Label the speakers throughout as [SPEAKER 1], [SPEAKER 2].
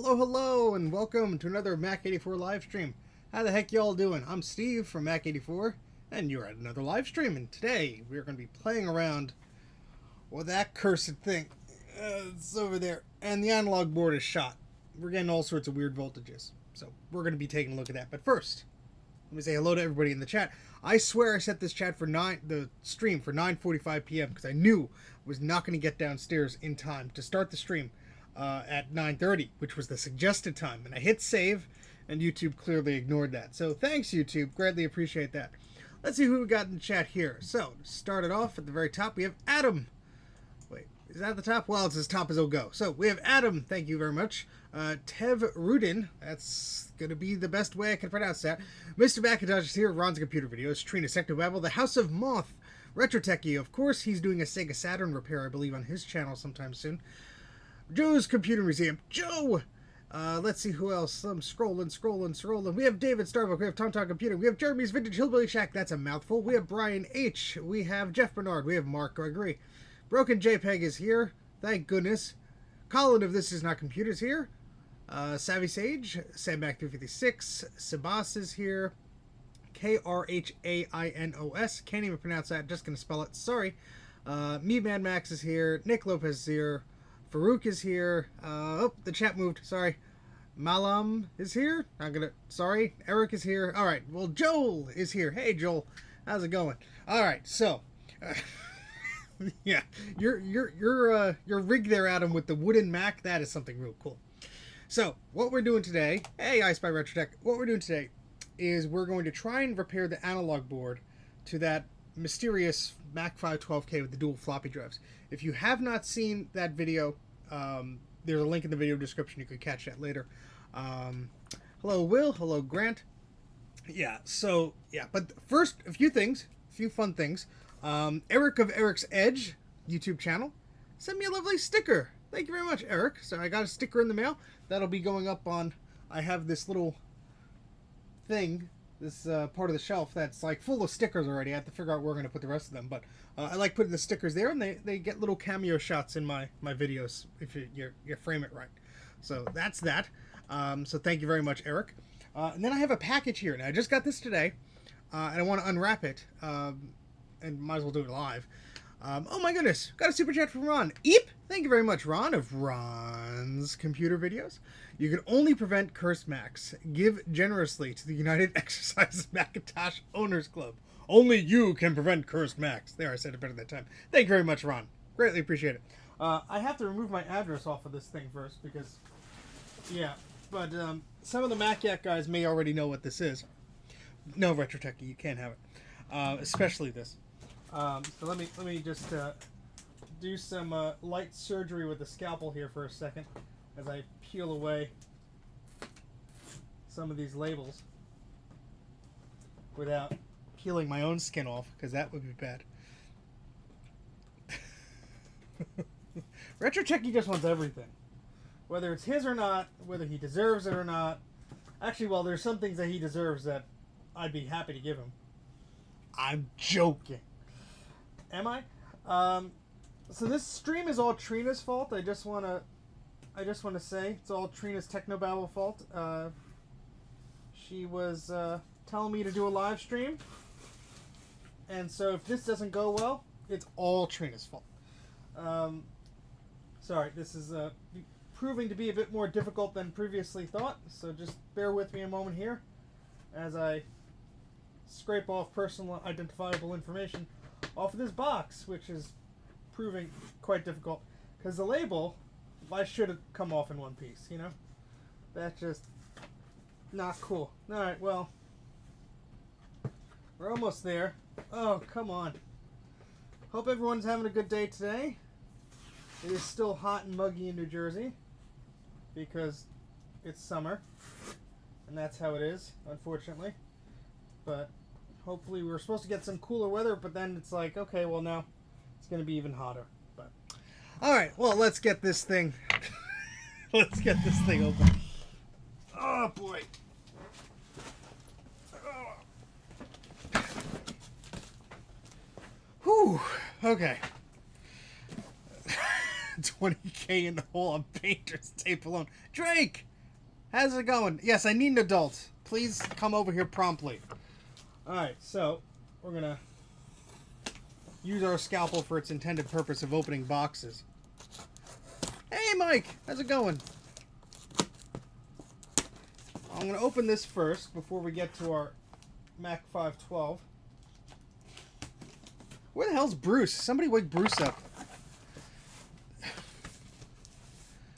[SPEAKER 1] Hello, hello, and welcome to another Mac84 live stream. How the heck y'all doing? I'm Steve from Mac84, and you're at another live stream, and today we're going to be playing around with that cursed thing. It's over there, and the analog board is shot. We're getting all sorts of weird voltages, so we're going to be taking a look at that. But first, let me say hello to everybody in the chat. I swear I set this chat for the stream for 9:45 p.m. because I knew I was not going to get downstairs in time to start the stream at 9:30, which was the suggested time. And I hit save, and YouTube clearly ignored that. So thanks, YouTube. Greatly appreciate that. Let's see who we got in the chat here. So, to start it off at the very top, we have Adam. Wait, is that the top? Well, it's as top as it'll go. So, we have Adam. Thank you very much. Tev Rudin. That's going to be the best way I can pronounce that. Mr. Macintosh is here. Ron's Computer Videos. Trina Sectobabble. The House of Moth. Retro Techie. Of course, he's doing a Sega Saturn repair, I believe, on his channel sometime soon. Joe's Computer Museum. Joe! Let's see who else. I'm scrolling. We have David Starbuck. We have Tom Computer. We have Jeremy's Vintage Hillbilly Shack. That's a mouthful. We have Brian H. We have Jeff Bernard. We have Mark Gregory. Broken JPEG is here. Thank goodness. Colin of This Is Not Computers here. Savvy Sage. Sam Mac356. Sebas is here. Krhainos. Can't even pronounce that. Just going to spell it. Sorry. Me Mad Max is here. Nick Lopez is here. Farouk is here. Oh, the chat moved. Sorry. Malam is here. Sorry. Eric is here. All right. Well, Joel is here. Hey, Joel. How's it going? All right. So, yeah, your rig there, Adam, with the wooden Mac. That is something real cool. So, what we're doing today. Hey, I Spy Retro Tech. What we're doing today is we're going to try and repair the analog board to that mysterious Mac512K with the dual floppy drives. If you have not seen that video, there's a link in the video description. You could catch that later. Hello, Will. Hello, Grant. Yeah, so, yeah. But first, a few fun things. Eric of Eric's Edge YouTube channel sent me a lovely sticker. Thank you very much, Eric. So I got a sticker in the mail. That'll be going up on... I have this little thing, this part of the shelf that's like full of stickers already. I have to figure out where we're going to put the rest of them. But I like putting the stickers there, and they get little cameo shots in my videos if you frame it right. So that's that. So thank you very much, Eric. And then I have a package here. Now, I just got this today, and I want to unwrap it, and might as well do it live. Oh my goodness, got a super chat from Ron. Eep! Thank you very much, Ron, of Ron's Computer Videos. You can only prevent cursed Macs. Give generously to the United Exercises Macintosh Owners Club. Only you can prevent cursed Macs. There, I said it better that time. Thank you very much, Ron. Greatly appreciate it. I have to remove my address off of this thing first because, yeah, but some of the MacYak guys may already know what this is. No, Retro Techie, you can't have it, especially this. So let me just do some light surgery with the scalpel here for a second as I peel away some of these labels without peeling my own skin off, because that would be bad. Retro Techie just wants everything, whether it's his or not, whether he deserves it or not. Actually, well, there's some things that he deserves that I'd be happy to give him. I'm joking. Am I? So this stream is all Trina's fault. I just wanna say it's all Trina's Technobabble fault. She was telling me to do a live stream, and so if this doesn't go well, it's all Trina's fault. Sorry, this is proving to be a bit more difficult than previously thought. So just bear with me a moment here as I scrape off personal identifiable information off of this box, which is proving quite difficult because the label, I should have come off in one piece, you know? That's just not cool. Alright, well, we're almost there. Oh, come on. Hope everyone's having a good day today. It is still hot and muggy in New Jersey because it's summer, and that's how it is, unfortunately. But hopefully we're supposed to get some cooler weather, but then it's like, okay, well now it's going to be even hotter. But all right, well, let's get this thing let's get this thing open. Oh boy. Oh. Whew. Okay. 20K in the hole on painter's tape alone. Drake! How's it going? Yes, I need an adult. Please come over here promptly. Alright, so we're going to use our scalpel for its intended purpose of opening boxes. Hey, Mike! How's it going? I'm going to open this first before we get to our Mac512. Where the hell's Bruce? Somebody wake Bruce up.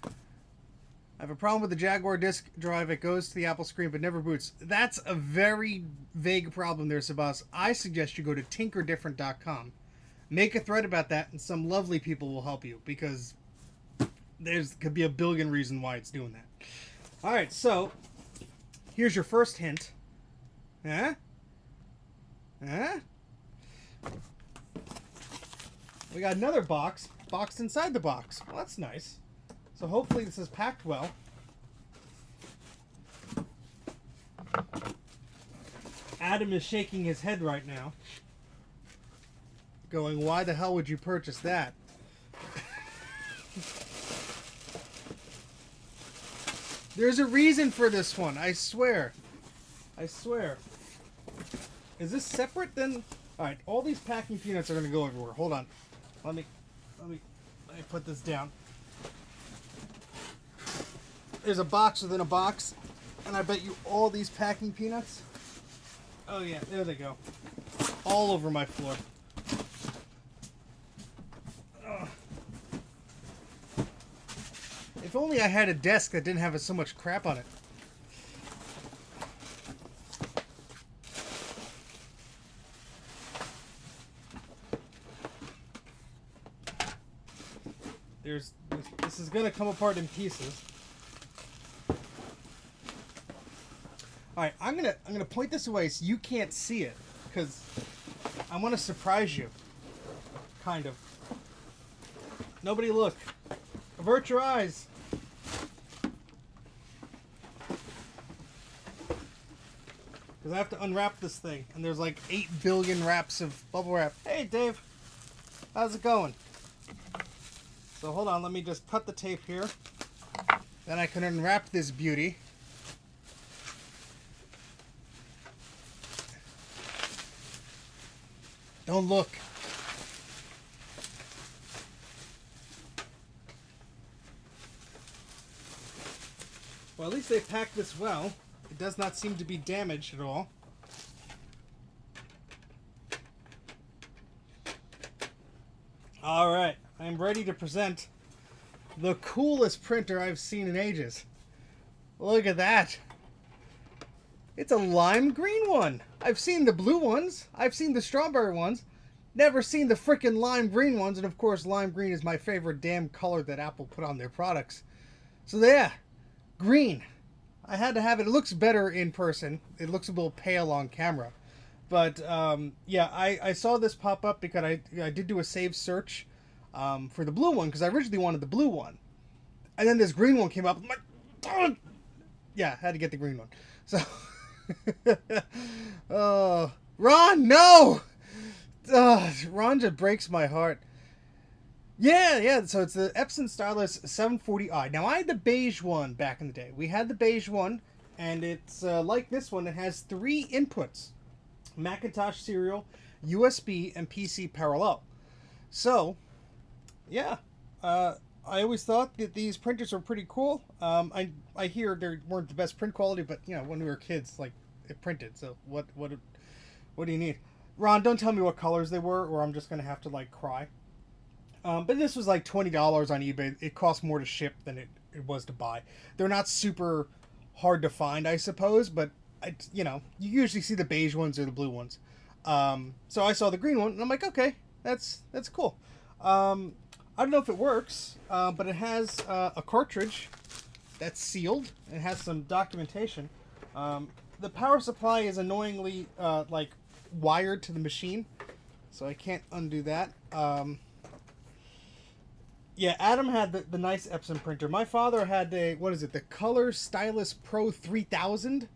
[SPEAKER 1] I have a problem with the Jaguar disk drive. It goes to the Apple screen but never boots. That's a very vague problem there, Sabas. I suggest you go to tinkerdifferent.com. Make a thread about that, and some lovely people will help you, because could be a billion reasons why it's doing that. Alright, so here's your first hint. Huh? Huh? We got another box boxed inside the box. Well, that's nice. So hopefully this is packed well. Adam is shaking his head right now, going, why the hell would you purchase that? There's a reason for this one, I swear. I swear. Is this separate then? Alright, all these packing peanuts are going to go everywhere. Hold on. Let me put this down. There's a box within a box, and I bet you all these packing peanuts. Oh yeah, there they go. All over my floor. Ugh. If only I had a desk that didn't have so much crap on it. This is gonna come apart in pieces. All right, I'm gonna point this away so you can't see it, because I want to surprise you. Kind of. Nobody look. Avert your eyes. Because I have to unwrap this thing, and there's like 8 billion wraps of bubble wrap. Hey, Dave. How's it going? So hold on, let me just cut the tape here. Then I can unwrap this beauty. Don't look. Well, at least they packed this well. It does not seem to be damaged at all. Alright, I'm ready to present the coolest printer I've seen in ages. Look at that. It's a lime green one. I've seen the blue ones. I've seen the strawberry ones. Never seen the frickin' lime green ones. And of course, lime green is my favorite damn color that Apple put on their products. So yeah, green. I had to have it. It looks better in person. It looks a little pale on camera. But yeah, I saw this pop up because I did do a save search for the blue one, because I originally wanted the blue one. And then this green one came up. I'm like, oh! Yeah, had to get the green one. So... Oh, Ron, no! Ron just breaks my heart. Yeah, so it's the Epson Stylus 740i. Now, I had the beige one back in the day. We had the beige one, and it's like this one. It has 3 inputs. Macintosh serial, USB, and PC parallel. So, yeah. I always thought that these printers were pretty cool. I hear they weren't the best print quality, but, you know, when we were kids, like, it printed. So, what do you need? Ron, don't tell me what colors they were, or I'm just going to have to, like, cry. But this was like $20 on eBay. It cost more to ship than it was to buy. They're not super hard to find, I suppose, but, you know, you usually see the beige ones or the blue ones. So I saw the green one, and I'm like, okay, that's cool. I don't know if it works, but it has a cartridge that's sealed. It has some documentation. The power supply is annoyingly, like, wired to the machine, so I can't undo that. Yeah, Adam had the nice Epson printer. My father had the Color Stylus Pro 3000.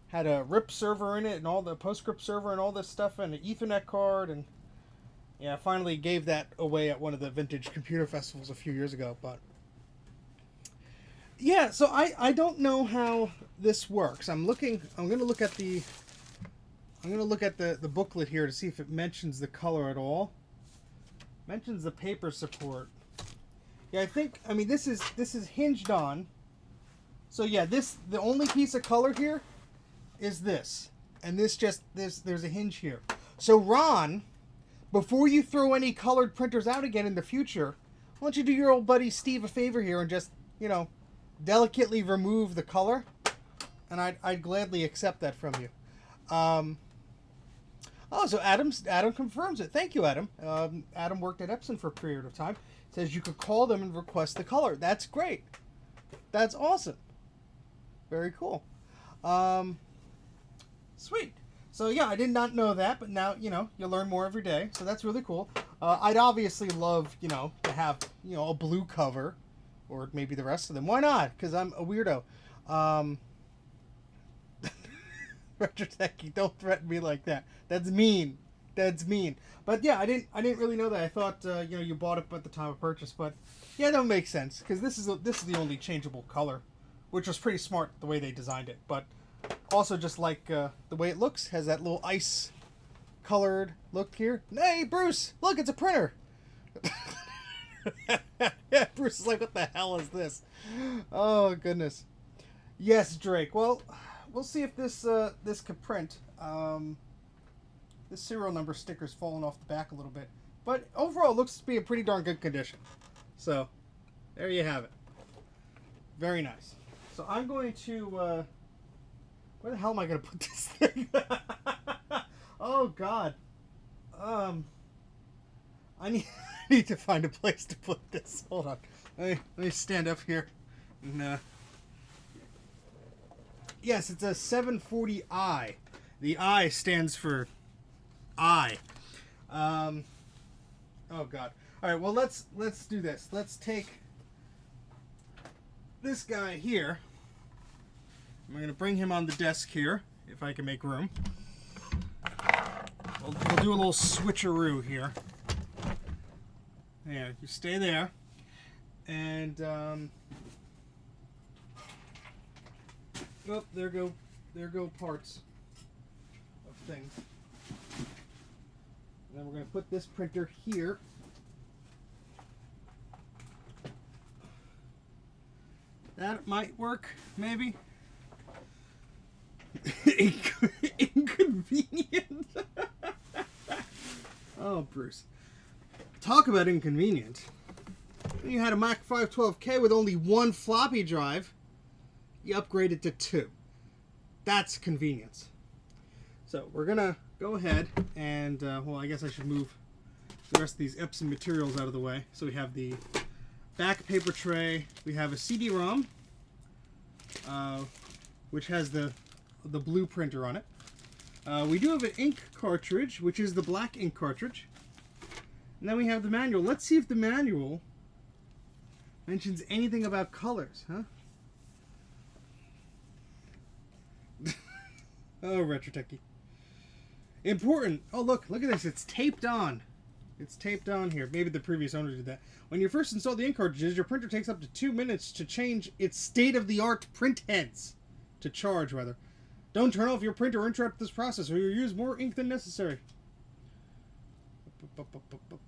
[SPEAKER 1] Had a RIP server in it, and all the PostScript server and all this stuff, and an Ethernet card, and yeah, I finally gave that away at one of the vintage computer festivals a few years ago. But Yeah, so I don't know how this works. I'm gonna look at the booklet here to see if it mentions the color at all. Mentions the paper support. Yeah, I mean this is hinged on. So yeah, the only piece of color here is this. And there's a hinge here. So Ron, before you throw any colored printers out again in the future, why don't you do your old buddy Steve a favor here and just, delicately remove the color, and I'd gladly accept that from you. So Adam confirms it. Thank you, Adam. Adam worked at Epson for a period of time. Says you could call them and request the color. That's great. That's awesome. Very cool. Sweet. So yeah, I did not know that, but now you learn more every day. So that's really cool. I'd obviously love to have a blue cover, or maybe the rest of them. Why not? Because I'm a weirdo. Retrotechy, don't threaten me like that. That's mean. That's mean. But yeah, I didn't really know that. I thought you bought it at the time of purchase. But yeah, that would make sense because this is the only changeable color, which was pretty smart the way they designed it. But also just like the way it looks, has that little ice colored look here. Hey, Bruce, look, it's a printer. Yeah, Bruce is like, what the hell is this? Oh goodness. Yes, Drake. Well, we'll see if this could print. This serial number sticker's fallen off the back a little bit, but overall it looks to be in pretty darn good condition. So there you have it. Very nice. So I'm going to where the hell am I going to put this thing? Oh God. I need to find a place to put this. Hold on. Let me stand up here. And, yes, it's a 740i. The I stands for I. Oh God. All right. Well, let's do this. Let's take this guy here. I'm going to bring him on the desk here, if I can make room. We'll do a little switcheroo here. Yeah, you stay there. And, oh, there go parts of things. And then we're going to put this printer here. That might work, maybe. Inconvenient. Oh, Bruce. Talk about inconvenient. You had a Mac512K with only one floppy drive. You upgraded to 2. That's convenience. So we're going to go ahead and, well, I guess I should move the rest of these Epson materials out of the way. So we have the back paper tray. We have a CD-ROM, which has the blue printer on it. We do have an ink cartridge, which is the black ink cartridge. And then we have the manual. Let's see if the manual mentions anything about colors, huh? Oh, Retrotechy. Important. Oh, look at this. It's taped on. It's taped on here. Maybe the previous owner did that. When you first install the ink cartridges, your printer takes up to 2 minutes to change its state-of-the-art print heads. To charge, rather. Don't turn off your printer or interrupt this process, or you'll use more ink than necessary.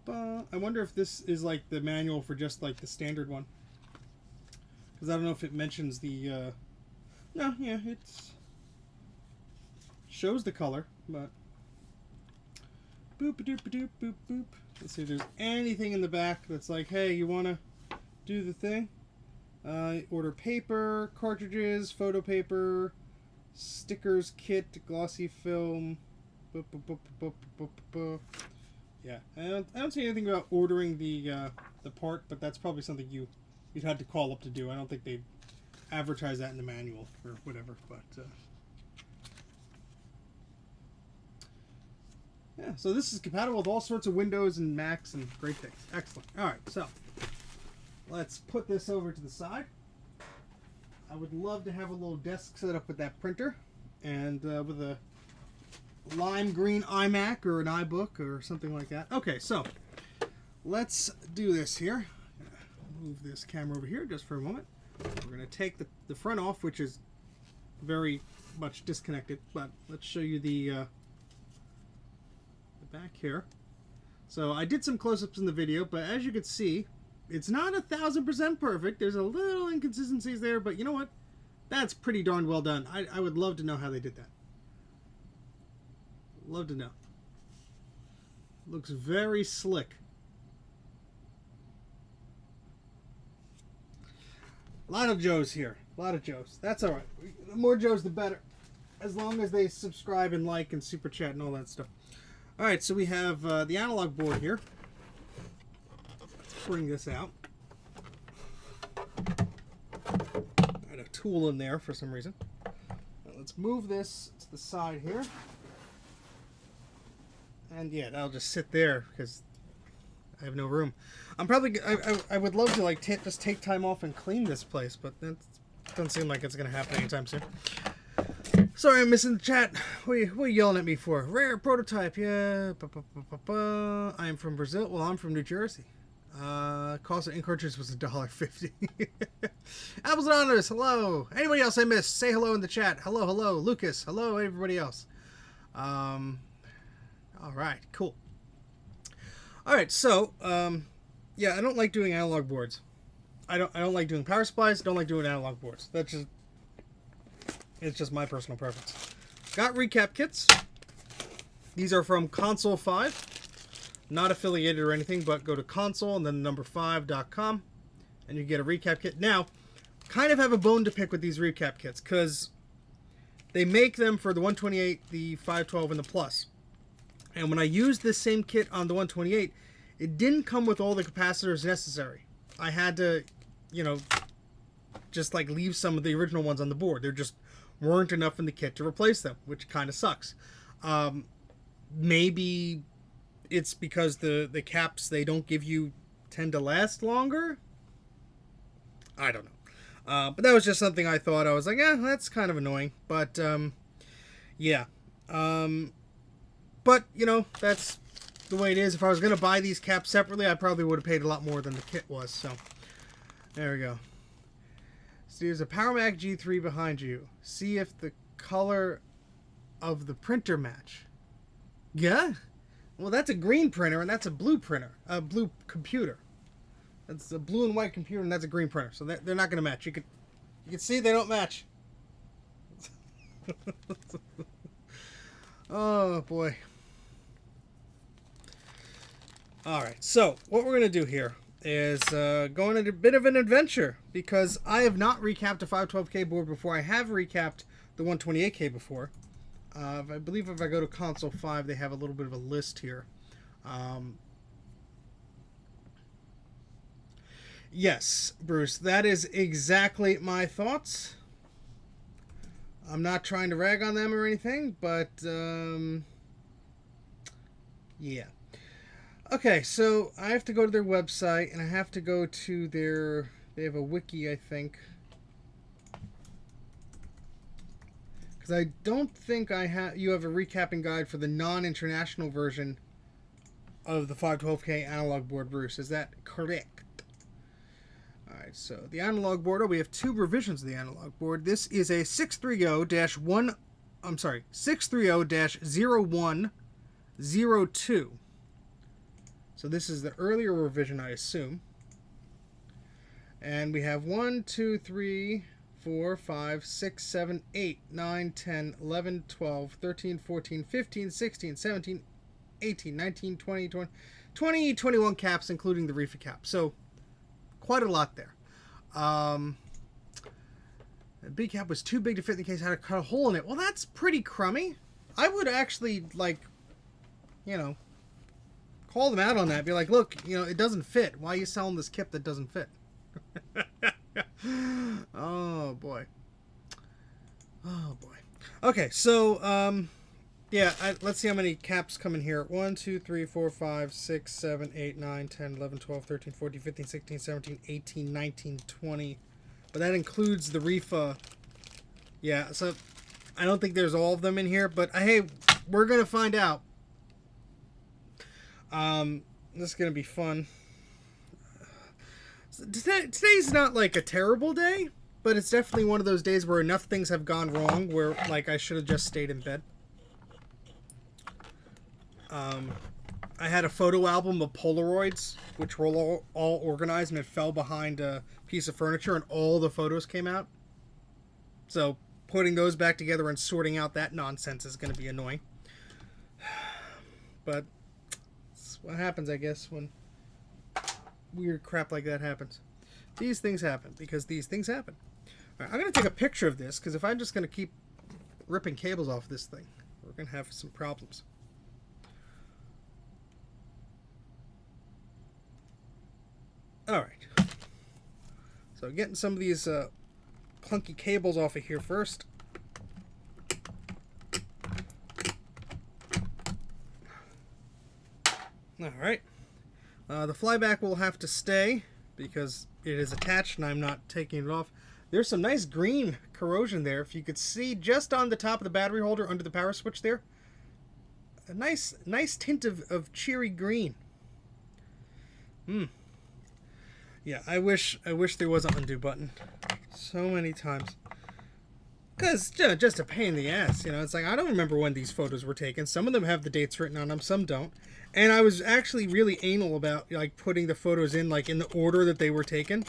[SPEAKER 1] I wonder if this is like the manual for just like the standard one. Because I don't know if it mentions the... No, yeah, it's... shows the color, but... Boop-a-doop-a-doop, boop-boop. Let's see if there's anything in the back that's like, hey, you want to do the thing? Order paper, cartridges, photo paper, stickers, kit, glossy film. Boop, boop, boop, boop, boop, boop. Yeah, I don't see anything about ordering the part, but that's probably something you'd have to call up to do. I don't think they'd advertise that in the manual or whatever, but yeah, so this is compatible with all sorts of Windows and Macs and great things. Excellent. All right, so let's put this over to the side. I would love to have a little desk set up with that printer and with a lime green iMac or an iBook or something like that. Okay, so let's do this here. Move this camera over here just for a moment. We're going to take the front off, which is very much disconnected, but let's show you the back here. So I did some close-ups in the video, but as you can see, it's not 1000% perfect. There's a little inconsistencies there, but you know what? That's pretty darn well done. I would love to know how they did that. Love to know. Looks very slick. A lot of Joes here. A lot of Joes. That's all right. The more Joes, the better. As long as they subscribe and like and super chat and all that stuff. All right, so we have the analog board here. Let's bring this out. I had a tool in there for some reason. Now let's move this to the side here. And yeah, that'll just sit there because I have no room. I'm probably I would love to like just take time off and clean this place, but that doesn't seem like it's gonna happen anytime soon. Sorry, I'm missing the chat. What are you yelling at me for? Rare prototype, yeah. I am from Brazil. Well, I'm from New Jersey. Cost of ink cartridge was $1.50. Apples and honors, hello. Anybody else I missed? Say hello in the chat. Hello, hello, Lucas. Hello, everybody else. All right, cool. All right, so yeah, I don't like doing analog boards. I don't like doing power supplies. Don't like doing analog boards. It's just my personal preference. Got recap kits. These are from Console 5. Not affiliated or anything, but go to console and then number5.com and you get a recap kit. Now, kind of have a bone to pick with these recap kits because they make them for the 128, the 512, and the Plus. And when I used this same kit on the 128, it didn't come with all the capacitors necessary. I had to, you know, just like leave some of the original ones on the board. There just weren't enough in the kit to replace them, which kind of sucks. Maybe it's because the caps they don't give you tend to last longer. I don't know. But that was just something I thought. I was like, that's kind of annoying. But yeah. But you know, that's the way it is. If I was going to buy these caps separately, I probably would have paid a lot more than the kit was. So there we go. So there's a Power Mac G3 behind you. See if the color of the printer match. Yeah? Well, that's a green printer, and that's a blue printer. A blue computer. That's a blue and white computer, and that's a green printer. So they're not going to match. You can see they don't match. Oh, boy. Alright, so what we're going to do here is go on a bit of an adventure because I have not recapped a 512K board before. I have recapped the 128K before. I believe if I go to Console 5, they have a little bit of a list here. Yes, Bruce, that is exactly my thoughts. I'm not trying to rag on them or anything, but yeah. Okay, so I have to go to their website, and I have to go to their... They have a wiki, I think. Because I don't think you have a recapping guide for the non-international version of the 512K analog board, Bruce. Is that correct? Alright, so the analog board, we have two revisions of the analog board. This is a 630-1... I'm sorry, 630-0102. So this is the earlier revision, I assume. And we have 1, 2, 3, 4, 5, 6, 7, 8, 9, 10, 11, 12, 13, 14, 15, 16, 17, 18, 19, 20, 21 caps, including the reefer cap. So quite a lot there. The big cap was too big to fit in the case. I had to cut a hole in it. Well, that's pretty crummy. I would actually, like, you know, call them out on that. Be like, look, you know, it doesn't fit. Why are you selling this kit that doesn't fit? Oh, boy. Oh, boy. Okay, so, yeah, let's see how many caps come in here. 1, 2, 3, 4, 5, 6, 7, 8, 9, 10, 11, 12, 13, 14, 15, 16, 17, 18, 19, 20. But that includes the reefer. Yeah, so I don't think there's all of them in here. But, hey, we're going to find out. This is going to be fun. So today's not like a terrible day, but it's definitely one of those days where enough things have gone wrong where like I should have just stayed in bed. I had a photo album of Polaroids, which were all organized, and it fell behind a piece of furniture, and all the photos came out. So putting those back together and sorting out that nonsense is going to be annoying. But it's what happens, I guess, when weird crap like that happens. These things happen because these things happen. All right, I'm going to take a picture of this, because if I'm just going to keep ripping cables off this thing, we're going to have some problems. All right. So getting some of these clunky cables off of here first. All right. The flyback will have to stay because it is attached and I'm not taking it off. There's some nice green corrosion there. If you could see just on the top of the battery holder under the power switch there. A nice tint of cheery green. Yeah, I wish there was an undo button. So many times. Because just a pain in the ass, you know. It's like, I don't remember when these photos were taken. Some of them have the dates written on them, some don't. And I was actually really anal about like putting the photos in like in the order that they were taken,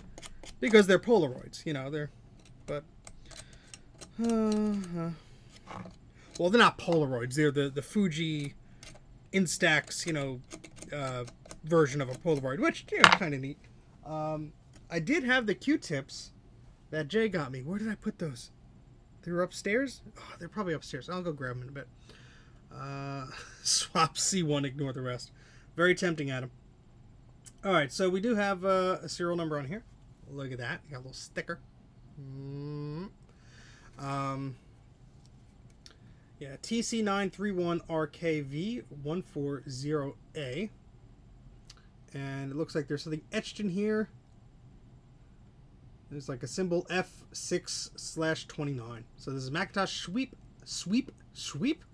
[SPEAKER 1] because they're Polaroids, you know. But well, they're not Polaroids. They're the Fuji Instax, you know, version of a Polaroid, which, you know, kind of neat. I did have the Q-tips that Jay got me. Where did I put those? They were upstairs? Oh, they're probably upstairs. I'll go grab them in a bit. Swap C1, ignore the rest. Very tempting, Adam. Alright, so we do have a serial number on here. Look at that. Got a little sticker. Yeah, TC931RKV140A. And it looks like there's something etched in here. There's like a symbol F6/29. So this is Macintosh sweep.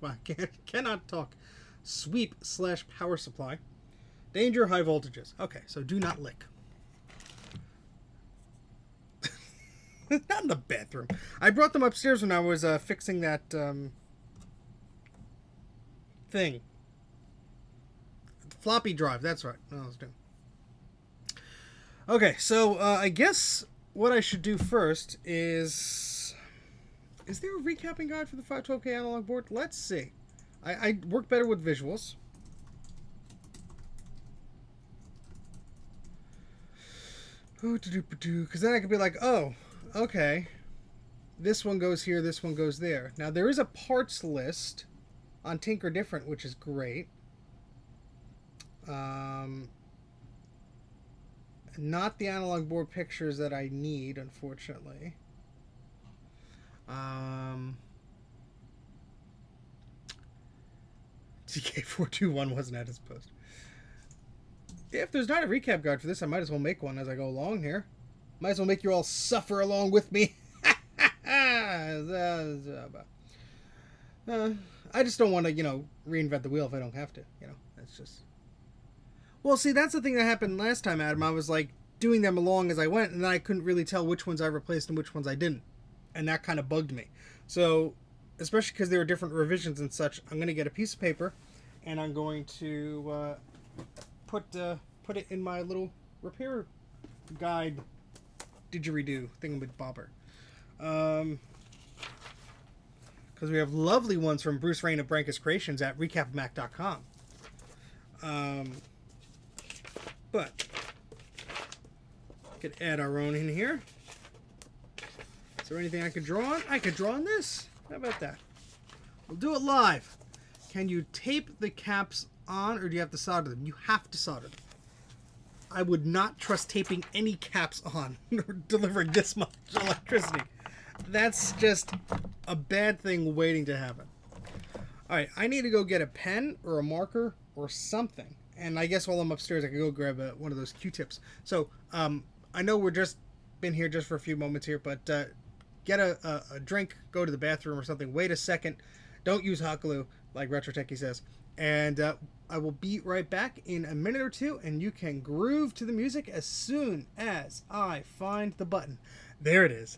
[SPEAKER 1] Well, I cannot talk. Sweep/power supply. Danger, high voltages. Okay, so do not lick. Not in the bathroom. I brought them upstairs when I was fixing that thing. Floppy drive, that's right. I was doing. Okay, so I guess what I should do first is there a recapping guide for the 512K analog board? Let's see. I work better with visuals. Because then I could be like, oh, okay. This one goes here, this one goes there. Now, there is a parts list on Tinker Different, which is great. Not the analog board pictures that I need, unfortunately. TK421 wasn't at his post. If there's not a recap guide for this, I might as well make one as I go along here. Might as well make you all suffer along with me. I just don't want to, you know, reinvent the wheel if I don't have to. You know, that's just... Well, see, that's the thing that happened last time, Adam. I was, like, doing them along as I went, and then I couldn't really tell which ones I replaced and which ones I didn't. And that kind of bugged me. So, especially because there were different revisions and such, I'm going to get a piece of paper, and I'm going to put it in my little repair guide didgeridoo thingamabobber. Because we have lovely ones from Bruce Rain of Brankus Creations at recapmac.com. But could add our own in here. Is there anything I could draw on? I could draw on this. How about that? We'll do it live. Can you tape the caps on, or do you have to solder them? You have to solder them. I would not trust taping any caps on or delivering this much electricity. That's just a bad thing waiting to happen. Alright, I need to go get a pen or a marker or something. And I guess while I'm upstairs, I can go grab one of those Q-tips. So, I know we're just been here just for a few moments here, but get a drink, go to the bathroom or something. Wait a second. Don't use hot glue. like Retro Techie says. And I will be right back in a minute or two, and you can groove to the music as soon as I find the button. There it is.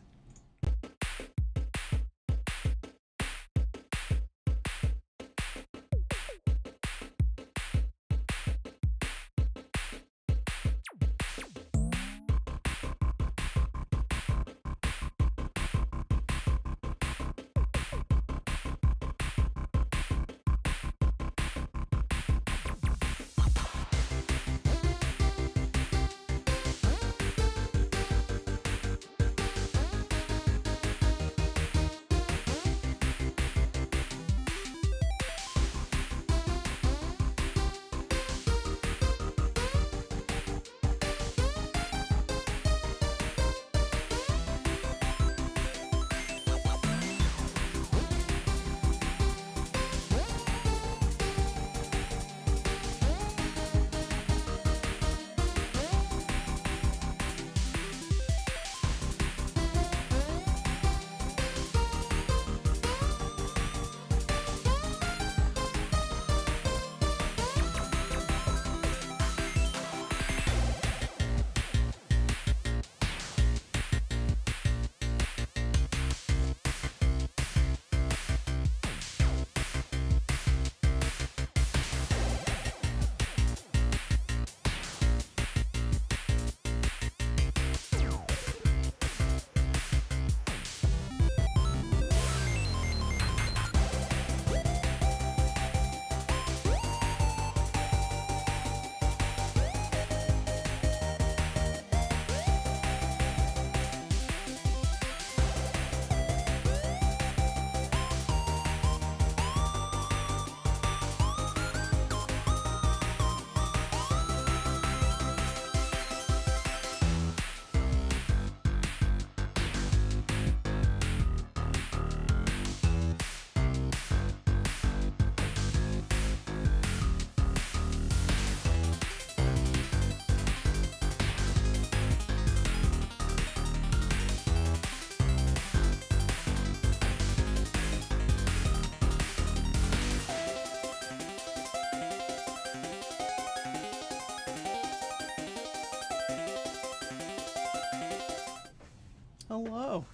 [SPEAKER 1] Hello.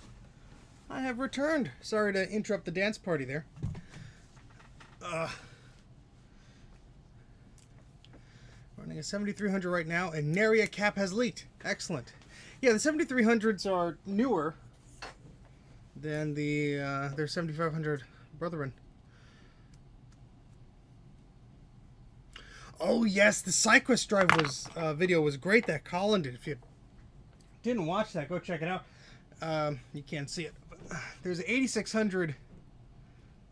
[SPEAKER 1] I have returned. Sorry to interrupt the dance party there. Running a 7300 right now, and nary a cap has leaked. Excellent. Yeah, the 7300s are newer than their 7500 brethren. Oh yes, the SideQuest drive video was great that Colin did. If you didn't watch that, go check it out. You can't see it. There's an 8600.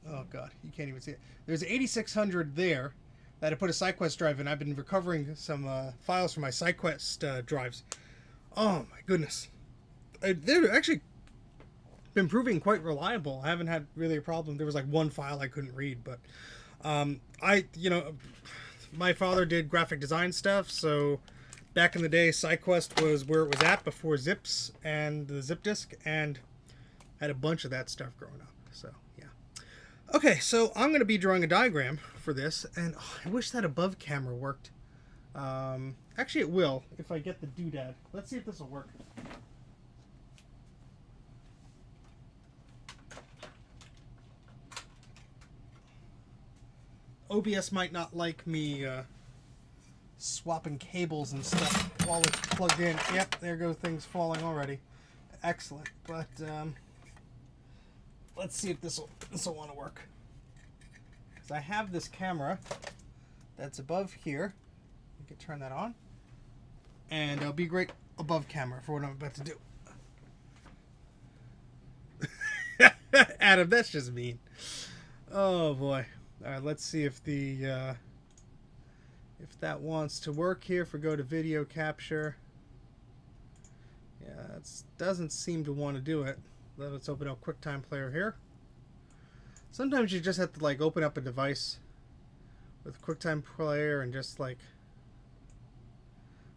[SPEAKER 1] Oh god, you can't even see it. There's an 8600 there that I put a SideQuest drive in. I've been recovering some files from my SideQuest drives. Oh my goodness, they're actually been proving quite reliable. I haven't had really a problem. There was like one file I couldn't read, but my father did graphic design stuff, so back in the day, SideQuest was where it was at before Zips and the zip disk, and had a bunch of that stuff growing up. So yeah. Okay, so I'm going to be drawing a diagram for this, and I wish that above camera worked. Actually, it will if I get the doodad. Let's see if this will work. OBS might not like me swapping cables and stuff while it's plugged in. Yep, there go things falling already. Excellent, but let's see if this will want to work. Because I have this camera that's above here. You can turn that on, and it'll be great above camera for what I'm about to do. Adam, that's just mean. Oh boy. All right, let's see if if that wants to work here. If we go to video capture, yeah, it doesn't seem to want to do it. Let's open up QuickTime Player here. Sometimes you just have to like open up a device with QuickTime Player and just like.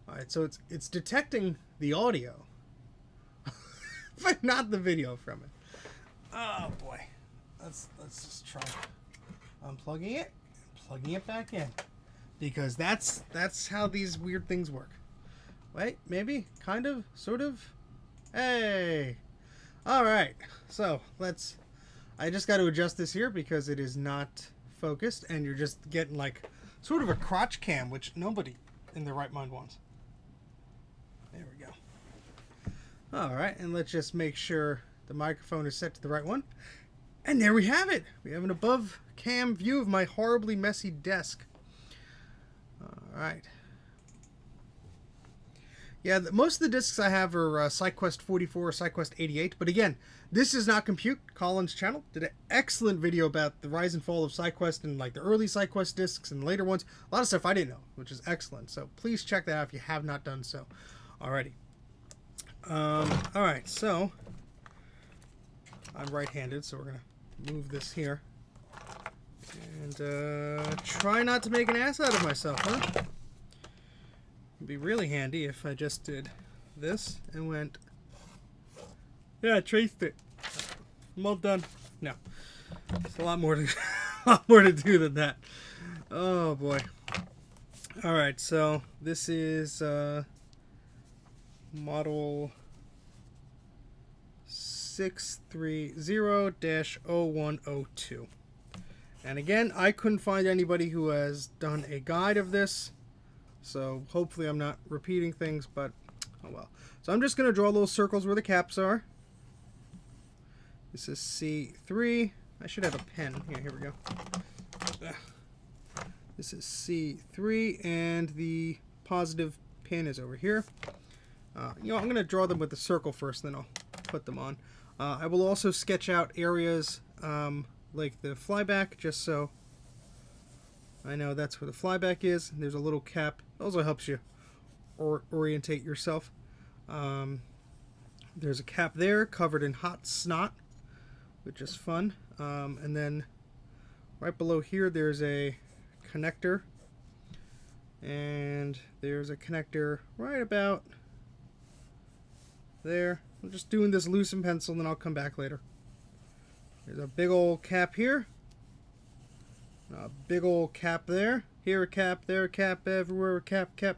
[SPEAKER 1] All right, so it's detecting the audio, but not the video from it. Oh boy, let's just try. unplugging it, plugging it back in, because that's how these weird things work. Wait, maybe, kind of, sort of. Hey, all right. So I just got to adjust this here because it is not focused, and you're just getting like sort of a crotch cam, which nobody in their right mind wants. There we go. All right, and let's just make sure the microphone is set to the right one. And there we have it. We have an above cam view of my horribly messy desk. All right. Yeah, most of the discs I have are SideQuest 44 or SideQuest 88. But again, this is not compute. Colin's channel did an excellent video about the rise and fall of SideQuest and like the early SideQuest discs and later ones. A lot of stuff I didn't know, which is excellent. So please check that out if you have not done so already. All right, so I'm right-handed, so we're going to move this here. And try not to make an ass out of myself, huh? It'd be really handy if I just did this and went, yeah, I traced it. I'm all done. No, it's a lot more to do than that. Oh boy. All right, so this is model 630-0102. And again, I couldn't find anybody who has done a guide of this. So hopefully I'm not repeating things, but oh well. So I'm just going to draw little circles where the caps are. This is C3. I should have a pen. Here we go. This is C3, and the positive pin is over here. You know, I'm going to draw them with the circle first, then I'll put them on. I will also sketch out areas like the flyback, just so I know that's where the flyback is. There's a little cap. Also helps you orientate yourself. There's a cap there covered in hot snot, which is fun. And then right below here there's a connector. And there's a connector right about there. I'm just doing this loose in pencil, and then I'll come back later. There's a big old cap here. A big old cap there. Here a cap, there a cap, everywhere a cap, cap.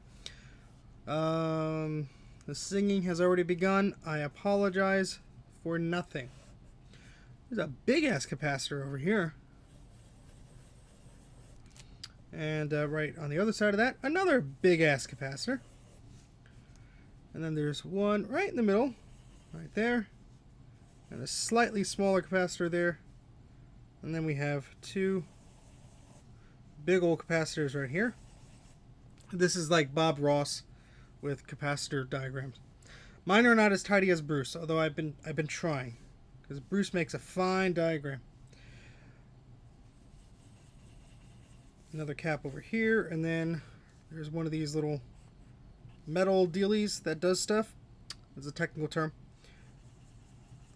[SPEAKER 1] The singing has already begun. I apologize for nothing. There's a big ass capacitor over here. And right on the other side of that, another big ass capacitor. And then there's one right in the middle, right there. And a slightly smaller capacitor there. And then we have two big old capacitors right here. This is like Bob Ross with capacitor diagrams. Mine are not as tidy as Bruce, although I've been trying, because Bruce makes a fine diagram. Another cap over here, and then there's one of these little metal dealies that does stuff. That's a technical term.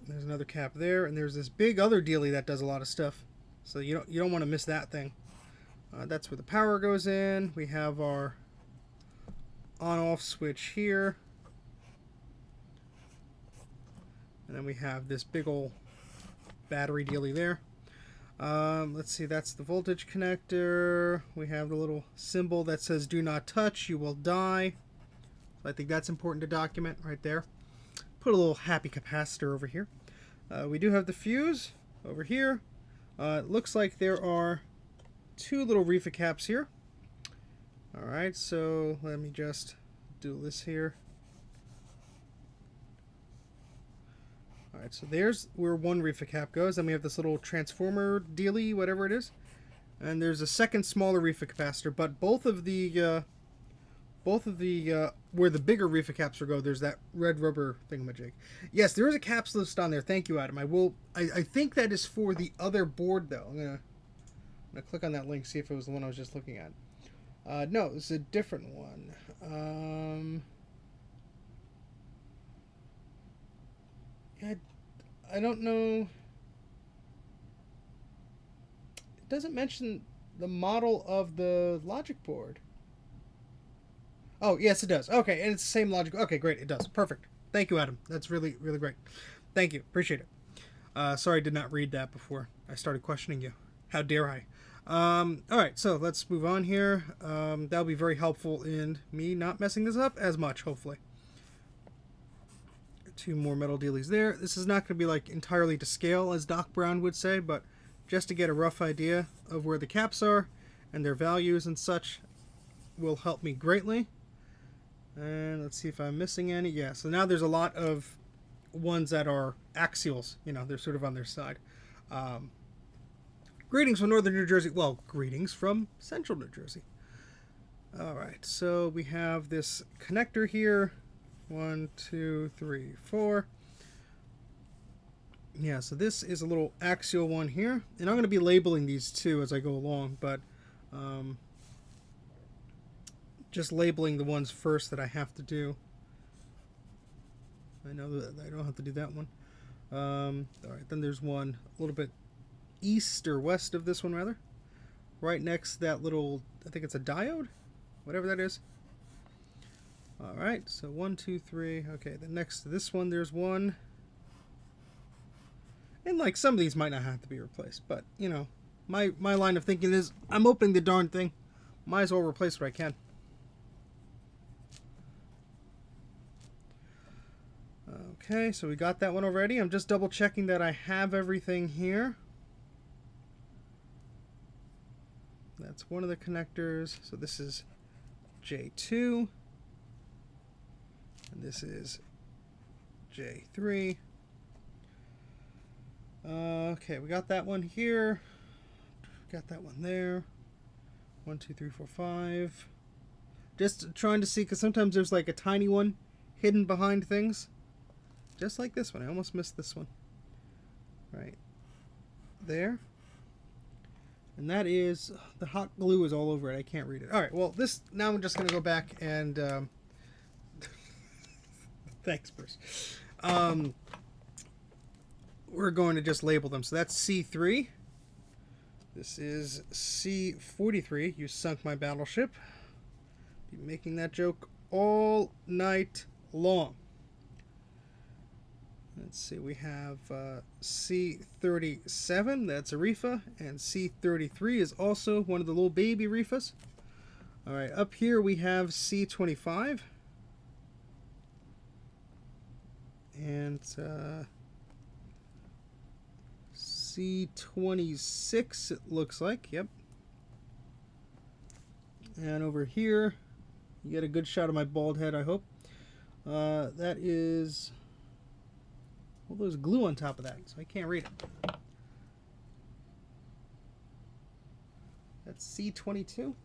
[SPEAKER 1] There's another cap there, and there's this big other dealie that does a lot of stuff. So you don't want to miss that thing. That's where the power goes in. We have our on-off switch here. And then we have this big old battery dealie there. Let's see, that's the voltage connector. We have the little symbol that says do not touch, you will die. So I think that's important to document right there. Put a little happy capacitor over here. We do have the fuse over here. It looks like there are two little reefer caps here. Alright, so let me just do this here. Alright, so there's where one reefer cap goes. Then we have this little transformer dealie, whatever it is. And there's a second smaller reefer capacitor, but both of the where the bigger reefer caps will go, there's that red rubber thingamajig. Yes, there is a caps list on there. Thank you, Adam. I think that is for the other board, though. I'm gonna click on that link, see if it was the one I was just looking at. No, it's a different one. I don't know. It doesn't mention the model of the logic board. Oh, yes, it does. Okay, and it's the same logic. Okay, great, it does. Perfect. Thank you, Adam. That's really, really great. Thank you. Appreciate it. Sorry I did not read that before I started questioning you. How dare I? All right, so let's move on here. That'll be very helpful in me not messing this up as much, hopefully. 2 more metal dealies there. This is not going to be like entirely to scale, as Doc Brown would say, but just to get a rough idea of where the caps are and their values and such will help me greatly. And let's see if I'm missing any. Yeah, so now there's a lot of ones that are axials. You know, they're sort of on their side. Greetings from northern New Jersey. Well, greetings from central New Jersey. All right, so we have this connector here. 1, 2, 3, 4. Yeah, so this is a little axial one here. And I'm going to be labeling these too as I go along, but just labeling the ones first that I have to do. I know that I don't have to do that one. All right, then there's one a little bit east or west of this one, rather. Right next to that little, I think it's a diode? Whatever that is. All right, so 1, 2, 3. Okay, then next to this one, there's one. And like some of these might not have to be replaced, but you know, my line of thinking is I'm opening the darn thing. Might as well replace what I can. Okay, so we got that one already. I'm just double checking that I have everything here. That's one of the connectors. So this is J2. And this is J3. Okay, we got that one here. Got that one there. 1, 2, 3, 4, 5. Just trying to see, because sometimes there's like a tiny one hidden behind things. Just like this one. I almost missed this one. Right there. And that is, the hot glue is all over it. I can't read it. All right, well, this, now I'm just going to go back and, thanks, Bruce. We're going to just label them. So that's C3. This is C43. You sunk my battleship. Be making that joke all night long. Let's see, we have C37, that's a reefer, and C33 is also one of the little baby reefers. All right, up here we have C25. And C26, it looks like, yep. And over here, you get a good shot of my bald head, I hope. That is... well, there's glue on top of that, so I can't read it. That's C22. Well,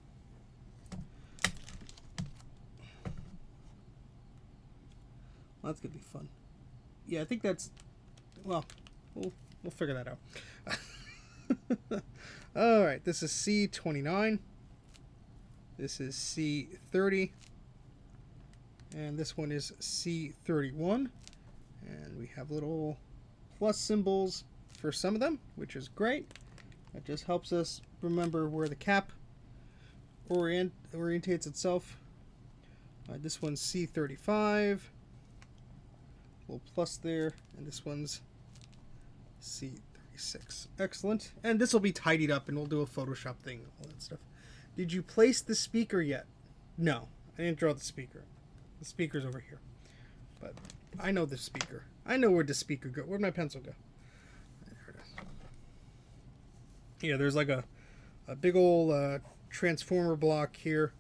[SPEAKER 1] that's gonna be fun. Yeah, I think that's, well, we'll figure that out. All right, this is C29. This is C30. And this one is C31. And we have little plus symbols for some of them, which is great. That just helps us remember where the cap orientates itself. This one's C35. Little plus there. And this one's C36. Excellent. And this will be tidied up and we'll do a Photoshop thing, all that stuff. Did you place the speaker yet? No, I didn't draw the speaker. The speaker's over here. But I know the speaker. I know where the speaker go. Where'd my pencil go? There it is. Yeah, there's like a big old transformer block here.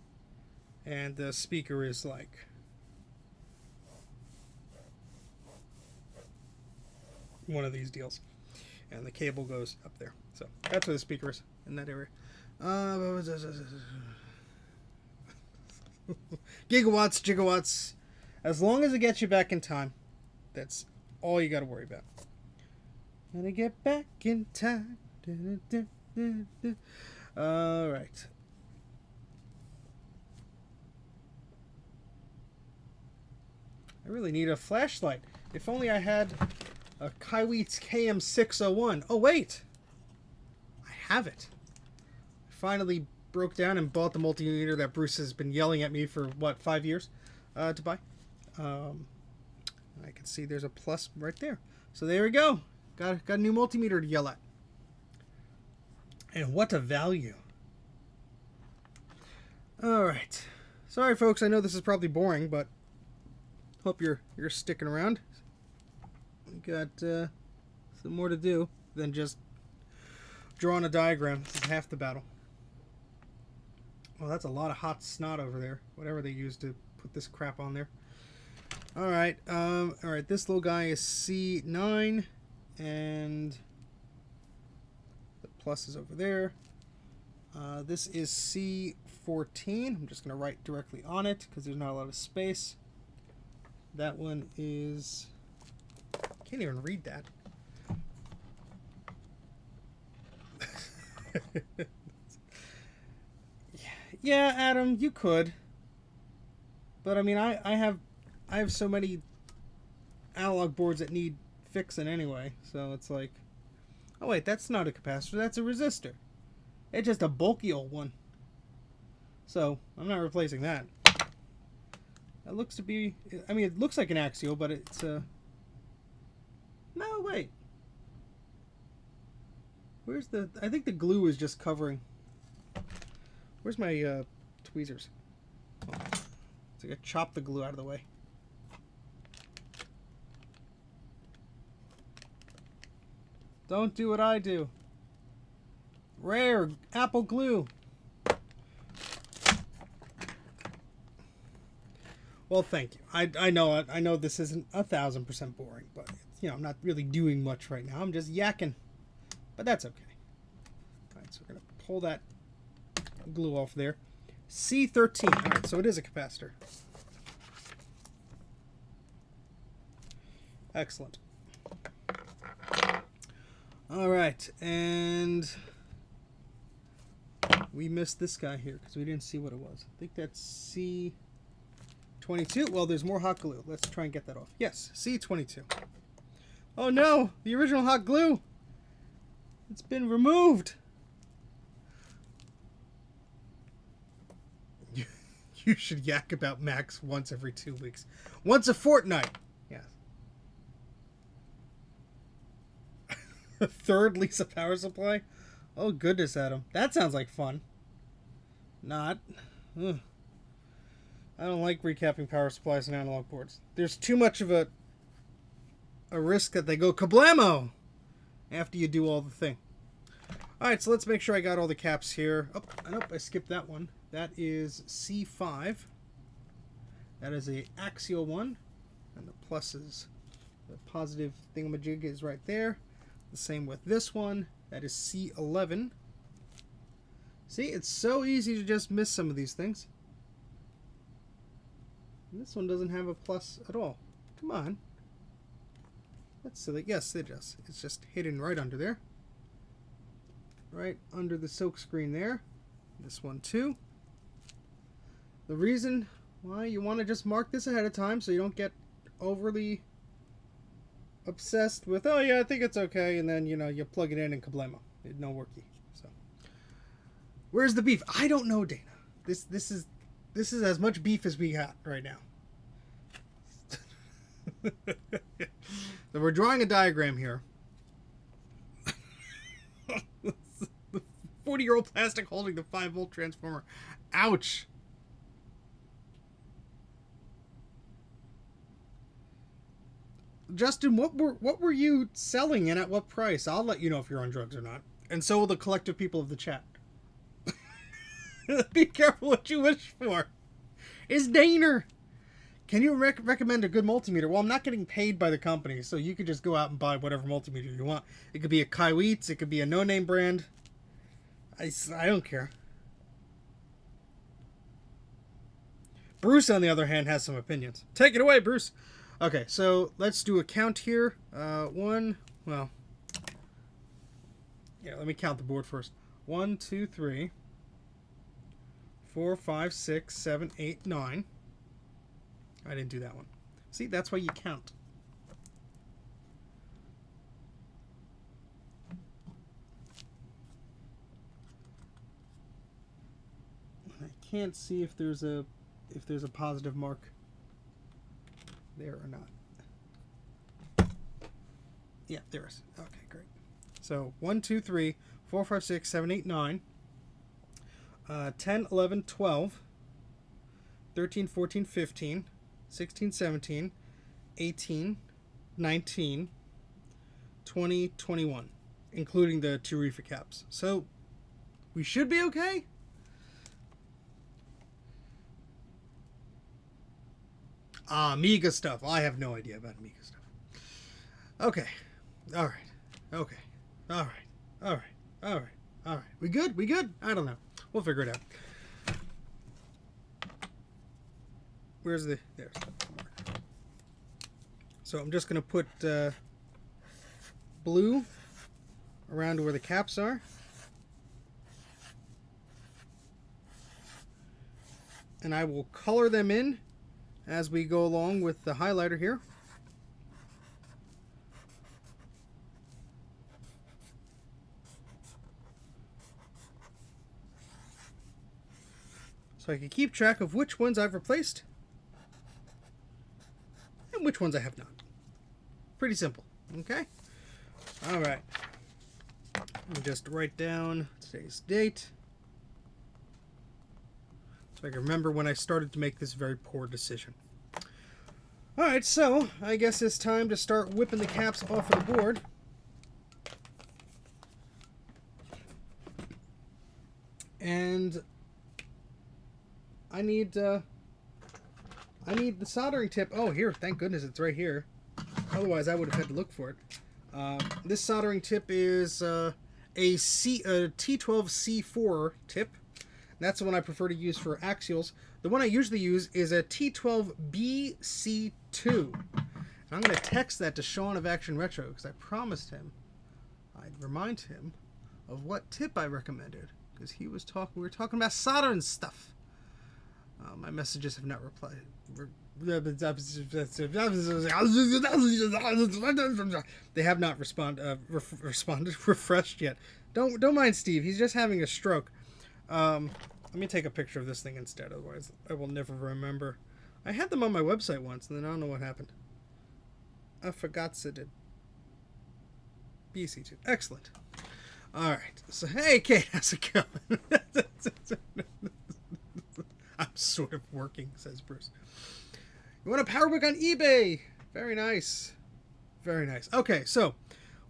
[SPEAKER 1] And the speaker is like one of these deals. And the cable goes up there. So that's where the speaker is, in that area. Gigawatts. As long as it gets you back in time, that's all you got to worry about. Gonna get back in time. All right. I really need a flashlight. If only I had a Kaiweets KM601. Oh, wait. I have it. I finally broke down and bought the multimeter that Bruce has been yelling at me for, what, 5 years to buy. I can see there's a plus right there. So there we go. Got a new multimeter to yell at. And what a value. Alright. Sorry folks, I know this is probably boring, but hope you're sticking around. We got some more to do than just drawing a diagram. This is half the battle. Well, that's a lot of hot snot over there. Whatever they used to put this crap on there. Alright, alright, this little guy is C9, and the plus is over there. This is C14. I'm just going to write directly on it because there's not a lot of space. That one is... can't even read that. Yeah, Adam, you could. But I mean, I have so many analog boards that need fixing anyway. So it's like, oh wait, that's not a capacitor, that's a resistor. It's just a bulky old one. So I'm not replacing that. That looks to be, I mean, it looks like an axial, but it's no, wait. Where's the, I think the glue is just covering. Where's my tweezers? Oh, so I gotta chop the glue out of the way. Don't do what I do. Rare apple glue. Well, thank you. I know this isn't 1000% boring, but you know, I'm not really doing much right now. I'm just yakking, but that's okay. All right, so we're gonna pull that glue off there. C13. All right, so it is a capacitor. Excellent. All right, and we missed this guy here because we didn't see what it was. I think that's C22. Well, there's more hot glue. Let's try and get that off. Yes, C22. Oh no, the original hot glue. It's been removed. You should yak about Macs once every 2 weeks. Once a fortnight. Yes. A third Lisa power supply? Oh goodness, Adam. That sounds like fun. Not. Ugh. I don't like recapping power supplies and analog boards. There's too much of a risk that they go kablamo after you do all the thing. Alright, so let's make sure I got all the caps here. Oh, nope, I skipped that one. That is C5. That is a axial one. And the pluses, the positive thingamajig is right there. The same with this one. That is C11. See, it's so easy to just miss some of these things. And this one doesn't have a plus at all. Come on. That's silly. Yes, it does. It's just hidden right under there. Right under the silk screen there. This one too. The reason why you want to just mark this ahead of time so you don't get overly obsessed with, oh yeah, I think it's okay, and then, you know, you plug it in and kablamo. No worky. So, where's the beef? I don't know, Dana. This is as much beef as we got right now. So we're drawing a diagram here. The 40-year-old plastic holding the 5-volt transformer. Ouch. Justin, what were you selling and at what price? I'll let you know if you're on drugs or not. And so will the collective people of the chat. Be careful what you wish for. Is Daner. Can you recommend a good multimeter? Well, I'm not getting paid by the company, so you could just go out and buy whatever multimeter you want. It could be a Kaiwitz, it could be a no-name brand. I don't care. Bruce, on the other hand, has some opinions. Take it away, Bruce. Okay, so let's do a count here. Well, yeah, let me count the board first. 1, 2, 3, 4, 5, 6, 7, 8, 9. I didn't do that one. See, that's why you count. I can't see if there's a positive mark there or not. Yeah, there is. Okay, great. So 1, 2, 3, 4, 5, 6, 7, 8, 9, 10, 11, 12, 13, 14, 15, 16, 17, 18, 19, 20, 21, including the 2 reefer caps. So we should be okay. Amiga stuff. I have no idea about Amiga stuff. Okay. All right. Okay. All right. All right. All right. All right. We good? We good? I don't know. We'll figure it out. Where's the... There's the marker. So I'm just going to put blue around where the caps are. And I will color them in as we go along with the highlighter here. So I can keep track of which ones I've replaced and which ones I have not. Pretty simple, okay? All right. Let me just write down today's date so I can remember when I started to make this very poor decision. All right, so I guess it's time to start whipping the caps off of the board. And I need the soldering tip. Oh, here, thank goodness it's right here. Otherwise, I would have had to look for it. This soldering tip is a T12C4 tip. That's the one I prefer to use for axials. The one I usually use is a T12BC2. And I'm going to text that to Sean of Action Retro because I promised him I'd remind him of what tip I recommended. Because we were talking about soldering stuff. My messages have not replied. They have not responded, refreshed yet. Don't mind Steve. He's just having a stroke. Let me take a picture of this thing instead. Otherwise, I will never remember. I had them on my website once, and then I don't know what happened. I forgot to did. BC2. Excellent. All right. So, hey, Kate, how's it going? I'm sort of working, says Bruce. You want a PowerBook on eBay? Very nice. Very nice. Okay, so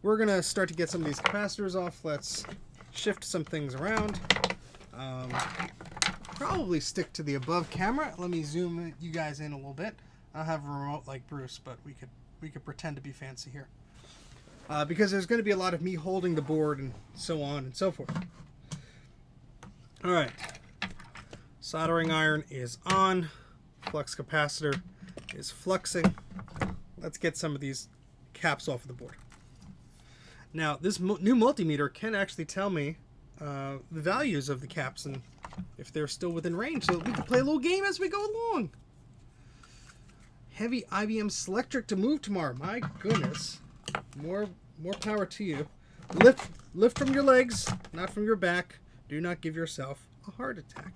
[SPEAKER 1] we're going to start to get some of these capacitors off. Let's shift some things around. Probably stick to the above camera. Let me zoom you guys in a little bit. I don't have a remote like Bruce, but we could pretend to be fancy here. Because there's going to be a lot of me holding the board and so on and so forth. All right. Soldering iron is on. Flux capacitor is fluxing. Let's get some of these caps off of the board. Now, this new multimeter can actually tell me the values of the caps and if they're still within range, so we can play a little game as we go along. Heavy IBM Selectric to move tomorrow. My goodness. More power to you. Lift from your legs, not from your back. Do not give yourself a heart attack.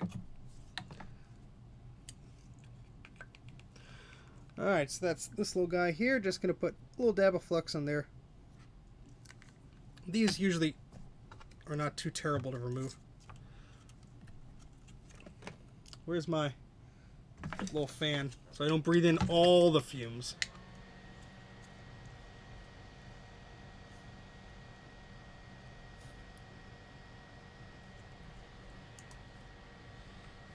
[SPEAKER 1] Alright, so that's this little guy here. Just going to put a little dab of flux on there. These usually are not too terrible to remove. Where's my little fan so I don't breathe in all the fumes?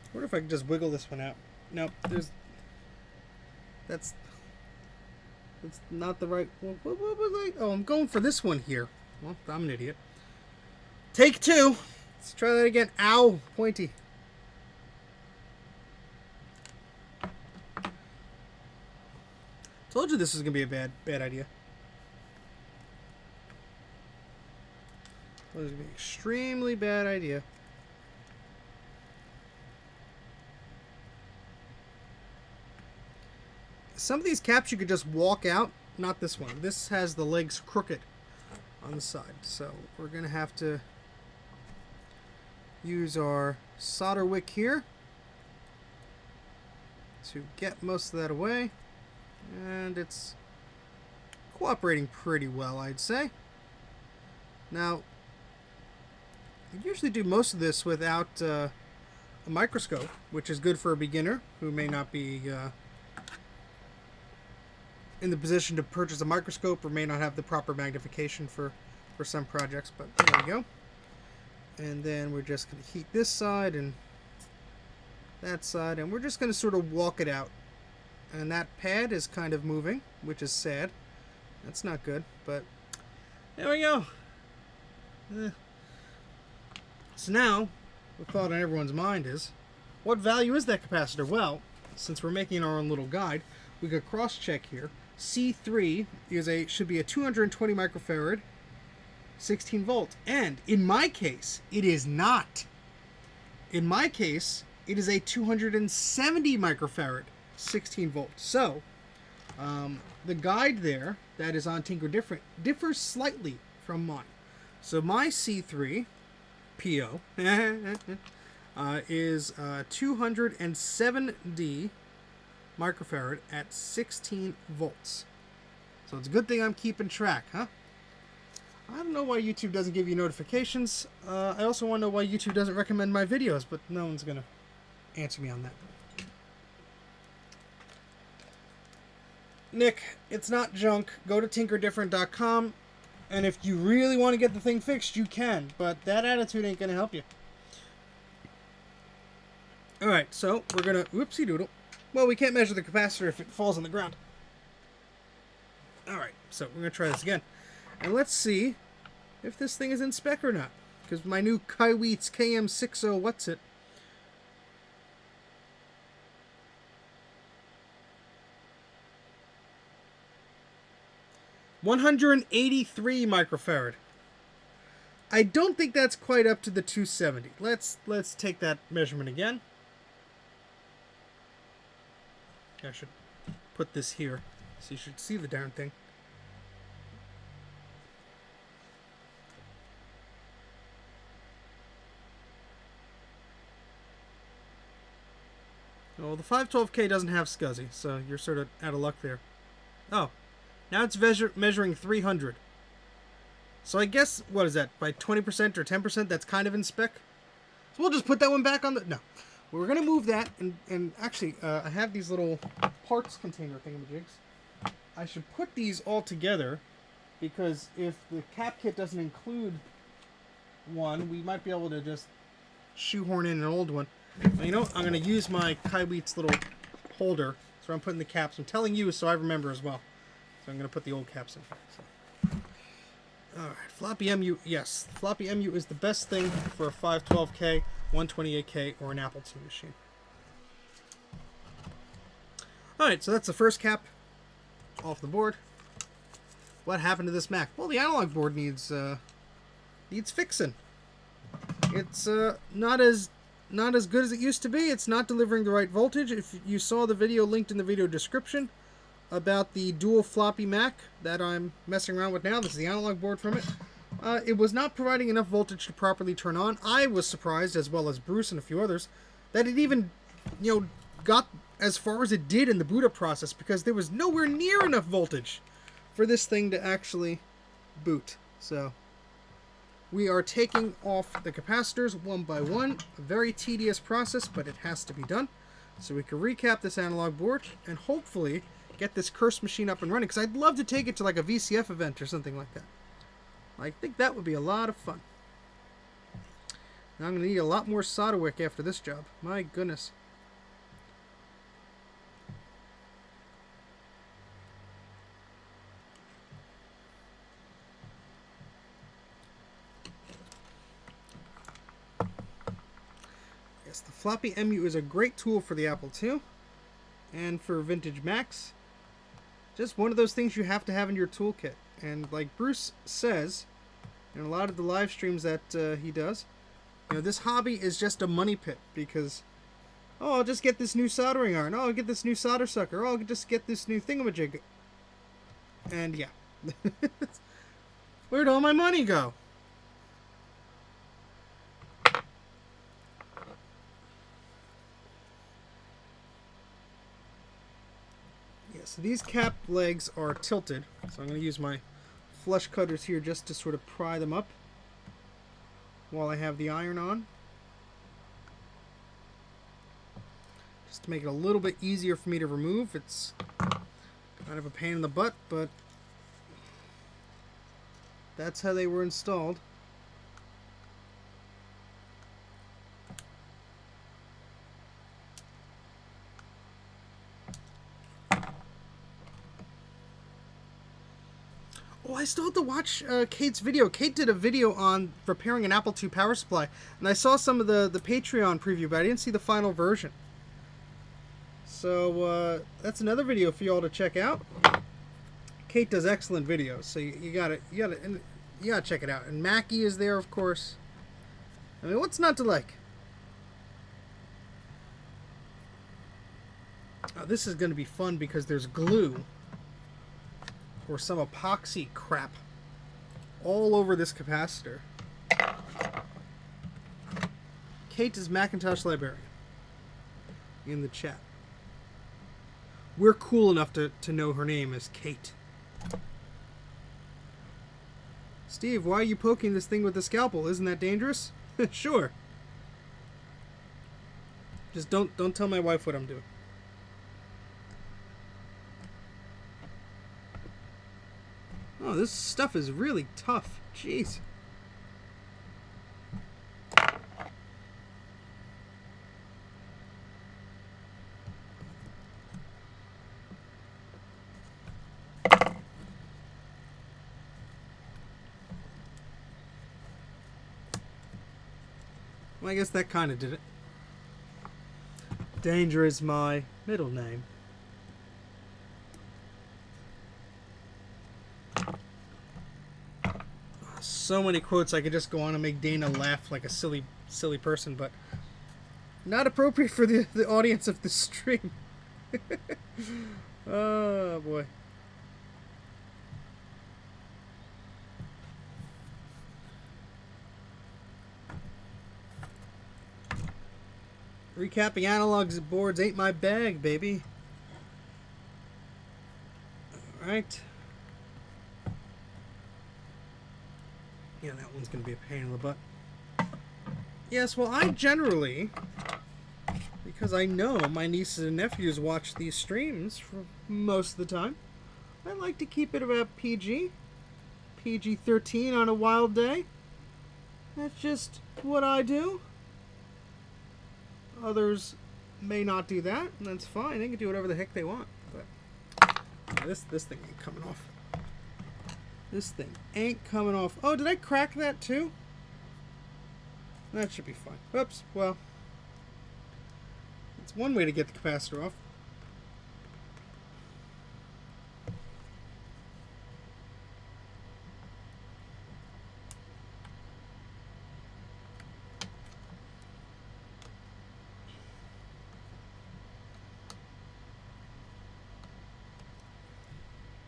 [SPEAKER 1] I wonder if I can just wiggle this one out. No, that's not the right. What was I? Oh, I'm going for this one here. Well, I'm an idiot. Take two. Let's try that again. Ow, pointy. Told you this was gonna be a bad idea. This is gonna be an extremely bad idea. Some of these caps you could just walk out. Not this one. This has the legs crooked on the side. So we're going to have to use our solder wick here to get most of that away. And it's cooperating pretty well, I'd say. Now, I usually do most of this without a microscope, which is good for a beginner who may not be in the position to purchase a microscope or may not have the proper magnification for some projects. But there we go. And then we're just going to heat this side and that side, and we're just going to sort of walk it out. And that pad is kind of moving, which is sad. That's not good, but there we go. So now, the thought on everyone's mind is, what value is that capacitor? Well, since we're making our own little guide, we could cross-check here. C3 should be a 220 microfarad, 16 volt, and in my case, it is not. In my case, it is a 270 microfarad, 16 volt. So, the guide there that is on Tinker differs slightly from mine. So my C3 PO is 270 microfarad at 16 volts. So it's a good thing I'm keeping track, huh? I don't know why YouTube doesn't give you notifications. I also want to know why YouTube doesn't recommend my videos, but no one's going to answer me on that. Nick, it's not junk. Go to tinkerdifferent.com, and if you really want to get the thing fixed, you can, but that attitude ain't going to help you. Alright, so we're going to... Whoopsie doodle. Well, we can't measure the capacitor if it falls on the ground. Alright, so we're going to try this again. And let's see if this thing is in spec or not. Because my new Kaiweets KM60, what's it? $183 microfarad. I don't think that's quite up to the 270. Let's take that measurement again. I should put this here so you should see the darn thing. Well, the 512K doesn't have SCSI, so you're sort of out of luck there. Oh, now it's measuring 300. So I guess, what is that, by 20% or 10%, that's kind of in spec? So we'll just put that one back on the... No. We're going to move that, and actually, I have these little parts container thingamajigs. I should put these all together, because if the cap kit doesn't include one, we might be able to just shoehorn in an old one. Well, you know, I'm going to use my Kaiweets little holder, so I'm putting the caps. I'm telling you so I remember as well. So I'm going to put the old caps in. So. Alright, floppy MU, yes. Floppy MU is the best thing for a 512K, 128K, or an Apple II machine. Alright, so that's the first cap off the board. What happened to this Mac? Well, the analog board needs fixing. It's not as good as it used to be. It's not delivering the right voltage. If you saw the video linked in the video description about the Dual Floppy Mac that I'm messing around with now, this is the analog board from it. It was not providing enough voltage to properly turn on. I was surprised, as well as Bruce and a few others, that it even, got as far as it did in the boot up process, because there was nowhere near enough voltage for this thing to actually boot. So we are taking off the capacitors one by one. A very tedious process, but it has to be done. So we can recap this analog board and hopefully get this cursed machine up and running, because I'd love to take it to like a VCF event or something like that. I think that would be a lot of fun. Now I'm going to need a lot more solder wick after this job. My goodness. Yes, the floppy MU is a great tool for the Apple II and for vintage Macs. Just one of those things you have to have in your toolkit. And like Bruce says in a lot of the live streams that he does, this hobby is just a money pit, because, oh, I'll just get this new soldering iron, oh, I'll get this new solder sucker, oh, I'll just get this new thingamajig. And yeah. Where'd all my money go? So these cap legs are tilted, so I'm going to use my flush cutters here just to sort of pry them up. while I have the iron on. Just to make it a little bit easier for me to remove. It's kind of a pain in the butt, but that's how they were installed. Oh, I still have to watch Kate's video. Kate did a video on repairing an Apple II power supply, and I saw some of the Patreon preview, but I didn't see the final version. So that's another video for y'all to check out. Kate does excellent videos, so you gotta check it out. And Mackie is there, of course. I mean, what's not to like? Oh, this is going to be fun because there's glue or some epoxy crap all over this capacitor. Kate is Macintosh Librarian in the chat. We're cool enough to know her name as Kate. Steve, why are you poking this thing with the scalpel? Isn't that dangerous? Sure. Just don't tell my wife what I'm doing. Oh, this stuff is really tough. Jeez. Well, I guess that kind of did it. Danger is my middle name. So many quotes I could just go on and make Dana laugh like a silly person, but not appropriate for the audience of the stream. Oh boy. Recapping analogs boards ain't my bag, baby. Alright. Yeah, that one's going to be a pain in the butt. Yes, well, I generally, because I know my nieces and nephews watch these streams for most of the time, I like to keep it about PG. PG-13 on a wild day. That's just what I do. Others may not do that, and that's fine. They can do whatever the heck they want. But this thing ain't coming off. This thing ain't coming off. Oh, did I crack that too? That should be fine. Oops, well. It's one way to get the capacitor off.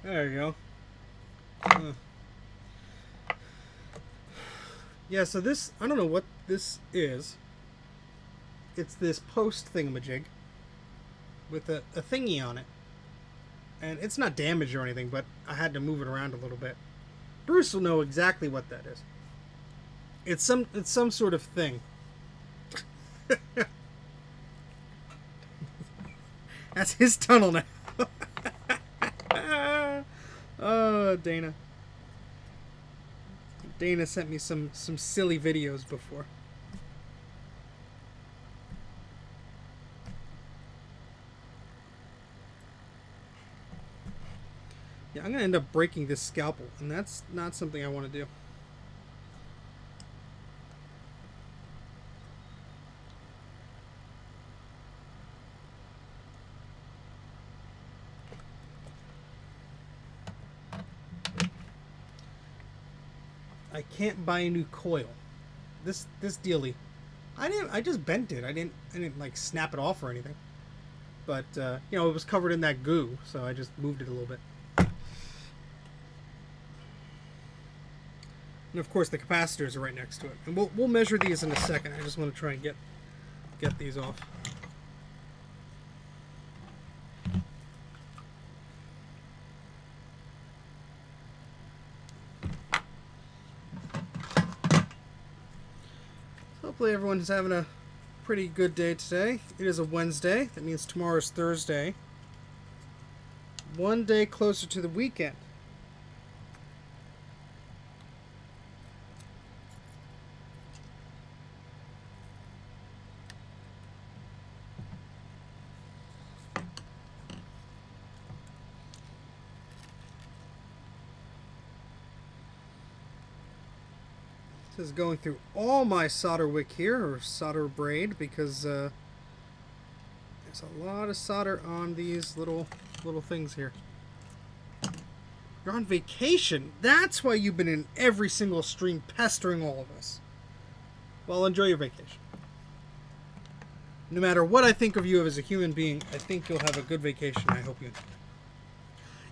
[SPEAKER 1] There you go. Yeah, so this, I don't know what this is. It's this post thingamajig with a thingy on it. And it's not damaged or anything, but I had to move it around a little bit. Bruce will know exactly what that is. It's some sort of thing. That's his tunnel now. Oh, Dana. Dana sent me some silly videos before. Yeah, I'm going to end up breaking this scalpel, and that's not something I want to do. I can't buy a new coil. This dealie. I just bent it. I didn't like snap it off or anything. But you know, it was covered in that goo, so I just moved it a little bit. And of course the capacitors are right next to it. And we'll measure these in a second. I just want to try and get these off. Hopefully everyone's having a pretty good day today. It is a Wednesday. That means tomorrow's Thursday. One day closer to the weekend. This is going through all my solder wick here, or solder braid, because there's a lot of solder on these little things here. You're on vacation. That's why you've been in every single stream pestering all of us. Well, enjoy your vacation. No matter what I think of you as a human being, I think you'll have a good vacation. I hope you enjoy it.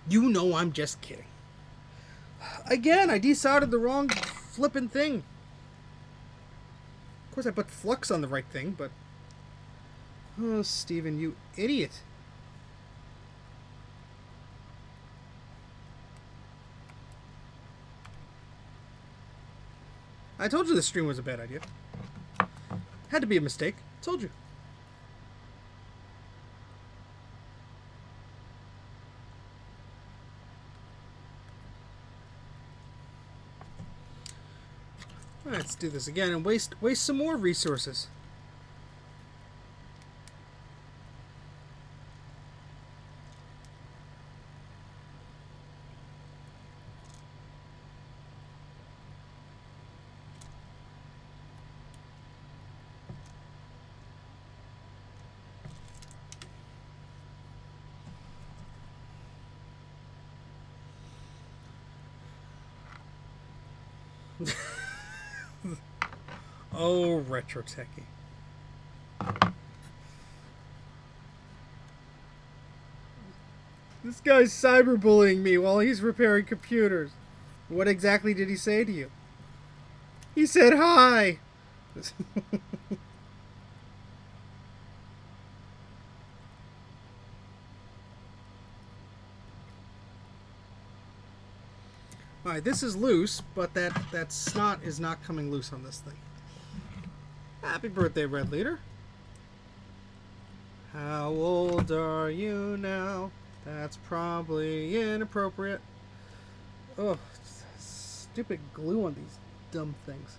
[SPEAKER 1] You know I'm just kidding. Again, I desoldered the wrong flippin' thing. Of course, I put flux on the right thing, but... Oh, Steven, you idiot. I told you this stream was a bad idea. Had to be a mistake. Told you. Let's do this again and waste some more resources. Oh, retro techie. This guy's cyberbullying me while he's repairing computers. What exactly did he say to you? He said hi. Alright, this is loose, but that snot is not coming loose on this thing. Happy birthday, Red Leader. How old are you now? That's probably inappropriate. Oh, stupid glue on these dumb things.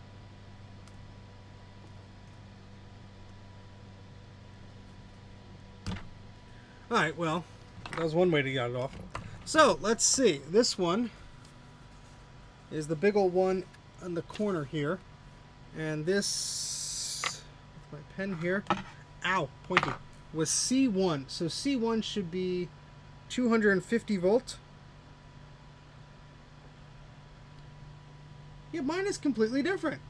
[SPEAKER 1] Alright, well, that was one way to get it off. So, let's see. This one is the big old one on the corner here. And this, with my pen here, ow, pointy, was C1. So C1 should be 250 volt. Yeah, mine is completely different.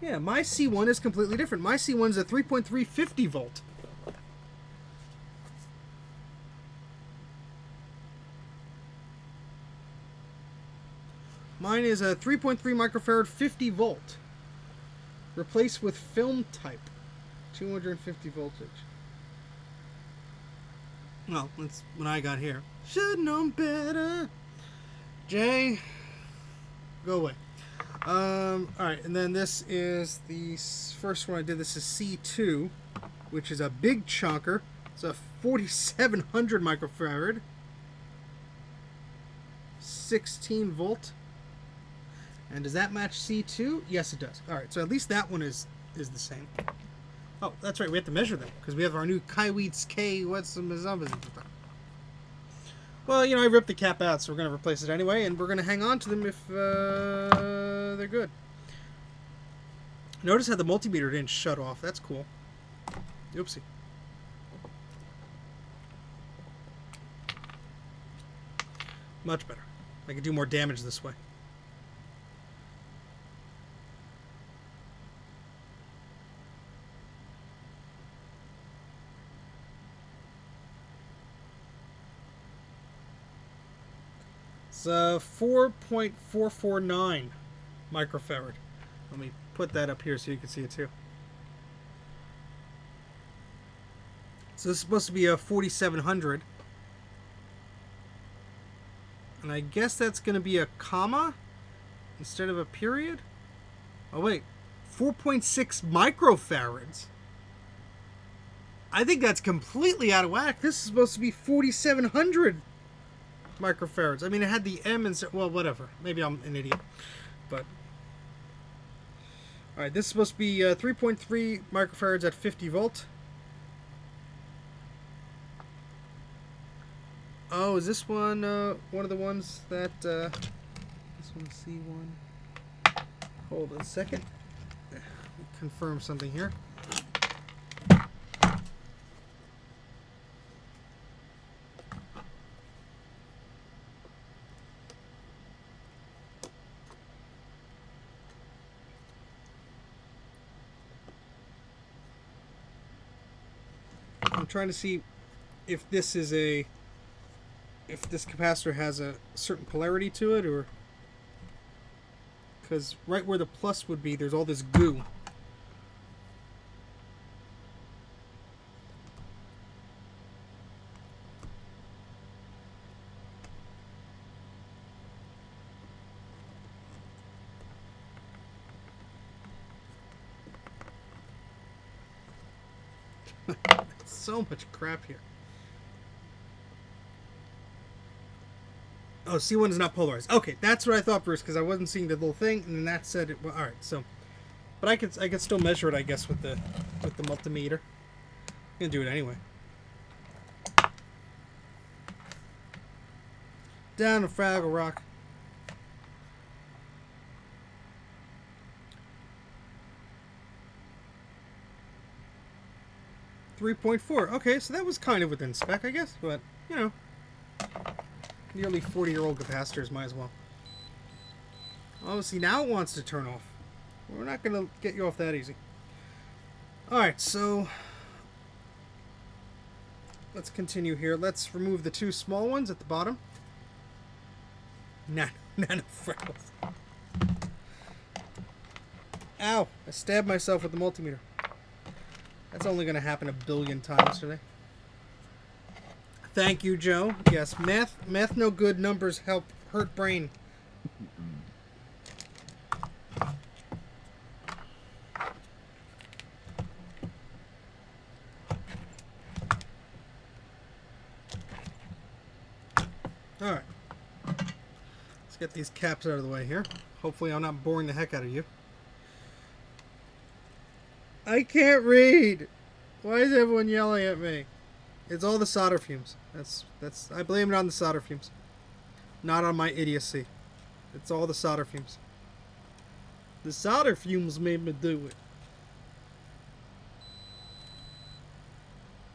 [SPEAKER 1] Yeah, my C1 is completely different. My C1 is a 3.350 volt. Mine is a 3.3 microfarad 50 volt. Replaced with film type. 250 voltage. Well, that's what I got here. Should know better. Jay, go away. Alright, and then this is the first one I did. This is C2, which is a big chunker. It's a 4700 microfarad. 16 volt. And does that match C2? Yes, it does. Alright, so at least that one is the same. Oh, that's right, we have to measure them, because we have our new Kaiweets K, what's some numbers. Well, you know, I ripped the cap out, so we're going to replace it anyway, and we're going to hang on to them if they're good. Notice how the multimeter didn't shut off. That's cool. Oopsie. Much better. I can do more damage this way. It's 4.449 microfarad. Let me put that up here so you can see it too. So this is supposed to be a 4700. And I guess that's going to be a comma. instead of a period. Oh wait, 4.6 microfarads. I think that's completely out of whack. This is supposed to be 4,700 microfarads. I mean, it had the M and well, whatever. Maybe I'm an idiot, but all right. This is supposed to be 3.3 microfarads at 50 volt. Oh, is this one of the ones that this one's C1? Hold on a second. Confirm something here. I'm trying to see if this is if this capacitor has a certain polarity to it, or because right where the plus would be, there's all this goo. So much crap here. Oh, C1 is not polarized. Okay, that's what I thought, Bruce, because I wasn't seeing the little thing, and then that said it. Well, all right, so, but I could still measure it, I guess, with the multimeter. I'm gonna do it anyway. Down to Fraggle Rock. .4. Okay, so that was kind of within spec, I guess, but you know, nearly 40-year-old capacitors might as well. Oh, see, now it wants to turn off. We're not gonna get you off that easy. All right, so let's continue here. Let's remove the two small ones at the bottom. Nano freckles. Ow! I stabbed myself with the multimeter. That's only going to happen a billion times today. Thank you, Joe. Yes, math no good. Numbers help hurt brain. All right. Let's get these caps out of the way here. Hopefully I'm not boring the heck out of you. I can't read. Why is everyone yelling at me? It's all the solder fumes. That's I blame it on the solder fumes. Not on my idiocy. It's all the solder fumes. The solder fumes made me do it.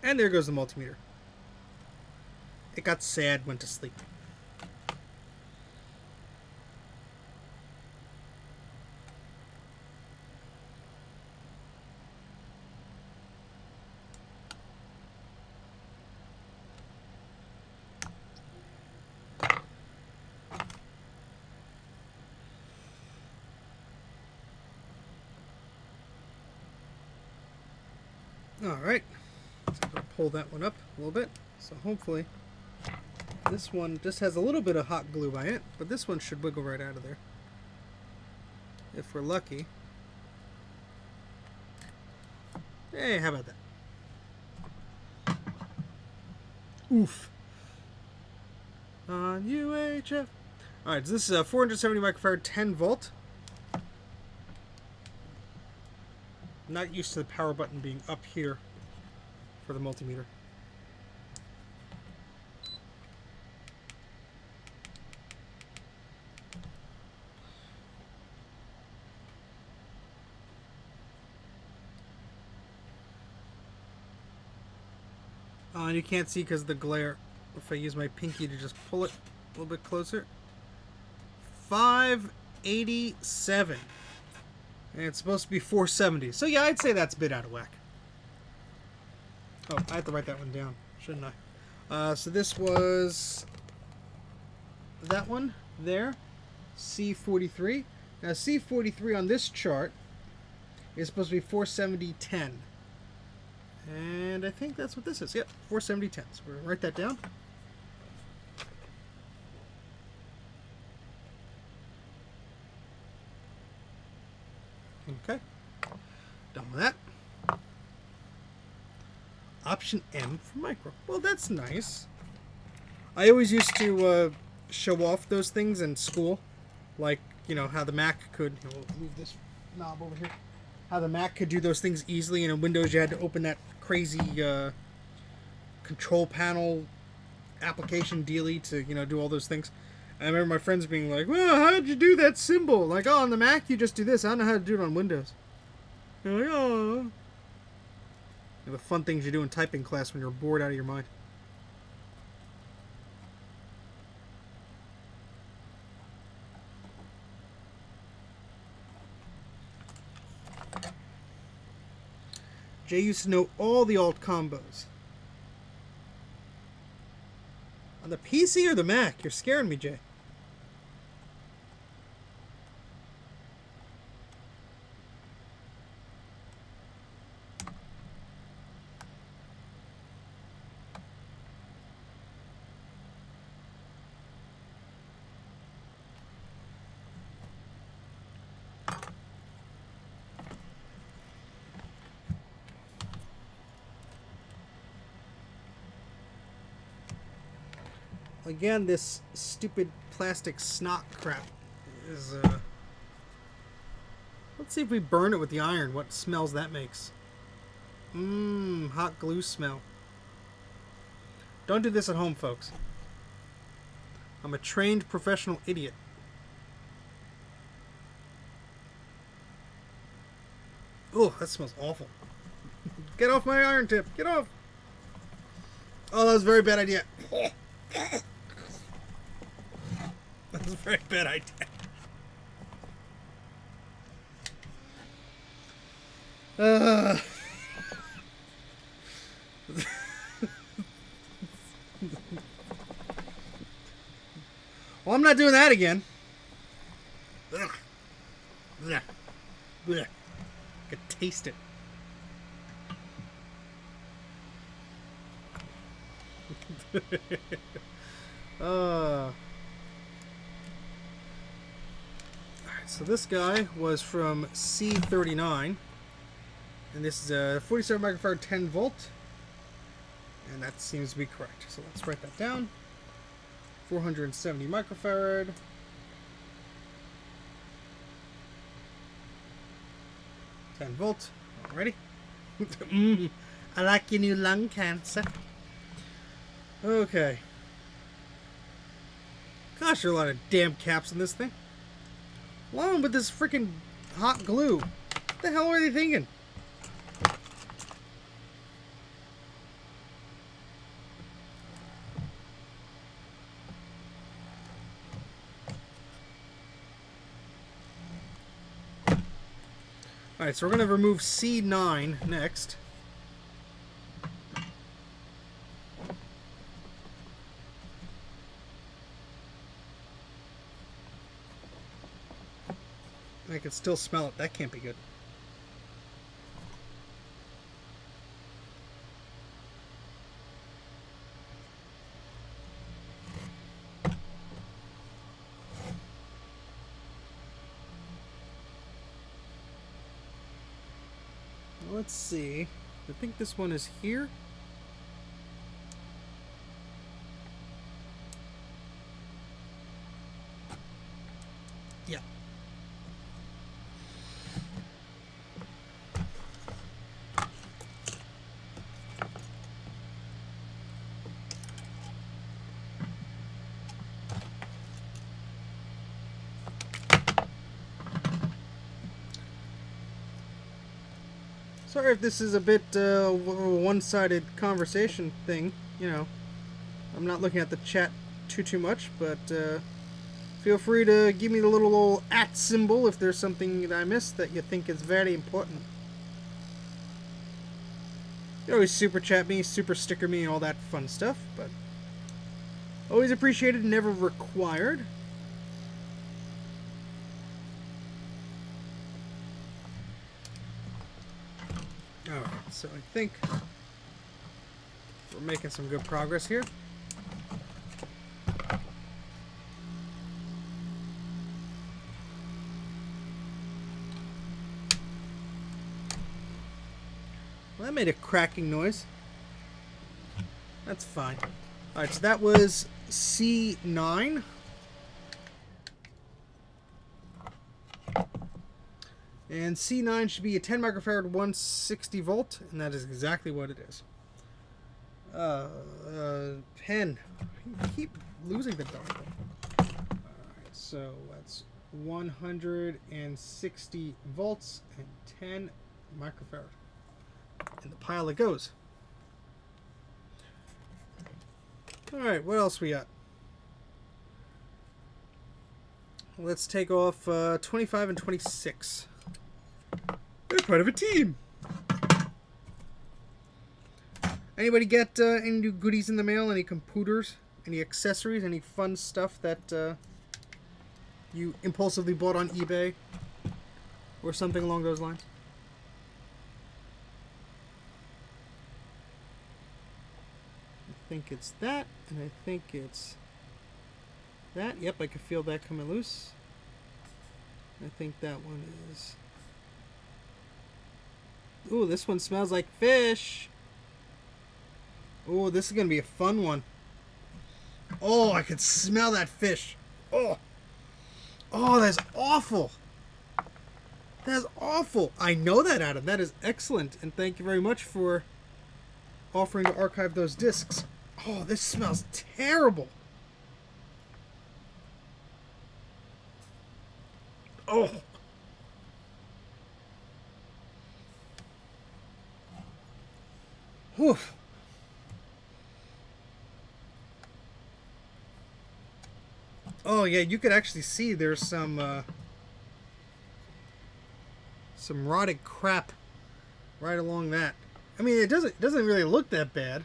[SPEAKER 1] And there goes the multimeter. It got sad, went to sleep. Alright, so I'm going to pull that one up a little bit. So hopefully this one just has a little bit of hot glue by it, but this one should wiggle right out of there. If we're lucky. Hey, how about that? Oof. On UHF. Alright, so this is a 470 microfarad 10 volt. Not used to the power button being up here for the multimeter. And you can't see because of the glare. If I use my pinky to just pull it a little bit closer. 587. And it's supposed to be 470. So yeah, I'd say that's a bit out of whack. Oh, I have to write that one down, shouldn't I? So this was that one there, C43. Now C43 on this chart is supposed to be 47010. And I think that's what this is. Yep, 47010. So we're going to write that down. Okay. Done with that. Option M for micro. Well, that's nice. I always used to show off those things in school. Like, you know, how the Mac could... We'll move this knob over here. How the Mac could do those things easily. And in Windows, you had to open that crazy control panel application dealie to, you know, do all those things. I remember my friends being like, well, how'd you do that symbol? Like, oh, on the Mac, you just do this. I don't know how to do it on Windows. You're like, oh. The fun things you do in typing class when you're bored out of your mind. Jay used to know all the alt combos. On the PC or the Mac? You're scaring me, Jay. Again, this stupid plastic snot crap is, let's see if we burn it with the iron, what smells that makes. Hot glue smell. Don't do this at home, folks. I'm a trained professional idiot. Oh, that smells awful. Get off my iron tip. Get off. Oh, that was a very bad idea. That was a very bad idea. Well, I'm not doing that again. Ugh. Blech. Blech. I could taste it. Alright, so this guy was from C39, and this is a 47 microfarad 10 volt, and that seems to be correct. So let's write that down. 470 microfarad. $10. Ready? I like your new lung cancer. Okay. Gosh, there are a lot of damn caps in this thing. Along with this freaking hot glue. What the hell are they thinking? Alright, so we're going to remove C9 next. I can still smell it. That can't be good. Let's see. I think this one is here. Yeah. Sorry if this is a bit one-sided conversation thing, you know. I'm not looking at the chat too much, but feel free to give me the little old @ symbol if there's something that I missed that you think is very important. You can always super chat me, super sticker me, and all that fun stuff, but always appreciated, never required. Alright, so I think we're making some good progress here. Well, that made a cracking noise. That's fine. Alright, so that was C9. And C9 should be a 10 microfarad 160 volt, and that is exactly what it is. Pen. I keep losing the dongle. Alright, so that's 160 volts and 10 microfarad. In the pile it goes. Alright, what else we got? Let's take off 25 and 26. They're part of a team. Anybody get any new goodies in the mail? Any computers? Any accessories? Any fun stuff that you impulsively bought on eBay? Or something along those lines? I think it's that, and I think it's that. Yep, I can feel that coming loose. I think that one is... Ooh, this one smells like fish. Ooh, this is going to be a fun one. Oh, I can smell that fish. Oh. Oh, that's awful. That's awful. I know that, Adam. That is excellent. And thank you very much for offering to archive those discs. Oh, this smells terrible. Oh. Whew. Oh yeah, you could actually see there's some rotted crap right along that. I mean, it doesn't really look that bad,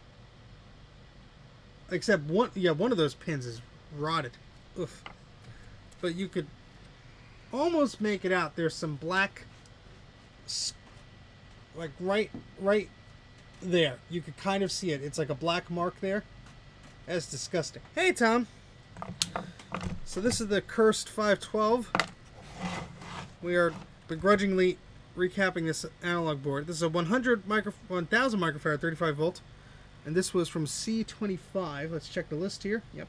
[SPEAKER 1] except one of those pins is rotted. Oof. But you could almost make it out. There's some black, like right there. You could kind of see it. It's like a black mark there. That's disgusting. Hey, Tom. So this is the cursed 512. We are begrudgingly recapping this analog board. This is a 1000 microfarad 35 volt. And this was from C25. Let's check the list here. Yep.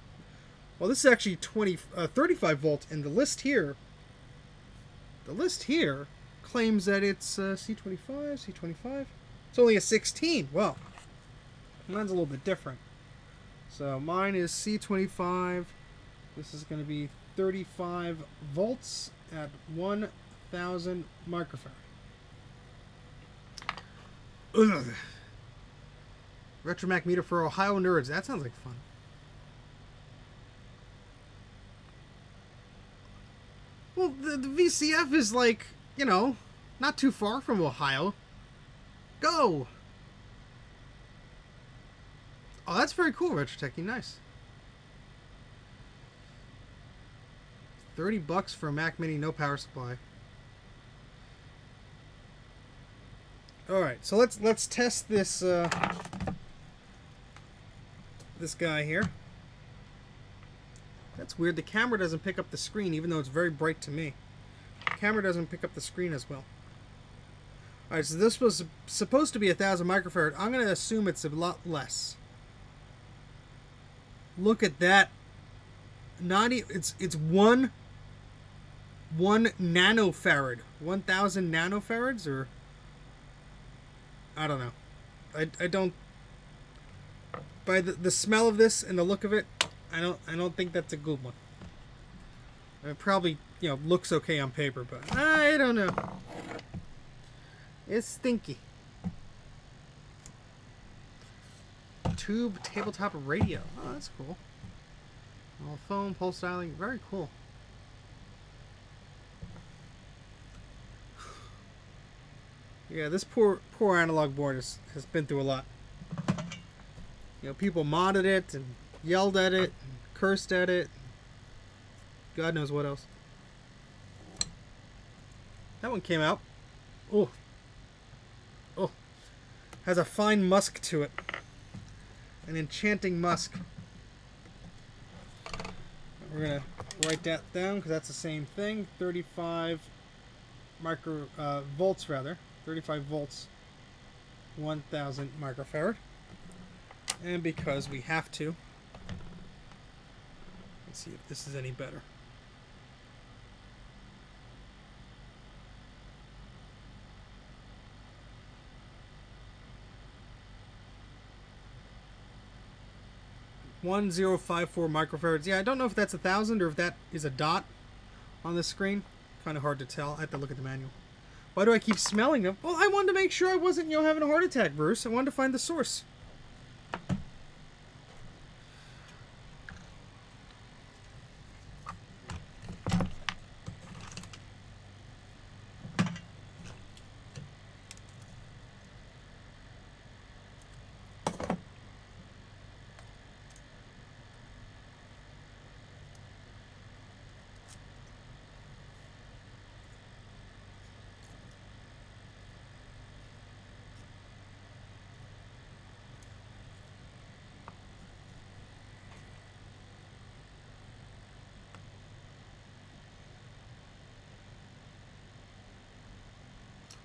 [SPEAKER 1] Well, this is actually 35 volt, and the list here claims that it's C25. It's only a 16. Well, mine's a little bit different. So mine is C25. This is going to be 35 volts at 1000 microfarad. Ugh. Retro Mac meter for Ohio nerds. That sounds like fun. Well, the VCF is like, you know, not too far from Ohio. Go! Oh, that's very cool, Retro Techie. Nice. $30 for a Mac Mini, no power supply. All right, so let's test this this guy here. That's weird. The camera doesn't pick up the screen, even though it's very bright to me. The camera doesn't pick up the screen as well. All right, so this was supposed to be 1000 microfarad. I'm going to assume it's a lot less. Look at that. It's one nanofarad. 1000 nanofarads, or I don't know. I don't. By the smell of this and the look of it, I don't think that's a good one. It probably, you know, looks okay on paper, but I don't know. It's stinky. Tube tabletop radio. Oh, that's cool. All foam, pulse dialing, very cool. Yeah, this poor analog board has been through a lot. You know, people modded it and yelled at it and cursed at it. God knows what else. That one came out. Oh. Oh. Has a fine musk to it. An enchanting musk. We're going to write that down because that's the same thing. 35 volts rather. 35 volts. 1000 microfarad. And because we have to, let's see if this is any better. $1054 microfarads. Yeah, I don't know if that's 1000 or if that is a dot on the screen. Kind of hard to tell. I have to look at the manual. Why do I keep smelling them? Well, I wanted to make sure I wasn't, having a heart attack, Bruce. I wanted to find the source.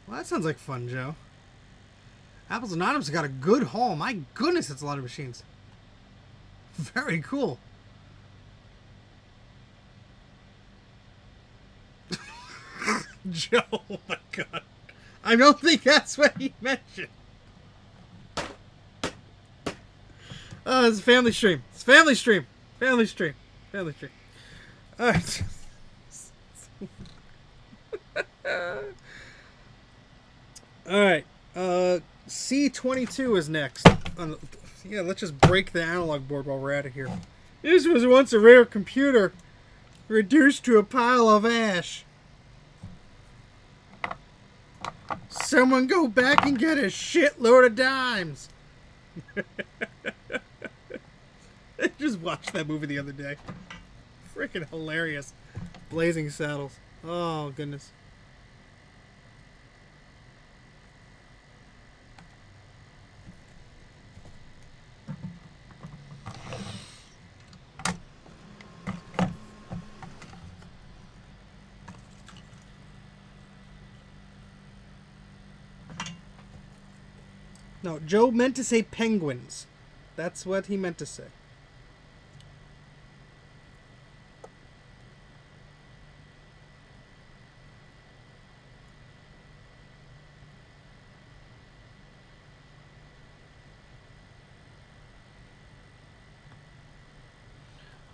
[SPEAKER 1] Well, that sounds like fun, Joe. Apples Anonymous got a good haul. My goodness, that's a lot of machines. Very cool. Joe, oh my god. I don't think that's what he mentioned. Oh, it's a family stream. It's a family stream. Family stream. Family stream. Alright. Alright, C22 is next. Yeah, let's just break the analog board while we're at it here. This was once a rare computer, reduced to a pile of ash. Someone go back and get a shitload of dimes. I just watched that movie the other day. Freaking hilarious. Blazing Saddles. Oh, goodness. No, Joe meant to say penguins. That's what he meant to say.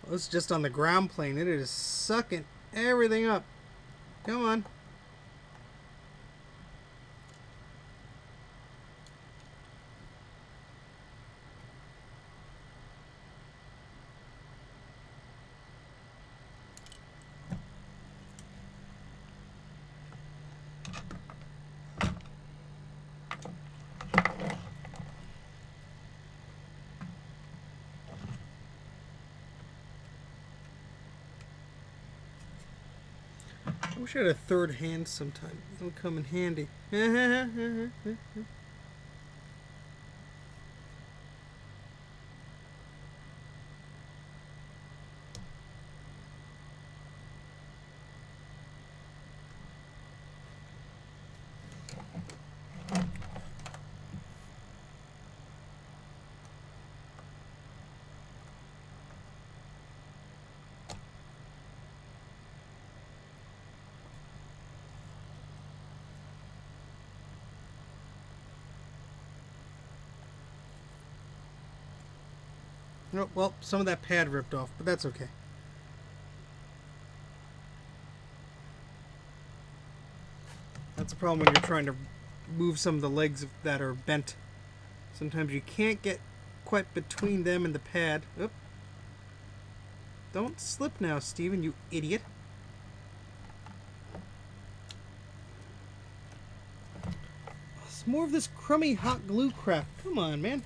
[SPEAKER 1] Well, it's just on the ground plane. It is sucking everything up. Come on. I wish I had a third hand sometime. It'll come in handy. Oh, well, some of that pad ripped off, but that's okay. That's a problem when you're trying to move some of the legs that are bent. Sometimes you can't get quite between them and the pad. Oop. Don't slip now, Steven, you idiot. It's more of this crummy hot glue crap. Come on, man.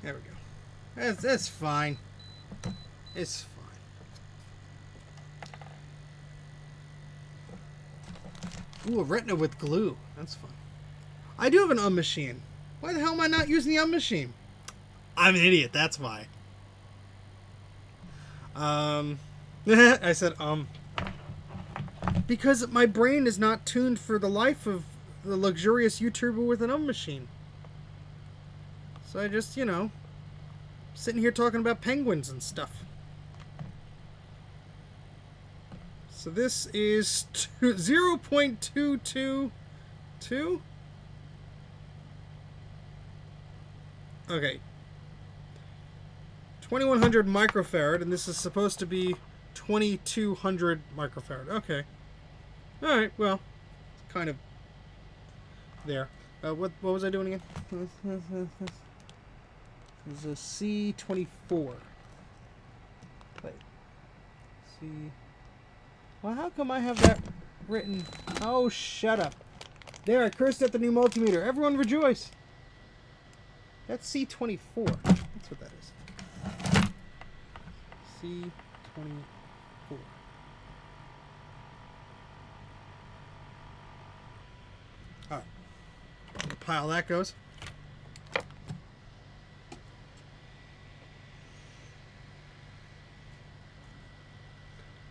[SPEAKER 1] There we go. That's fine. It's fine. Ooh, a retina with glue. That's fun. I do have an machine. Why the hell am I not using the machine? I'm an idiot, that's why. I said Because my brain is not tuned for the life of the luxurious YouTuber with an oven machine. So I just, you know, sitting here talking about penguins and stuff. So this is 0.222. Okay. 2100 microfarad, and this is supposed to be 2200 microfarad. Okay. Alright, well, kind of there. What was I doing again? This is a C24. Play. C. Well, how come I have that written? Oh, shut up. There, I cursed at the new multimeter. Everyone rejoice. That's C24. That's what that is. C24. Alright. The pile that goes.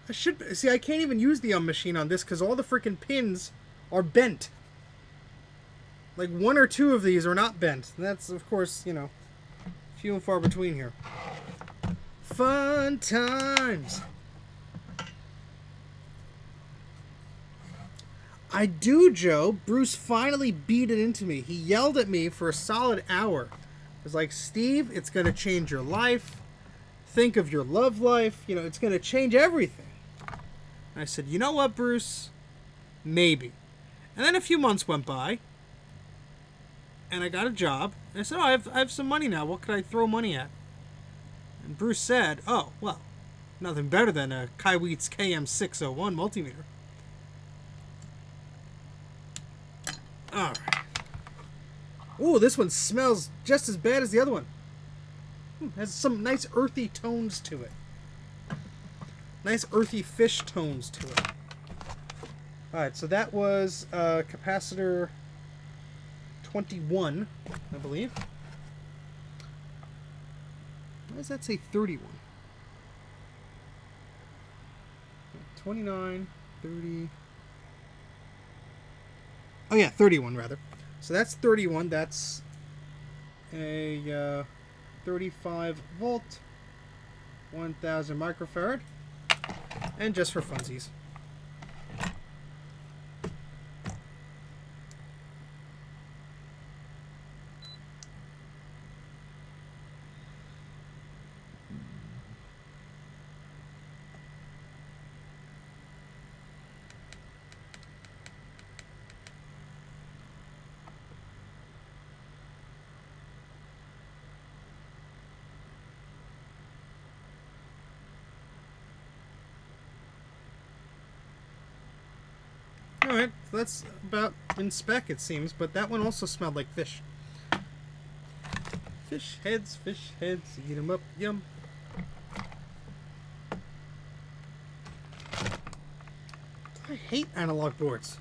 [SPEAKER 1] I should see. I can't even use the machine on this because all the freaking pins are bent. Like 1 or 2 of these are not bent. That's, of course, you know, few and far between here. Fun times. I do, Joe. Bruce finally beat it into me. He yelled at me for a solid hour. It was like, Steve, it's going to change your life. Think of your love life. You know, it's going to change everything. And I said, you know what, Bruce? Maybe. And then a few months went by. And I got a job. And I said, oh, I have some money now. What could I throw money at? And Bruce said, oh, well, nothing better than a Kaiweets KM601 multimeter. Alright. Ooh, this one smells just as bad as the other one. Has some nice earthy tones to it. Nice earthy fish tones to it. Alright, so that was capacitor 21, I believe. Why does that say 31? 29, 30... Oh yeah, 31 rather. So that's 31. That's a 35 volt, 1000 microfarad, and just for funsies. Alright, so that's about in spec, it seems, but that one also smelled like fish. Fish heads, eat them up, yum. I hate analog boards.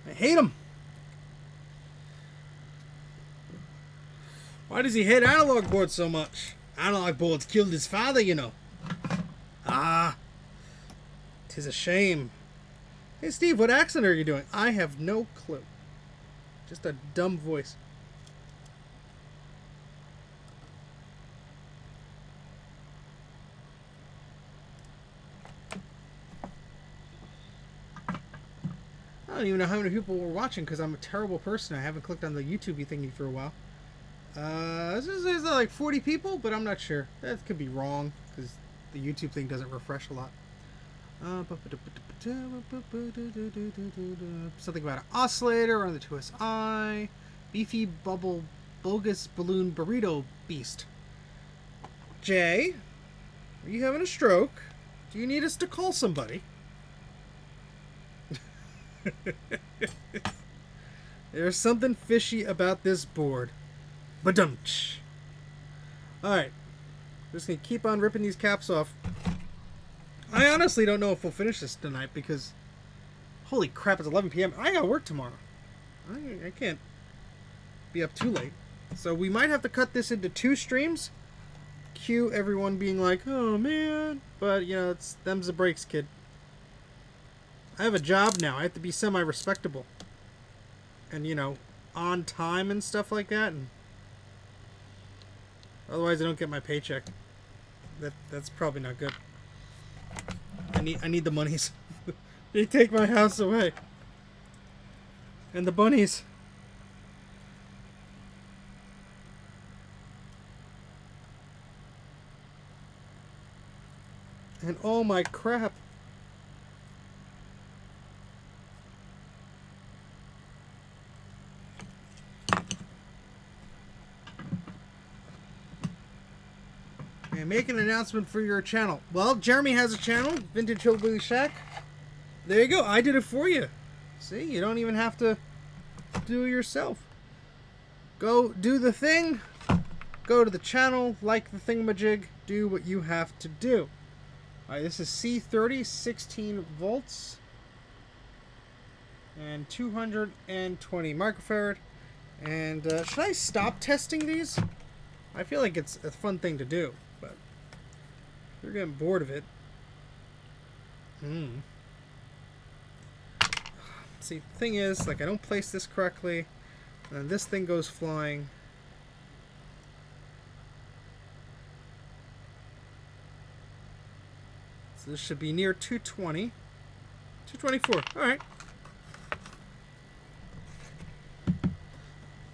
[SPEAKER 1] I hate them. Why does he hate analog boards so much? Analog boards killed his father, you know. Ah, 'tis a shame. Hey Steve, what accent are you doing? I have no clue. Just a dumb voice. I don't even know how many people were watching because I'm a terrible person. I haven't clicked on the YouTube thingy for a while. This is like 40 people, but I'm not sure. That could be wrong because the YouTube thing doesn't refresh a lot. Something about an oscillator on the 2SI. Beefy bubble bulgus balloon burrito beast. Jay, are you having a stroke? Do you need us to call somebody? There's something fishy about this board. Badumch. Alright. Just gonna keep on ripping these caps off. I honestly don't know if we'll finish this tonight because holy crap, it's 11 p.m. I gotta work tomorrow. I can't be up too late. So we might have to cut this into 2 streams. Cue everyone being like, oh man. But, you know, them's the breaks, kid. I have a job now. I have to be semi-respectable. And, you know, on time and stuff like that. And otherwise, I don't get my paycheck. That's probably not good. I need the monies. They take my house away. And the bunnies. And all my crap. And make an announcement for your channel. Well, Jeremy has a channel, Vintage Hillbilly Shack. There you go. I did it for you. See, you don't even have to do it yourself. Go do the thing. Go to the channel, like the thingamajig, do what you have to do. Alright, this is C30, 16 volts. And 220 microfarad. And should I stop testing these? I feel like it's a fun thing to do, but you're getting bored of it. See, the thing is, like, I don't place this correctly, and then this thing goes flying. So this should be near 220. 224. Alright.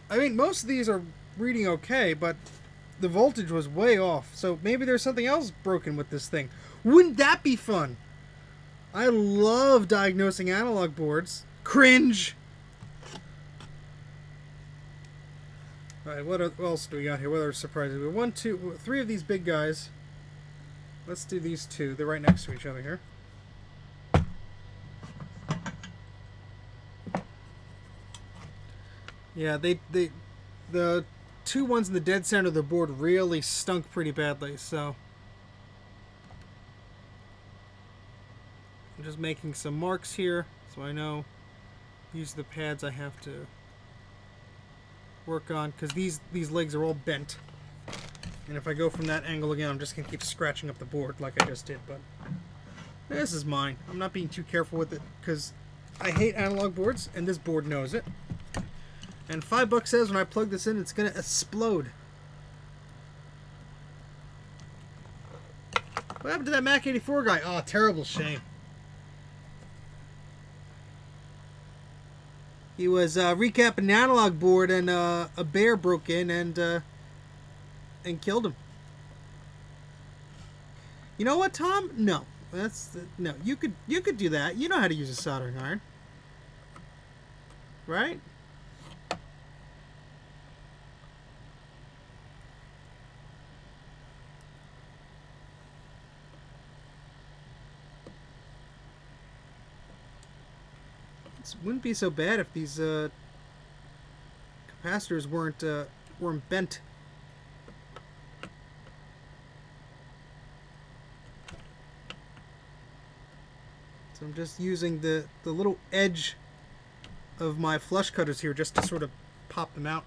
[SPEAKER 1] I mean, most of these are reading okay, but the voltage was way off. So maybe there's something else broken with this thing. Wouldn't that be fun? I love diagnosing analog boards. Cringe! Alright, what else do we got here? What other surprises? We have 3 of these big guys. Let's do these 2. They're right next to each other here. Yeah, the 2 ones in the dead center of the board really stunk pretty badly, so I'm just making some marks here so I know these are the pads I have to work on, because these legs are all bent. And if I go from that angle again, I'm just going to keep scratching up the board like I just did. But this is mine. I'm not being too careful with it because I hate analog boards, and this board knows it. And $5 says when I plug this in, it's going to explode. What happened to that Mac84 guy? Oh, terrible shame. He was recapping an analog board, and a bear broke in and killed him. You know what, Tom? No, no. You could do that. You know how to use a soldering iron, right? It wouldn't be so bad if these capacitors weren't bent. So I'm just using the little edge of my flush cutters here just to sort of pop them out.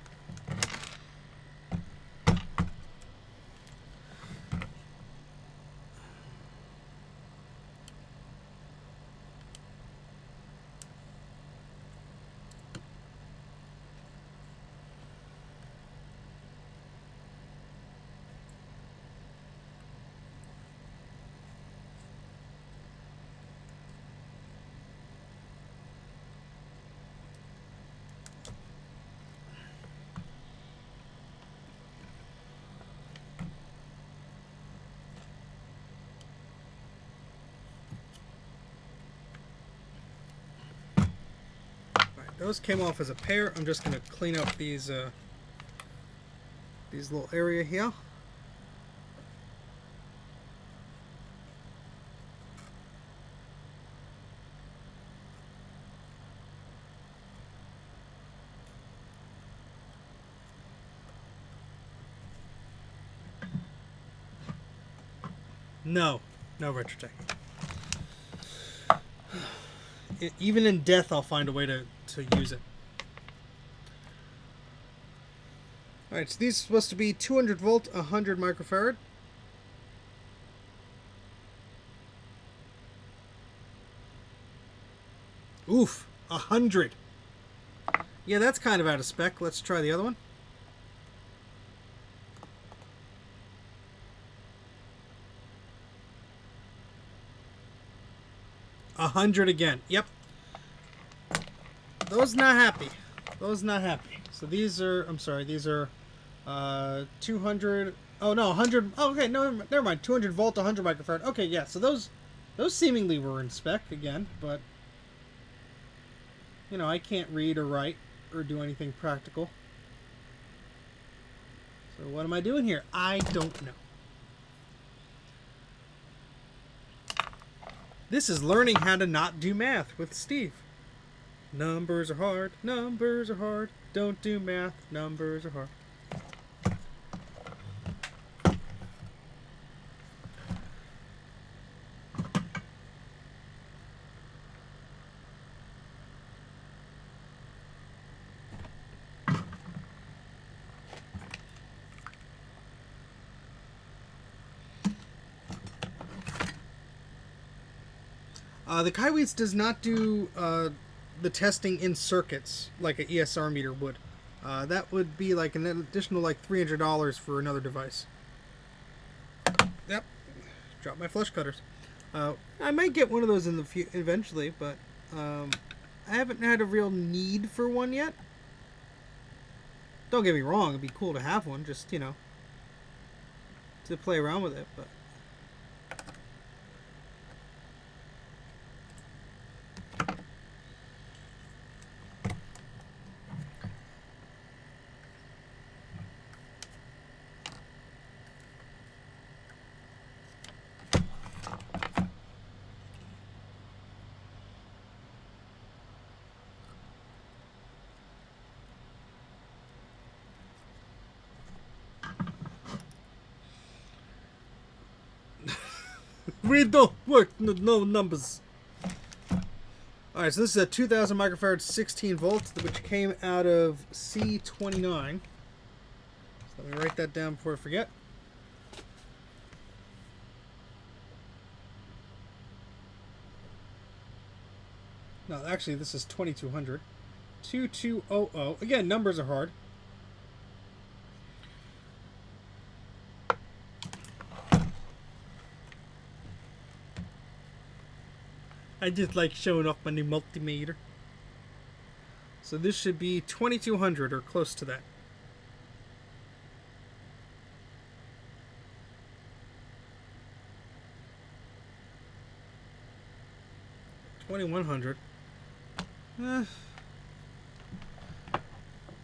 [SPEAKER 1] Those came off as a pair. I'm just going to clean up these little area here. No retrotech. Even in death, I'll find a way to use it. Alright, so these are supposed to be 200 volt, 100 microfarad. Oof, 100. Yeah, that's kind of out of spec. Let's try the other one. $100 again. Yep. Those not happy. Those not happy. So these are, I'm sorry, these are 200. Oh no, 100. Oh, okay, no, never mind. 200 volt, 100 microfarad. Okay, yeah. So those seemingly were in spec again, but you know, I can't read or write or do anything practical. So what am I doing here? I don't know. This is learning how to not do math with Steve. Numbers are hard. Numbers are hard. Don't do math. Numbers are hard. The Kaiweets does not do the testing in circuits like an ESR meter would. That would be like an additional like $300 for another device. Yep, drop my flush cutters. I might get one of those in the eventually, but I haven't had a real need for one yet. Don't get me wrong; it'd be cool to have one, just you know, to play around with it, but. We don't work, no numbers. Alright, so this is a 2000 microfarad 16 volts, which came out of C29. So let me write that down before I forget. No, actually, this is 2200. 2200. Again, numbers are hard. I just like showing off my new multimeter. So this should be 2200 or close to that. $2,100.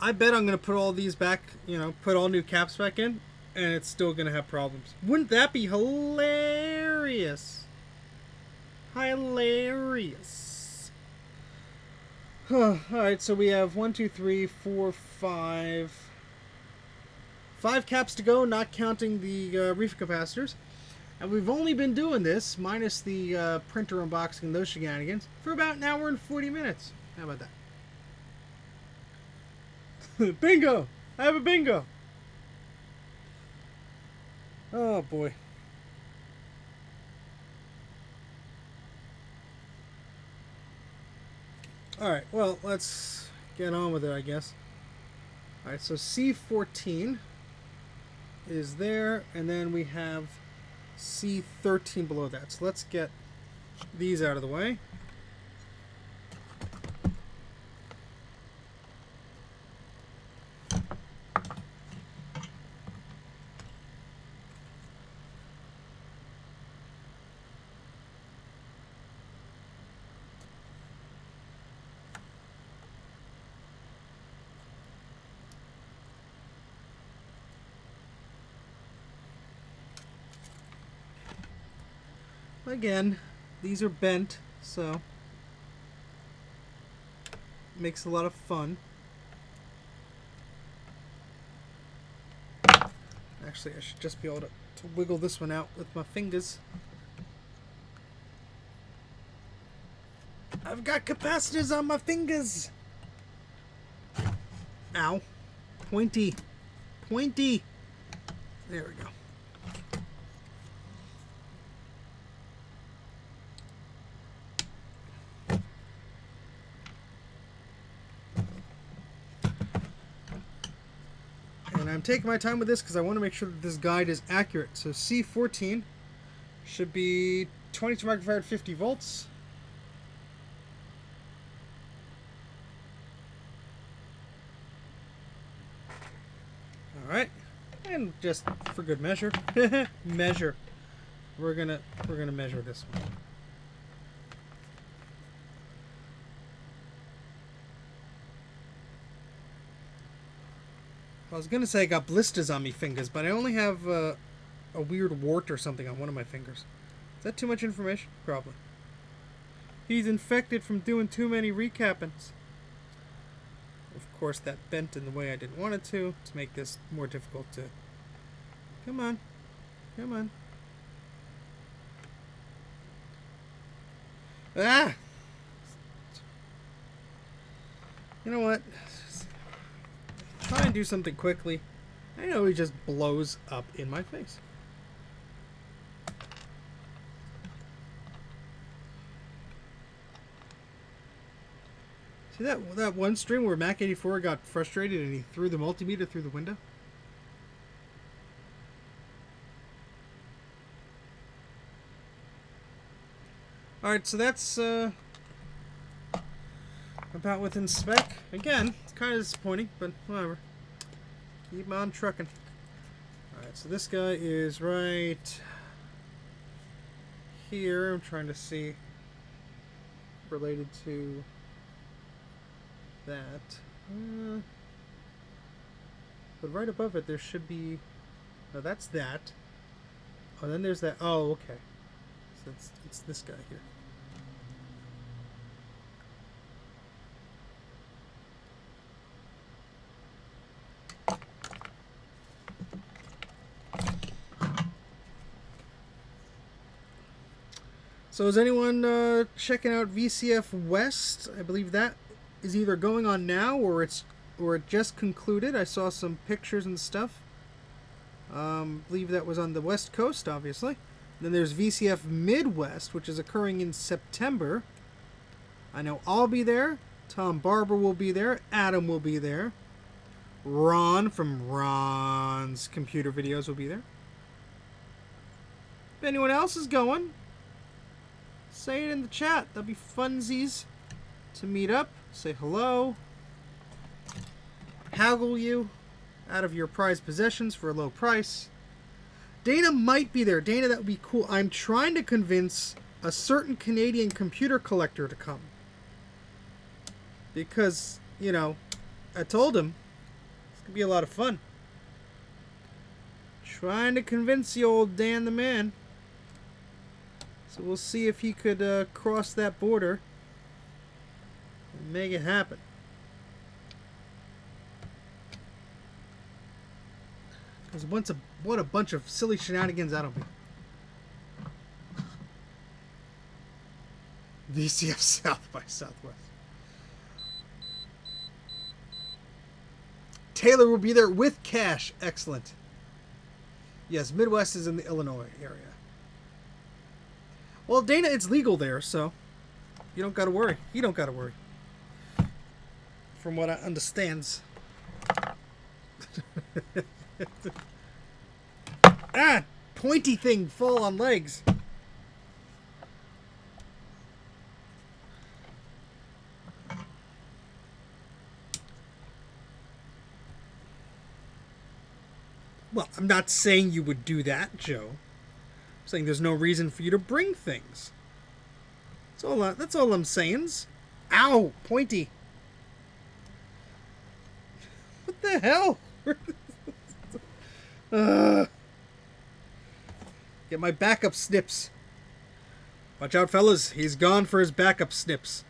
[SPEAKER 1] I bet I'm going to put all these back, you know, put all new caps back in, and it's still going to have problems. Wouldn't that be hilarious? Hilarious. Alright, so we have 1, 2, 3, 4, 5. 5 caps to go, not counting the reefer capacitors. And we've only been doing this, minus the printer unboxing and those shenanigans, for about an hour and 40 minutes. How about that? Bingo! I have a bingo! Oh boy. Alright, well, let's get on with it, I guess. Alright, so C14 is there, and then we have C13 below that. So let's get these out of the way. Again, these are bent, so makes a lot of fun. Actually, I should just be able to wiggle this one out with my fingers. I've got capacitors on my fingers. Ow. Pointy. Pointy. There we go. I'm taking my time with this because I want to make sure that this guide is accurate. So C14 should be 22 microfarad, 50 volts. All right, and just for good measure, we're gonna measure this one. I was gonna say I got blisters on me fingers, but I only have a weird wart or something on one of my fingers. Is that too much information? Probably. He's infected from doing too many recappings. Of course, that bent in the way I didn't want it to make this more difficult to... Come on. Come on. Ah! You know what? Try and do something quickly. I know he just blows up in my face. See that one stream where Mac84 got frustrated and he threw the multimeter through the window? Alright, so that's about within spec. Again, it's kind of disappointing, but whatever. Keep on trucking. Alright, so this guy is right here. I'm trying to see related to that. But right above it there should be... No, that's that. Oh, then there's that. Oh, okay. So it's this guy here. So is anyone checking out VCF West? I believe that is either going on now or it just concluded. I saw some pictures and stuff. I believe that was on the West Coast, obviously. Then there's VCF Midwest, which is occurring in September. I know I'll be there. Tom Barber will be there. Adam will be there. Ron from Ron's Computer Videos will be there. If anyone else is going, say it in the chat. That'd be funsies to meet up. Say hello. Haggle you out of your prized possessions for a low price. Dana might be there. Dana, that would be cool. I'm trying to convince a certain Canadian computer collector to come. Because, you know, I told him it's going to be a lot of fun. Trying to convince the old Dan the man. So we'll see if he could cross that border and make it happen. Because what a bunch of silly shenanigans that'll be. VCF South by Southwest. Taylor will be there with cash. Excellent. Yes, Midwest is in the Illinois area. Well, Dana, it's legal there, so you don't got to worry. You don't got to worry. From what I understands. Ah! Pointy thing fall on legs. Well, I'm not saying you would do that, Joe. I'm saying there's no reason for you to bring things. That's all I'm saying. Ow! Pointy. What the hell? Get my backup snips. Watch out, fellas. He's gone for his backup snips.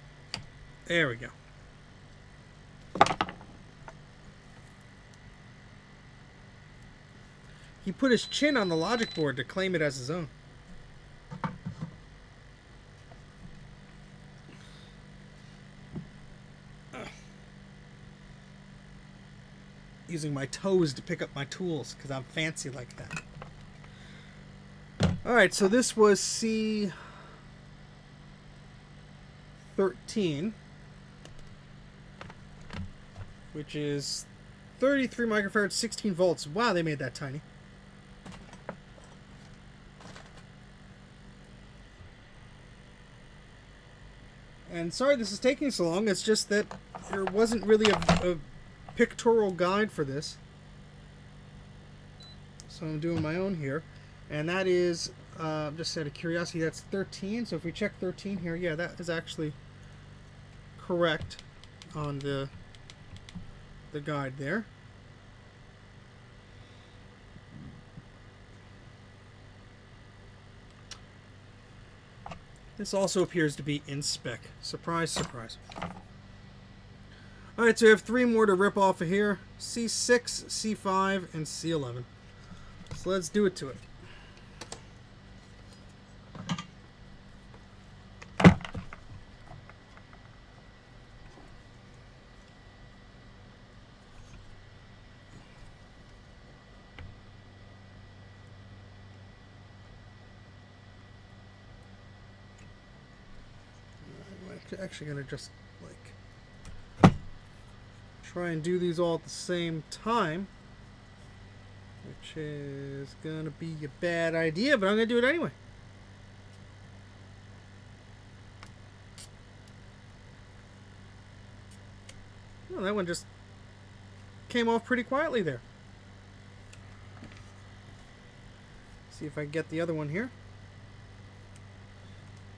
[SPEAKER 1] There we go. He put his chin on the logic board to claim it as his own. Using my toes to pick up my tools because I'm fancy like that. Alright, so this was C13, which is 33 microfarads, 16 volts. Wow, they made that tiny. And sorry this is taking so long. It's just that there wasn't really a pictorial guide for this. So I'm doing my own here. And that is, just out of curiosity, that's 13. So if we check 13 here, yeah, that is actually correct on the guide there. This also appears to be in spec. Surprise, surprise. Alright, so we have 3 more to rip off of here. C6, C5, and C11. So let's do it to it. I'm actually going to just like try and do these all at the same time, which is going to be a bad idea, but I'm going to do it anyway. Well, that one just came off pretty quietly there. See if I can get the other one here.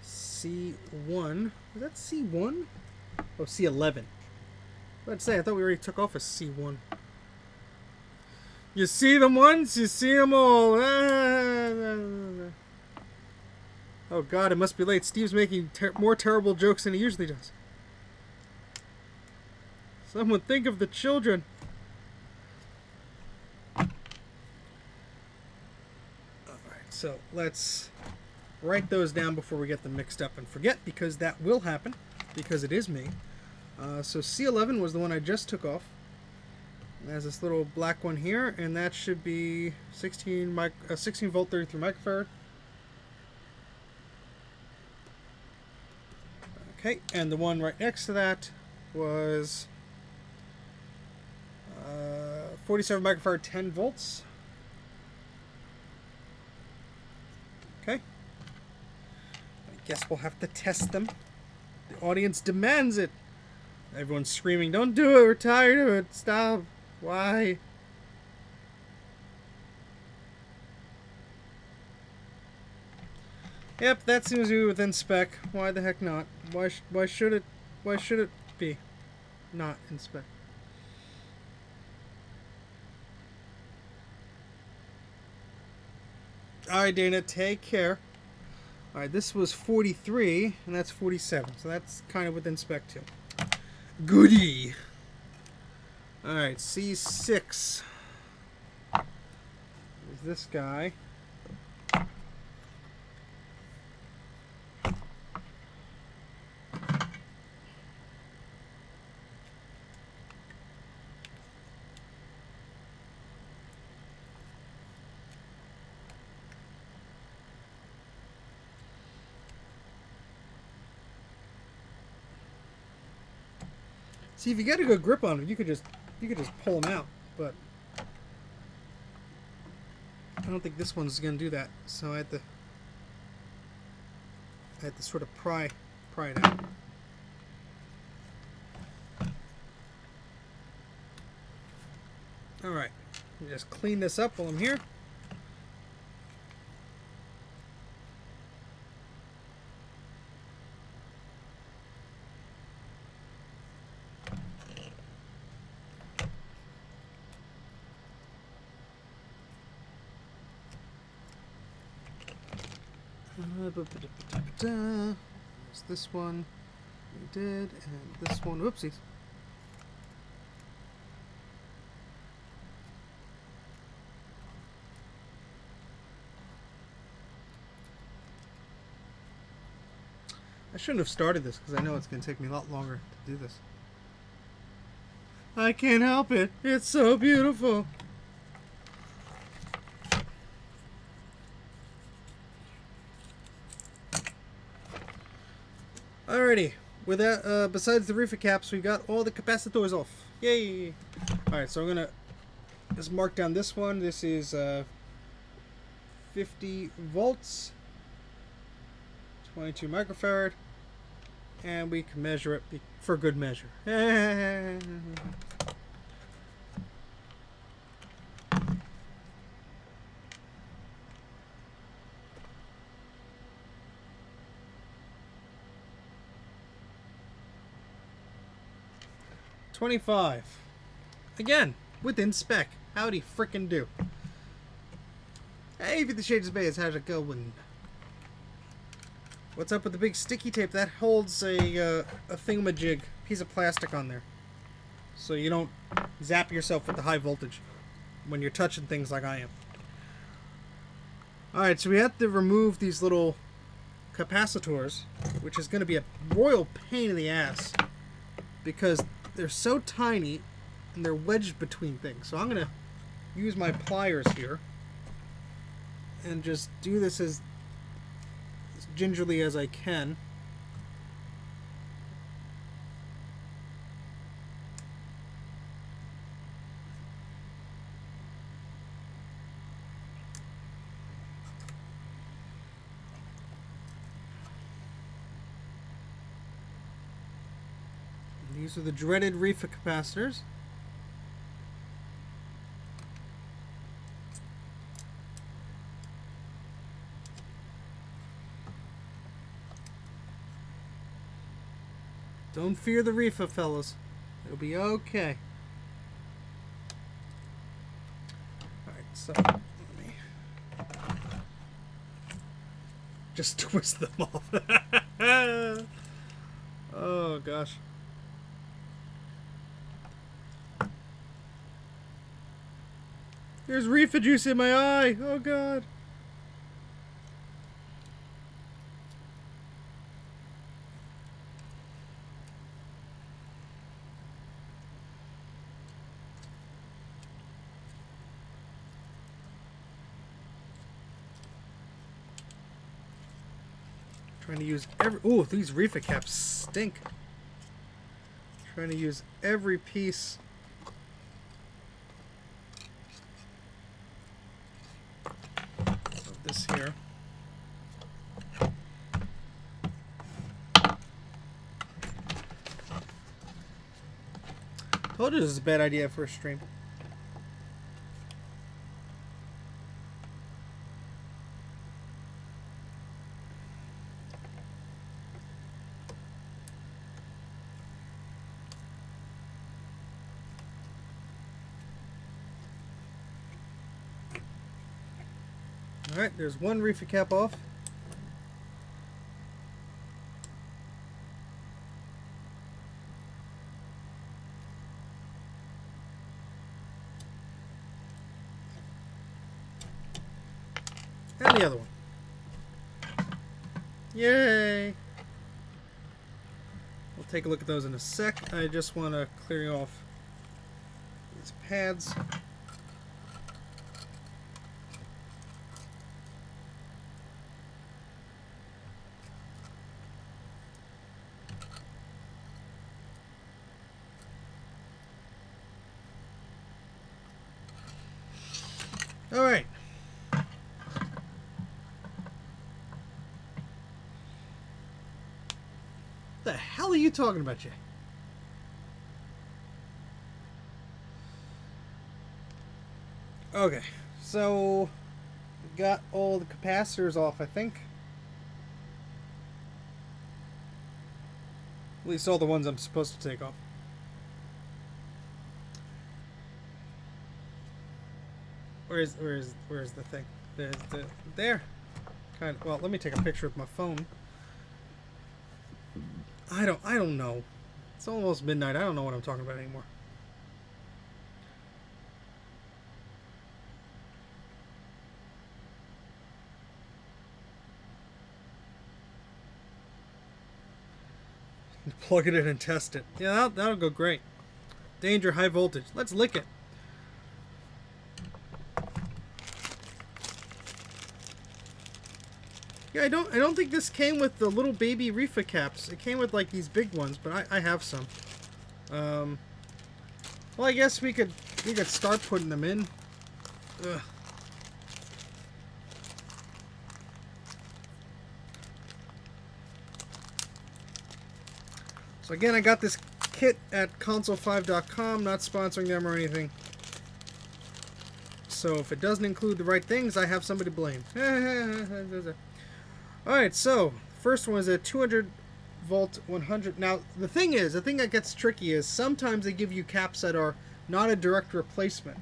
[SPEAKER 1] C1. Is that C1? Oh, C11. Let's say, I thought we already took off a C1. You see them once, you see them all. Oh God, it must be late. Steve's making more terrible jokes than he usually does. Someone think of the children. Alright, so let's write those down before we get them mixed up and forget, because that will happen, because it is me. So C11 was the one I just took off. There's this little black one here, and that should be 16 volt 33 microfarad. Okay, and the one right next to that was 47 microfarad, 10 volts. Okay. I guess we'll have to test them. The audience demands it. Everyone's screaming, "Don't do it, we're tired of it, stop." Why? Yep, that seems to be within spec. Why the heck not? Why should it be not in spec? Alright, Dana, take care. Alright, this was 43, and that's 47, so that's kind of within spec too. Goody! Alright, C6 is this guy. See, if you get a good grip on them, you could just pull them out, but I don't think this one's gonna do that. So I had to sort of pry it out. All right, just clean this up while I'm here. There's this one we did, and this one, whoopsies. I shouldn't have started this because I know it's going to take me a lot longer to do this. I can't help it. It's so beautiful. Alrighty, with that, besides the reefer caps, we got all the capacitors off. Yay! Alright, so I'm going to just mark down this one. This is 50 volts, 22 microfarad, and we can measure it for good measure. 25. Again, within spec. Howdy frickin' do. Hey, the Shades of Bays, how's it going? What's up with the big sticky tape? That holds a thingamajig, piece of plastic on there. So you don't zap yourself with the high voltage when you're touching things like I am. Alright, so we have to remove these little capacitors, which is going to be a royal pain in the ass because they're so tiny and they're wedged between things. So I'm going to use my pliers here and just do this as gingerly as I can. These are the dreaded reefer capacitors. Don't fear the reefer, fellas. It'll be okay. Alright, so let me just twist them off. Oh gosh. There's reefer juice in my eye. Oh god. Trying to use every... Ooh, these reefer caps stink. Trying to use every piece of this here. Told you this is a bad idea for a stream. Alright, there's one reefer cap off. And the other one. Yay! We'll take a look at those in a sec. I just want to clear off these pads. All right. What the hell are you talking about, Jay? Okay, so we got all the capacitors off, I think. At least all the ones I'm supposed to take off. Where's the thing? There. Kind of, well, let me take a picture with my phone. I don't know. It's almost midnight. I don't know what I'm talking about anymore. Plug it in and test it. Yeah, that'll go great. Danger, high voltage. Let's lick it. Yeah, I don't think this came with the little baby reefer caps. It came with like these big ones, but I have some. Well, I guess we could start putting them in. Ugh. So again, I got this kit at console5.com, not sponsoring them or anything. So if it doesn't include the right things, I have somebody to blame. Alright, so first one is a 200 volt 100. Now the thing that gets tricky is sometimes they give you caps that are not a direct replacement.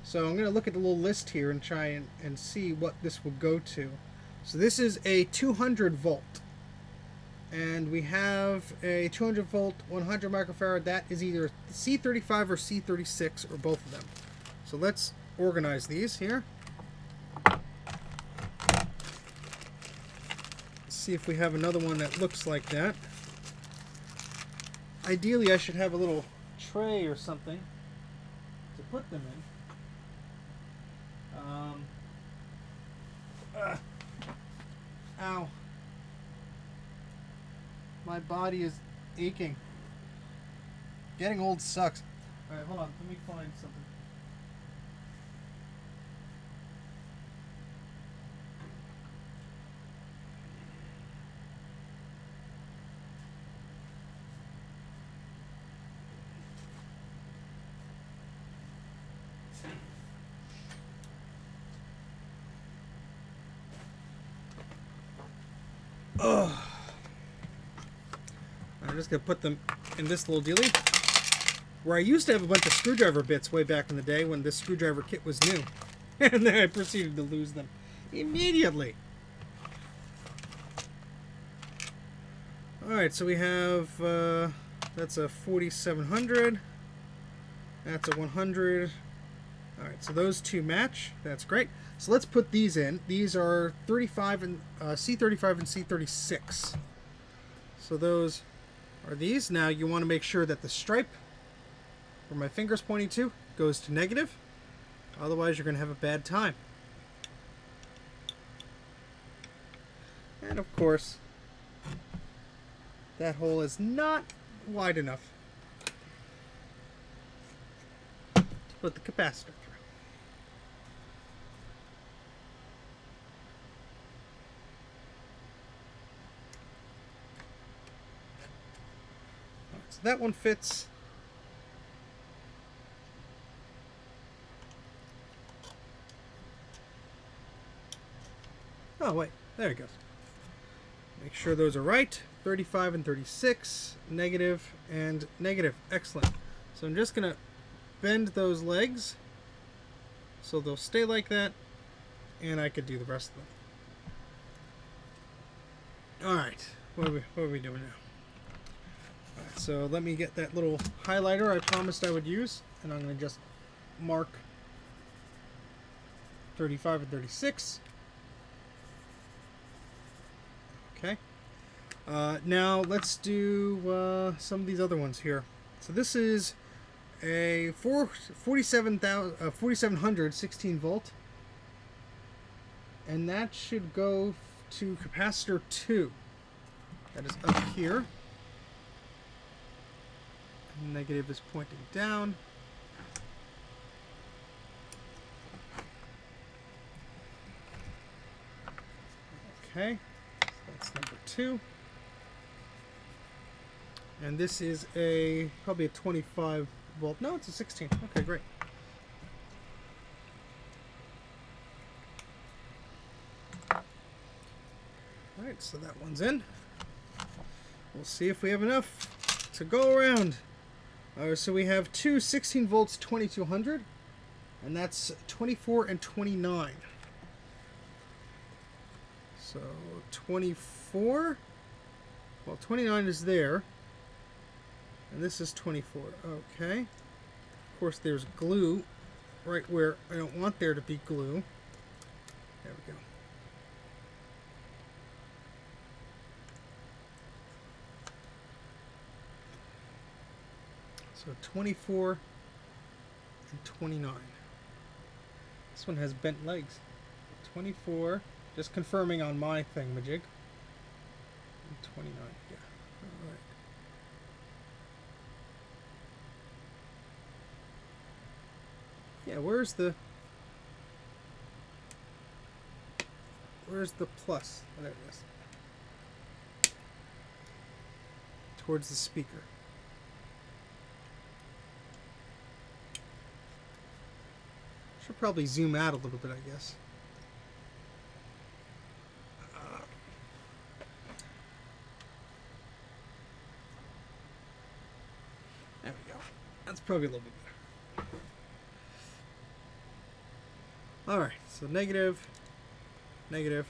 [SPEAKER 1] So I'm going to look at the little list here and try and see what this will go to. So this is a 200 volt. And we have a 200 volt 100 microfarad. That is either C35 or C36 or both of them. So let's organize these here. See if we have another one that looks like that. Ideally, I should have a little tray or something to put them in. Ow. My body is aching. Getting old sucks. Alright, hold on. Let me find something. Ugh. I'm just going to put them in this little dealie, where I used to have a bunch of screwdriver bits way back in the day when this screwdriver kit was new. And then I proceeded to lose them immediately. Alright, so we have, that's a 4700. That's a 100. Alright, so those two match. That's great. So let's put these in. These are 35 and C35 and C36. So those are these. Now you want to make sure that the stripe where my finger's pointing to goes to negative. Otherwise you're going to have a bad time. And of course, that hole is not wide enough to put the capacitor through. So that one fits. Oh wait, there it goes. Make sure those are right. 35 and 36, negative and negative. Excellent. So I'm just going to bend those legs so they'll stay like that, and I could do the rest of them. Alright, what are we doing now? Alright, so let me get that little highlighter I promised I would use, and I'm going to just mark 35 and 36. Okay. Now let's do some of these other ones here. So this is a 4700 16 volt, and that should go to capacitor 2. That is up here. Negative is pointing down. Okay, so that's number 2. And this is probably a 25 volt. No, it's a 16. Okay, great. Alright, so that one's in. We'll see if we have enough to go around. So we have two 16 volts 2200, and that's 24 and 29. So 24, well 29 is there, and this is 24. Okay. Of course there's glue right where I don't want there to be glue. There we go. So 24 and 29. This one has bent legs. 24, just confirming on my thingamajig. And 29, yeah. Yeah, where's the plus? Oh, there it is. Towards the speaker. Should probably zoom out a little bit, I guess. There we go. That's probably a little bit better. Alright, so negative, negative.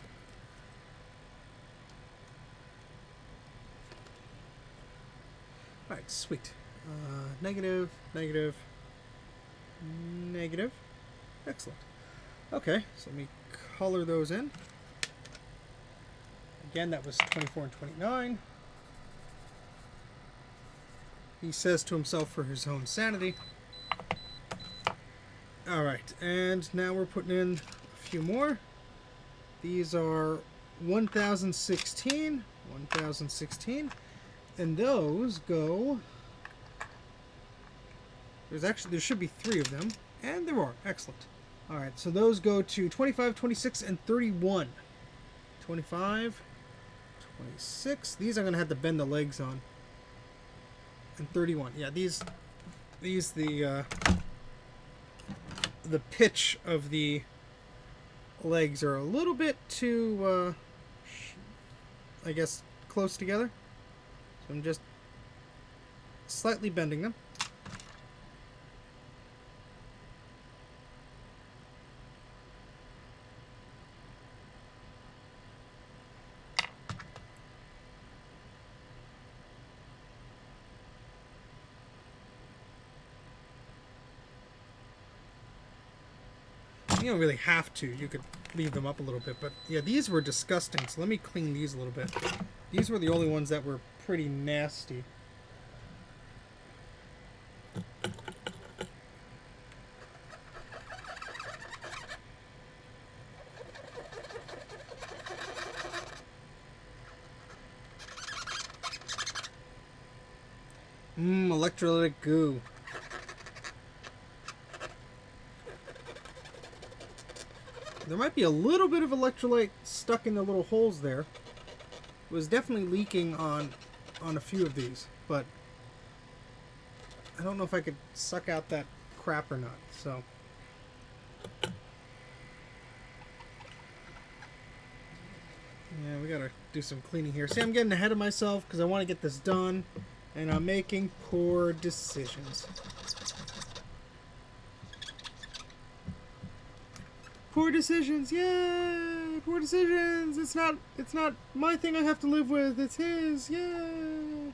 [SPEAKER 1] Alright, sweet. Negative, negative, negative. Excellent. Okay, so let me color those in. Again, that was 24 and 29. He says to himself for his own sanity. Alright, and now we're putting in a few more. These are 1016, 1016, and those go... there should be 3 of them, and there are. Excellent. Alright, so those go to 25, 26, and 31. 25, 26. These I'm going to have to bend the legs on. And 31. Yeah, these the pitch of the legs are a little bit too, I guess, close together. So I'm just slightly bending them. You don't really have to. You could leave them up a little bit. But yeah, these were disgusting. So let me clean these a little bit. These were the only ones that were pretty nasty. Electrolytic goo. There might be a little bit of electrolyte stuck in the little holes there. It was definitely leaking on a few of these, but I don't know if I could suck out that crap or not, so. Yeah, we gotta do some cleaning here. See, I'm getting ahead of myself because I want to get this done, and I'm making poor decisions. Poor decisions, yay! Poor decisions. It's not my thing I have to live with. It's his, yay!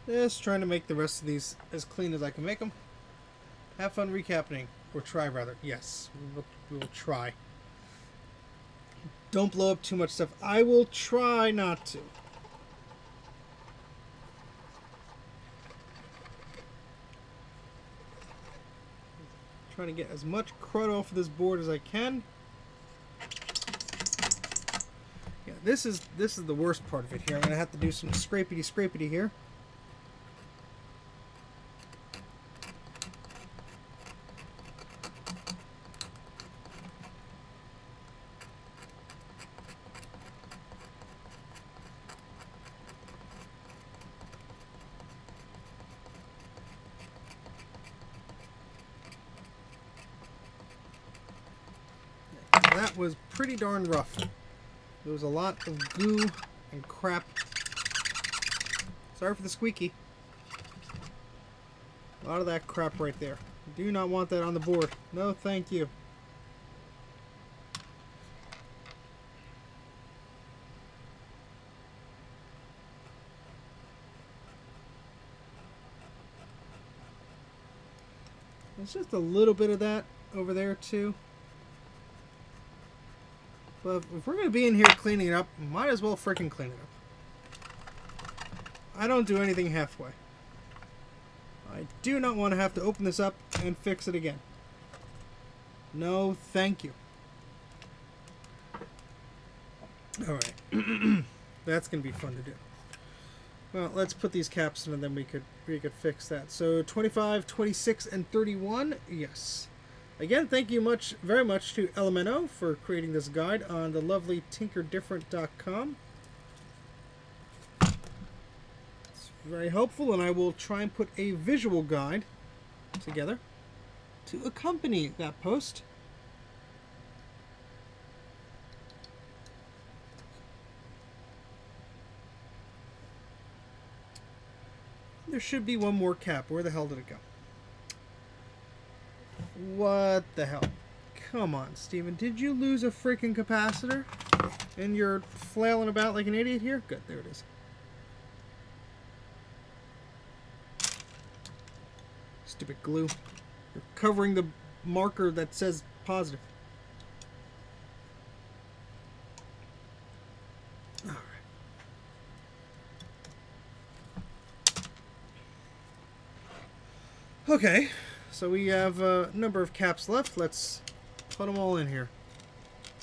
[SPEAKER 1] Just trying to make the rest of these as clean as I can make them. Have fun recapping. Or try, rather. Yes, we will try. Don't blow up too much stuff. I will try not to. Trying to get as much crud off of this board as I can. Yeah, this is the worst part of it here. I'm gonna have to do some scrapity here. That was pretty darn rough. There was a lot of goo and crap. Sorry for the squeaky. A lot of that crap right there. Do not want that on the board. No, thank you. It's just a little bit of that. over there too. But if we're going to be in here cleaning it up, might as well freaking clean it up. I don't do anything halfway. I do not want to have to open this up and fix it again. No, thank you. Alright. That's going to be fun to do. Well, let's put these caps in and then we could fix that. So 25, 26, and 31, yes. Again, thank you very much to Elemento for creating this guide on the lovely tinkerdifferent.com. It's very helpful, and I will try and put a visual guide together to accompany that post. There should be one more cap. Where the hell did it go? What the hell? Come on, Steven. Did you lose a freaking capacitor? And you're flailing about like an idiot here? Good, there it is. Stupid glue. You're covering the marker that says positive. Alright. Okay. So we have a number of caps left. Let's put them all in here.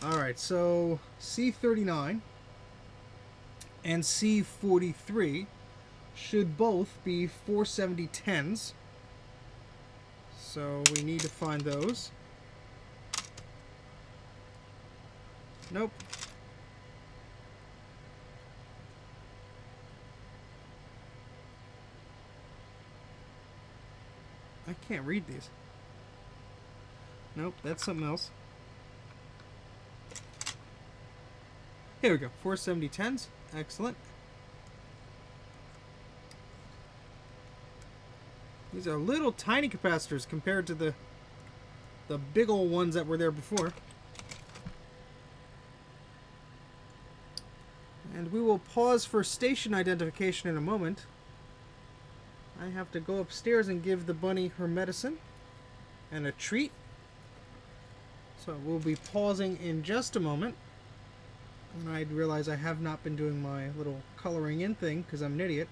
[SPEAKER 1] Alright, so C39 and C43 should both be 47010s. So we need to find those. Nope. I can't read these. Nope, that's something else. Here we go. 47010s. Excellent. These are little tiny capacitors compared to the big old ones that were there before. And we will pause for station identification in a moment. I have to go upstairs and give the bunny her medicine and a treat. So we'll be pausing in just a moment. And I realize I have not been doing my little coloring in thing because I'm an idiot.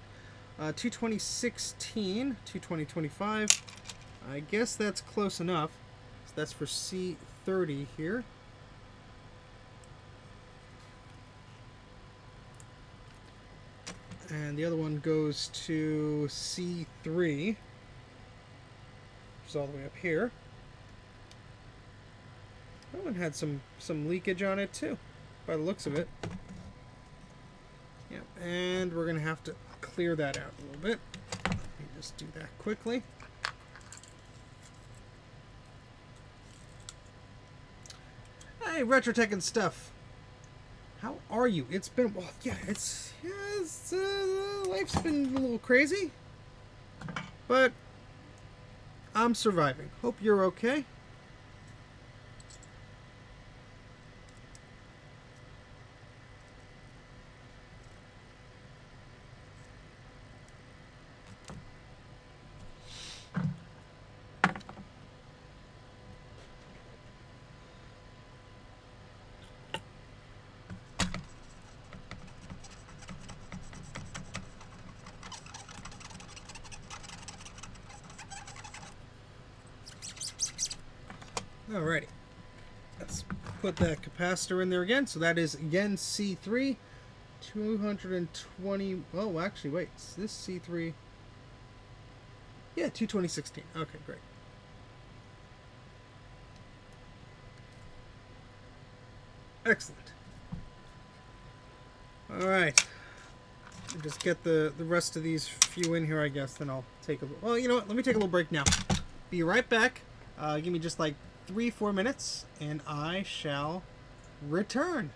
[SPEAKER 1] 22016, 22025. I guess that's close enough. So that's for C30 here. And the other one goes to C3, which is all the way up here. That one had some leakage on it too, by the looks of it. Yep, and we're gonna have to clear that out a little bit. Let me just do that quickly. Hey, Retrotech and stuff. How are you? It's been, well, yeah, life's been a little crazy, but I'm surviving. Hope you're okay. Alrighty, let's put that capacitor in there again. So that is again C3, 220. Oh, actually, wait, is this C3? Yeah, 22016. Okay, great. Excellent. All right, just get the rest of these few in here, I guess. Then I'll take a. Well, you know what? Let me take a little break now. Be right back. Give me just like 3-4 minutes, and I shall return.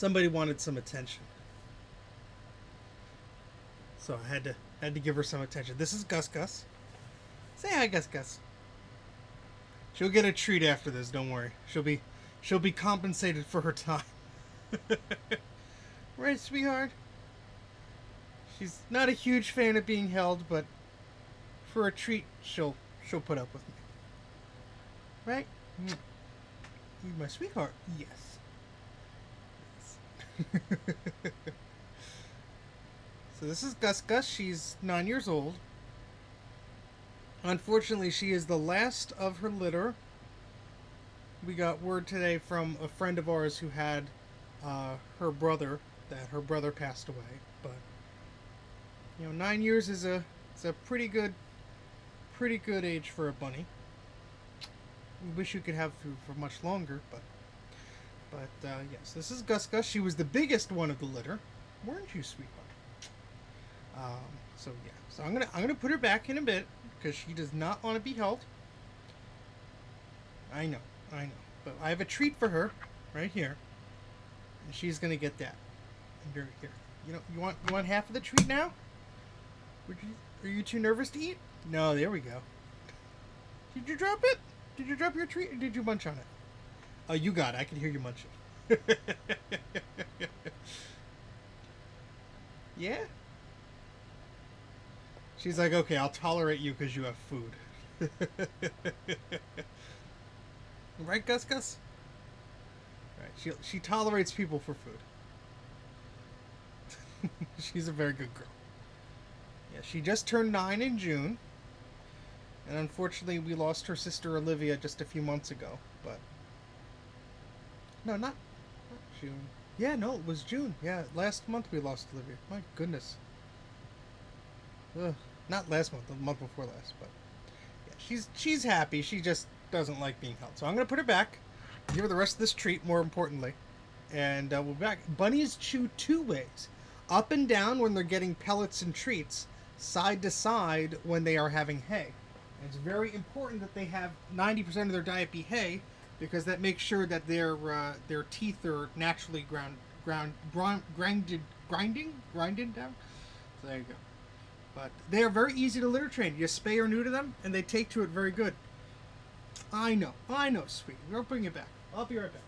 [SPEAKER 1] Somebody wanted some attention, so I had to give her some attention. This is Gus Gus. Say hi, Gus Gus. She'll get a treat after this. Don't worry. She'll be compensated for her time. Right, sweetheart? She's not a huge fan of being held, but for a treat, she'll put up with me. Right? You my sweetheart? Yes. So this is Gus Gus. She's 9 years old. Unfortunately, she is the last of her litter. We got word today from a friend of ours who had her brother, that her brother passed away. But 9 years is a pretty good age for a bunny. We wish you could have food for much longer, but yes, this is Gus Gus. She was the biggest one of the litter, weren't you, sweetheart? So yeah, so I'm gonna put her back in a bit because she does not want to be held. I know, but I have a treat for her right here, and she's gonna get that. Here, you want half of the treat now? Are you too nervous to eat? No, there we go. Did you drop it? Did you drop your treat, or did you munch on it? Oh, you got it. I can hear you munching. Yeah? She's like, okay, I'll tolerate you because you have food. Right, Gus Gus? Right, she tolerates people for food. She's a very good girl. Yeah, she just turned 9 in June. And unfortunately, we lost her sister Olivia just a few months ago. But no, not June. Yeah, no, it was June. Yeah, last month we lost Olivia. My goodness. Ugh. Not last month, the month before last. But yeah, she's happy. She just doesn't like being held. So I'm going to put her back. Give her the rest of this treat, more importantly. And we'll be back. Bunnies chew 2 ways. Up and down when they're getting pellets and treats. Side to side when they are having hay. And it's very important that they have 90% of their diet be hay, because that makes sure that their teeth are naturally grinded down. So there you go. But they are very easy to litter train. You spay or neuter them, and they take to it very good. I know, sweet. We'll bring it back. I'll be right back.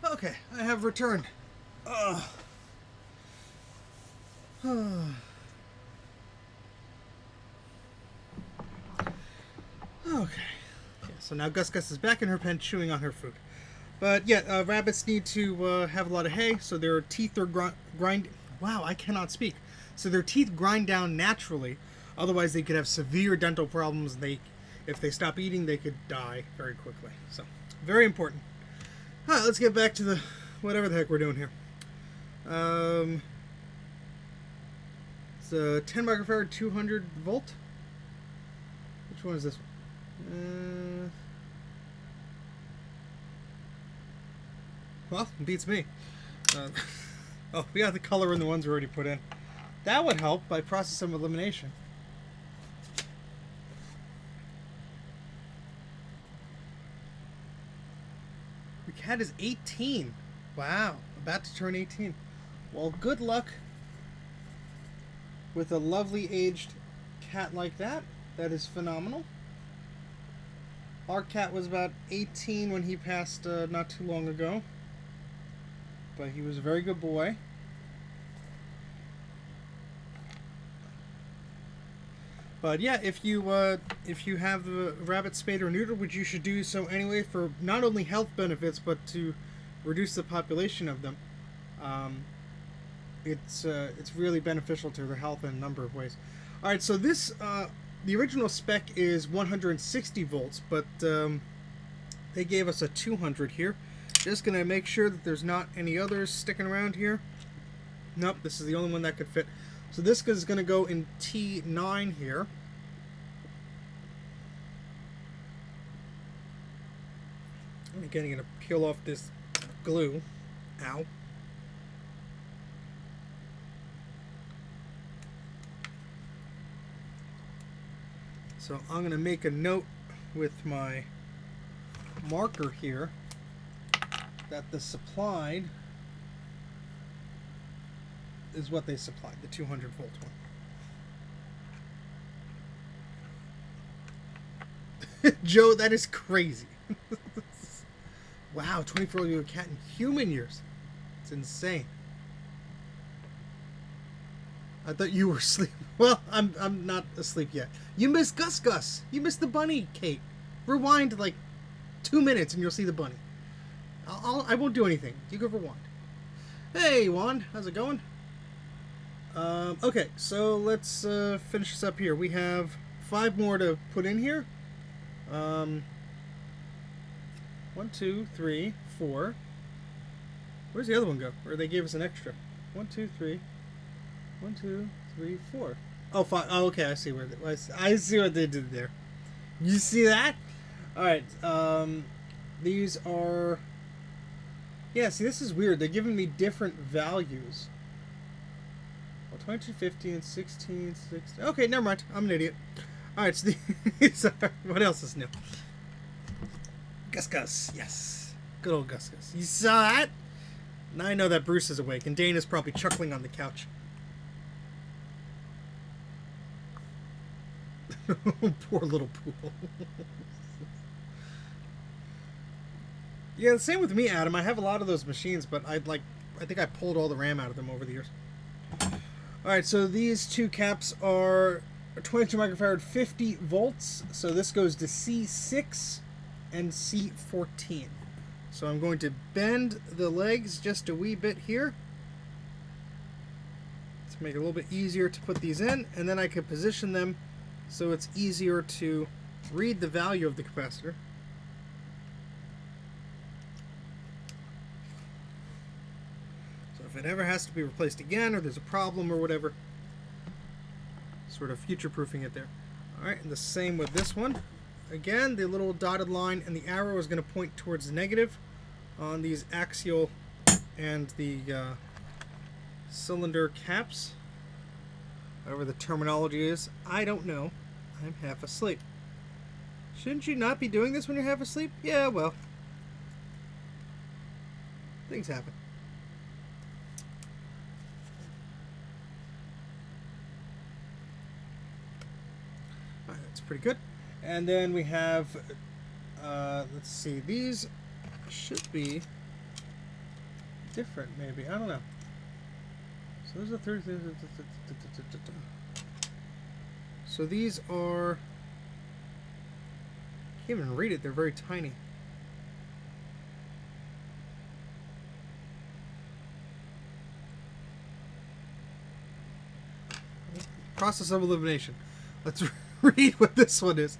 [SPEAKER 1] Okay, I have returned. Okay, so now Gus Gus is back in her pen chewing on her food. But yeah, rabbits need to have a lot of hay, so their teeth are grind. Wow, I cannot speak. So their teeth grind down naturally. Otherwise, they could have severe dental problems. If they stop eating, they could die very quickly. So, very important. All right, let's get back to the whatever the heck we're doing here. It's a 10 microfarad, 200 volt. Which one is this one? Well, it beats me. Oh, we got the color in the ones we already put in. That would help by process of elimination. The cat is 18. Wow, about to turn 18. Well, good luck with a lovely aged cat like that. That is phenomenal. Our cat was about 18 when he passed not too long ago. But he was a very good boy. But yeah, if you have the rabbit spayed or neutered, which you should do so anyway for not only health benefits but to reduce the population of them, It's really beneficial to their health in a number of ways. All right, so this the original spec is 160 volts, but they gave us a 200 here. Just gonna make sure that there's not any others sticking around here. Nope, this is the only one that could fit. So this is gonna go in T9 here. And again, I'm gonna peel off this glue. Ow. So I'm going to make a note with my marker here that the supplied is what they supplied, the 200 volt one. Joe, that is crazy. Wow, 24-year-old cat in human years. It's insane. I thought you were asleep. Well, I'm not asleep yet. You missed Gus Gus. You missed the bunny, Kate. Rewind like 2 minutes and you'll see the bunny. I won't do anything. You go rewind. Hey, Juan. How's it going? Okay, so let's finish this up here. We have 5 more to put in here. 1, 2, 3, 4. Where's the other one go? Or they gave us an extra. 1, 2, 3. 1, 2, 3, 4. Oh, 5. Oh, okay, I see where I see what they did there. You see that? All right. These are. Yeah. See, this is weird. They're giving me different values. Well, 22, 15, 16, 16. Okay, never mind. I'm an idiot. All right. So these are, what else is new? Gus Gus. Yes. Good old Gus Gus. You saw that? Now I know that Bruce is awake, and Dana's probably chuckling on the couch. Poor little pool. Yeah, the same with me, Adam. I have a lot of those machines, but I think I pulled all the RAM out of them over the years. Alright, so these 2 caps are 22 microfarad, 50 volts. So this goes to C6 and C14. So I'm going to bend the legs just a wee bit here to make it a little bit easier to put these in, and then I can position them so it's easier to read the value of the capacitor. So if it ever has to be replaced again, or there's a problem or whatever, sort of future-proofing it there. Alright, and the same with this one. Again, the little dotted line and the arrow is going to point towards the negative on these axial and the cylinder caps. Whatever the terminology is, I don't know. I'm half asleep. Shouldn't you not be doing this when you're half asleep? Yeah, well. Things happen. Alright, that's pretty good. And then we have, let's see, these should be different, maybe. I don't know. So there's a third. So these are. Can't even read it. They're very tiny. Process of elimination. Let's read what this one is.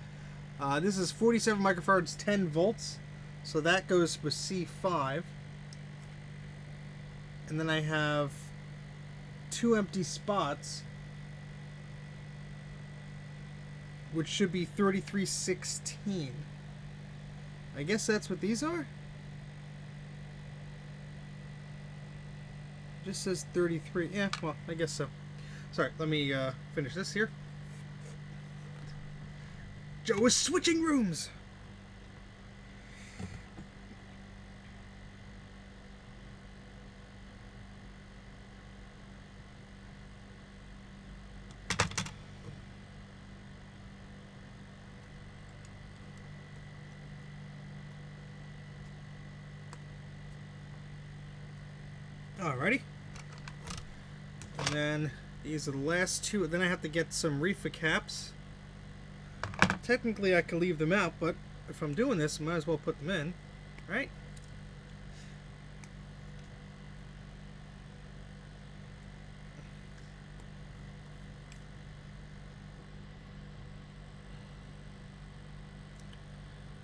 [SPEAKER 1] This is 47 microfarads, 10 volts. So that goes with C5. And then I have 2 empty spots, which should be 3316. I guess that's what these are? It just says 33. Yeah, well, I guess so. Sorry, let me finish this here. Joe is switching rooms! Alrighty. And then these are the last 2. Then I have to get some reefer caps. Technically I could leave them out, but if I'm doing this, I might as well put them in, right?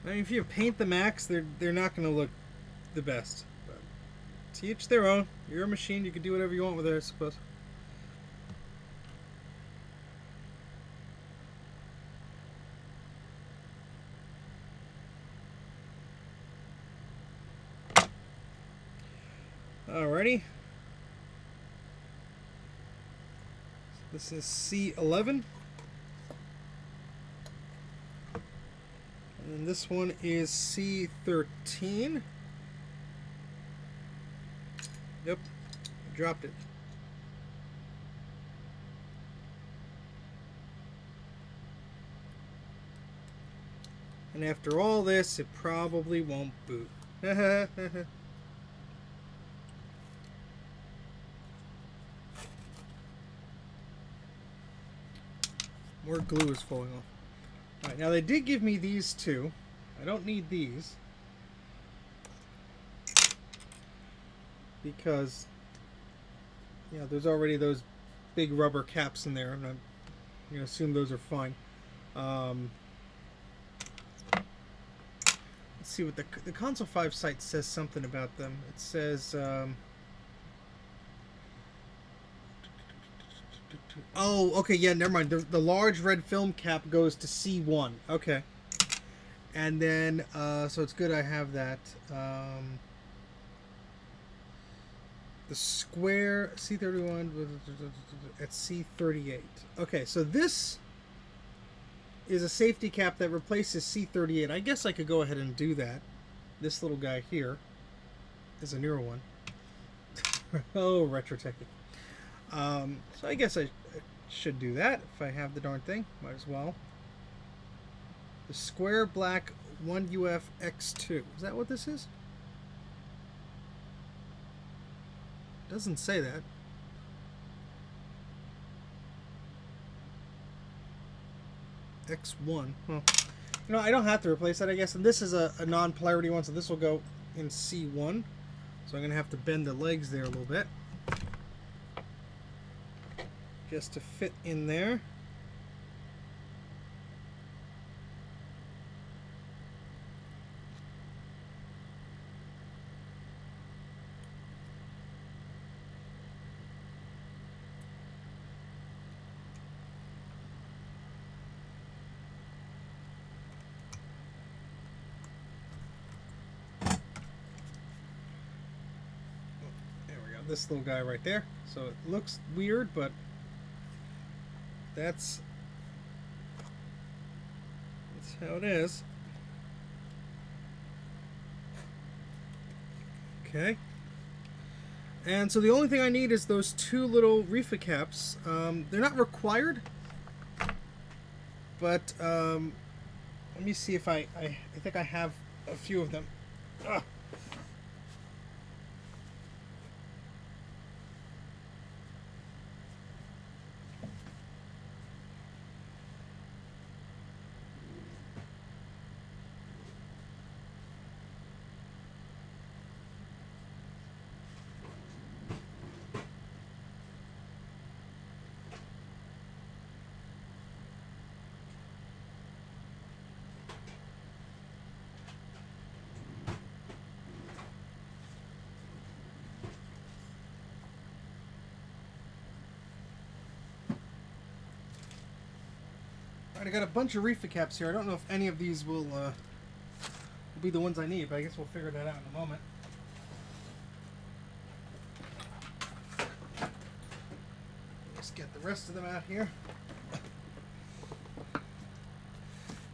[SPEAKER 1] I mean, if you paint the Macs, they're not going to look the best. But to each their own. You're a machine. You can do whatever you want with it, I suppose. Alrighty. This is C11. And this one is C13. Yep, I dropped it. And after all this, it probably won't boot. More glue is falling off. Alright, now they did give me these two. I don't need these. Because, yeah, there's already those big rubber caps in there. I'm going to assume those are fine. Let's see what the Console 5 site says something about them. It says... oh, okay, yeah, never mind. The large red film cap goes to C1. Okay. And then, so it's good I have that. The square C31 at C38. Okay, so this is a safety cap that replaces C38. I guess I could go ahead and do that. This little guy here is a newer one. Oh, retro techie. So I guess I should do that if I have the darn thing. Might as well. The square black 1UF X2. Is that what this is? Doesn't say that. X1. Huh. You know, I don't have to replace that, I guess. And this is a non-polarity one, so this will go in C1. So I'm going to have to bend the legs there a little bit. Just to fit in there. There we go. This little guy right there. So it looks weird, but that's how it is. Okay. And so the only thing I need is those two little reefer caps. They're not required, but let me see if I think I have a few of them. Ugh. I got a bunch of reefer caps here. I don't know if any of these will be the ones I need, but I guess we'll figure that out in a moment. Let's get the rest of them out here.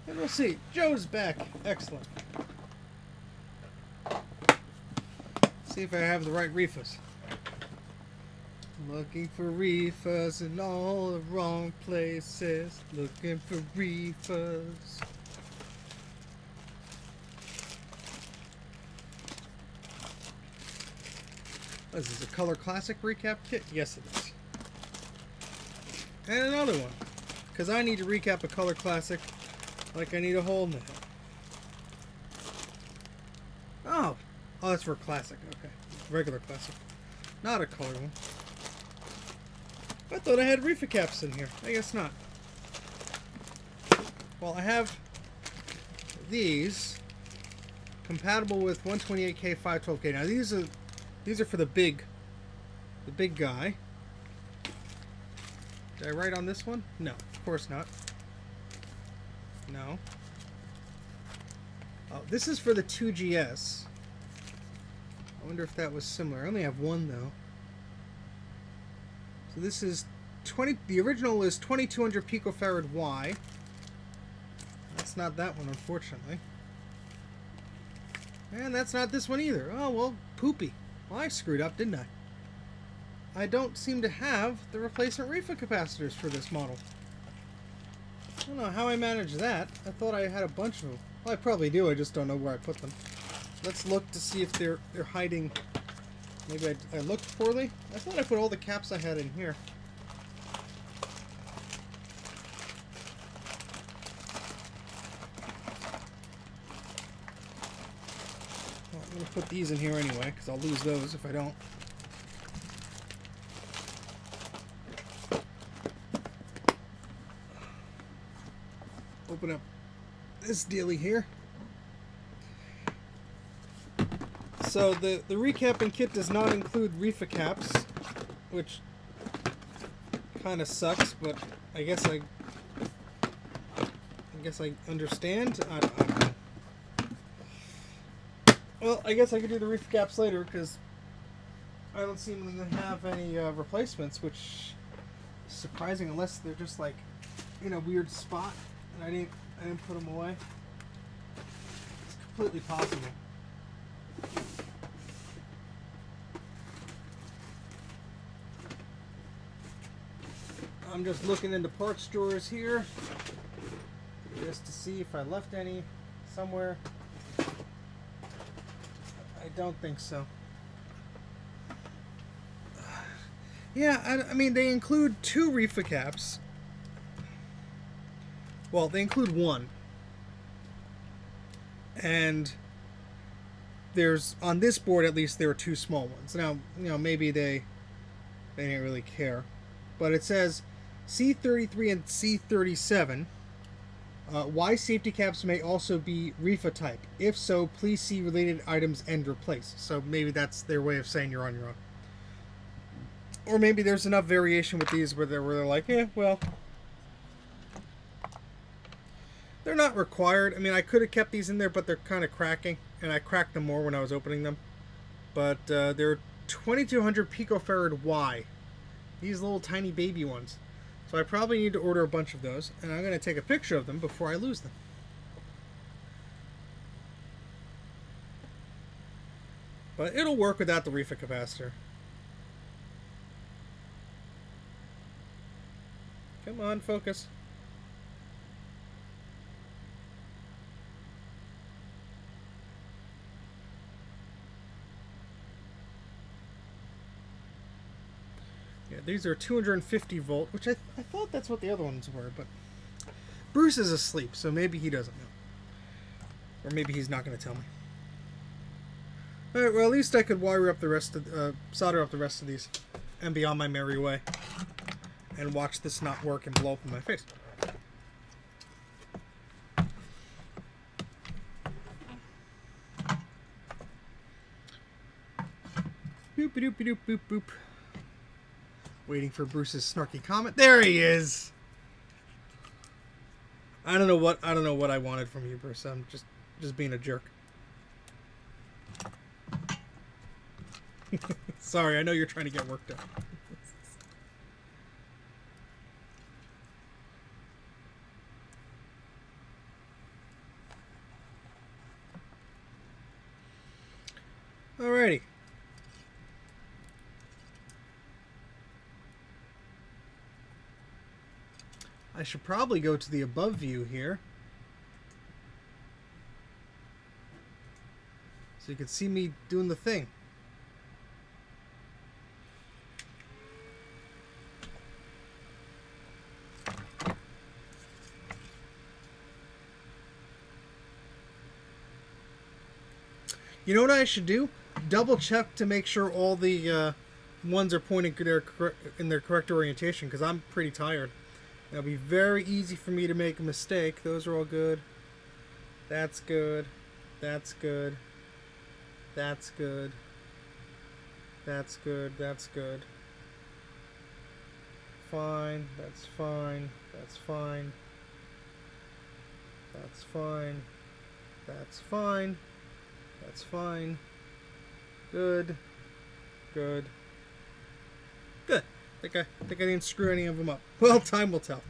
[SPEAKER 1] And we'll see. Joe's back. Excellent. See if I have the right reefers. Looking for reefers in all the wrong places. Looking for reefers. What is this, a Color Classic recap kit? Yes, it is. And another one. Because I need to recap a Color Classic like I need a hole in the head. Oh, that's for Classic. Okay. Regular Classic. Not a color one. I thought I had reefer caps in here. I guess not. Well, I have these. compatible with 128K, 512K. Now these are for the big guy. Did I write on this one? No, of course not. No. Oh, this is for the 2GS. I wonder if that was similar. I only have one though. So this is 20. The original is 2200 picofarad Y. That's not that one, unfortunately. And that's not this one either. Oh well, poopy. Well, I screwed up, didn't I? I don't seem to have the replacement reefer capacitors for this model. I don't know how I managed that. I thought I had a bunch of them. Well, I probably do. I just don't know where I put them. Let's look to see if they're hiding. Maybe I looked poorly. I thought I put all the caps I had in here. Well, I'm going to put these in here anyway, because I'll lose those if I don't. Open up this dealie here. So the recapping kit does not include reefer caps, which kind of sucks, but I guess I understand. I don't know. Well, I guess I could do the reefer caps later because I don't seem to have any replacements, which is surprising unless they're just like in a weird spot and I didn't put them away. It's completely possible. I'm just looking into parts drawers here just to see if I left any somewhere. I don't think so. Yeah, I mean, they include 2 reefer caps. Well, they include 1. And there's, on this board at least, there are 2 small ones. Now, you know, maybe they didn't really care. But it says C33 and C37. Y safety caps may also be reefer type. If so, please see related items and replace. So maybe that's their way of saying you're on your own. Or maybe there's enough variation with these where they're like, well, they're not required. I mean, I could have kept these in there, but they're kind of cracking, and I cracked them more when I was opening them. But they're 2200 picofarad Y. These little tiny baby ones. So I probably need to order a bunch of those, and I'm going to take a picture of them before I lose them. But it'll work without the reefer capacitor. Come on, focus. Yeah, these are 250 volt, which I thought that's what the other ones were, but Bruce is asleep, so maybe he doesn't know. Or maybe he's not going to tell me. Alright, well at least I could wire up the rest of, solder up the rest of these and be on my merry way. And watch this not work and blow up in my face. Boop doop doop boop boop. Waiting for Bruce's snarky comment. There he is. I don't know what I wanted from you, Bruce. I'm just being a jerk. Sorry, I know you're trying to get work done. Alrighty. I should probably go to the above view here. So you can see me doing the thing. You know what I should do? Double check to make sure all the ones are pointing in their correct orientation, because I'm pretty tired. It'll be very easy for me to make a mistake. Those are all good. That's good. That's good. That's good. That's good. That's good. Fine. That's fine. That's fine. That's fine. That's fine. That's fine. Good. Good. Good. I think I didn't screw any of them up. Well, time will tell.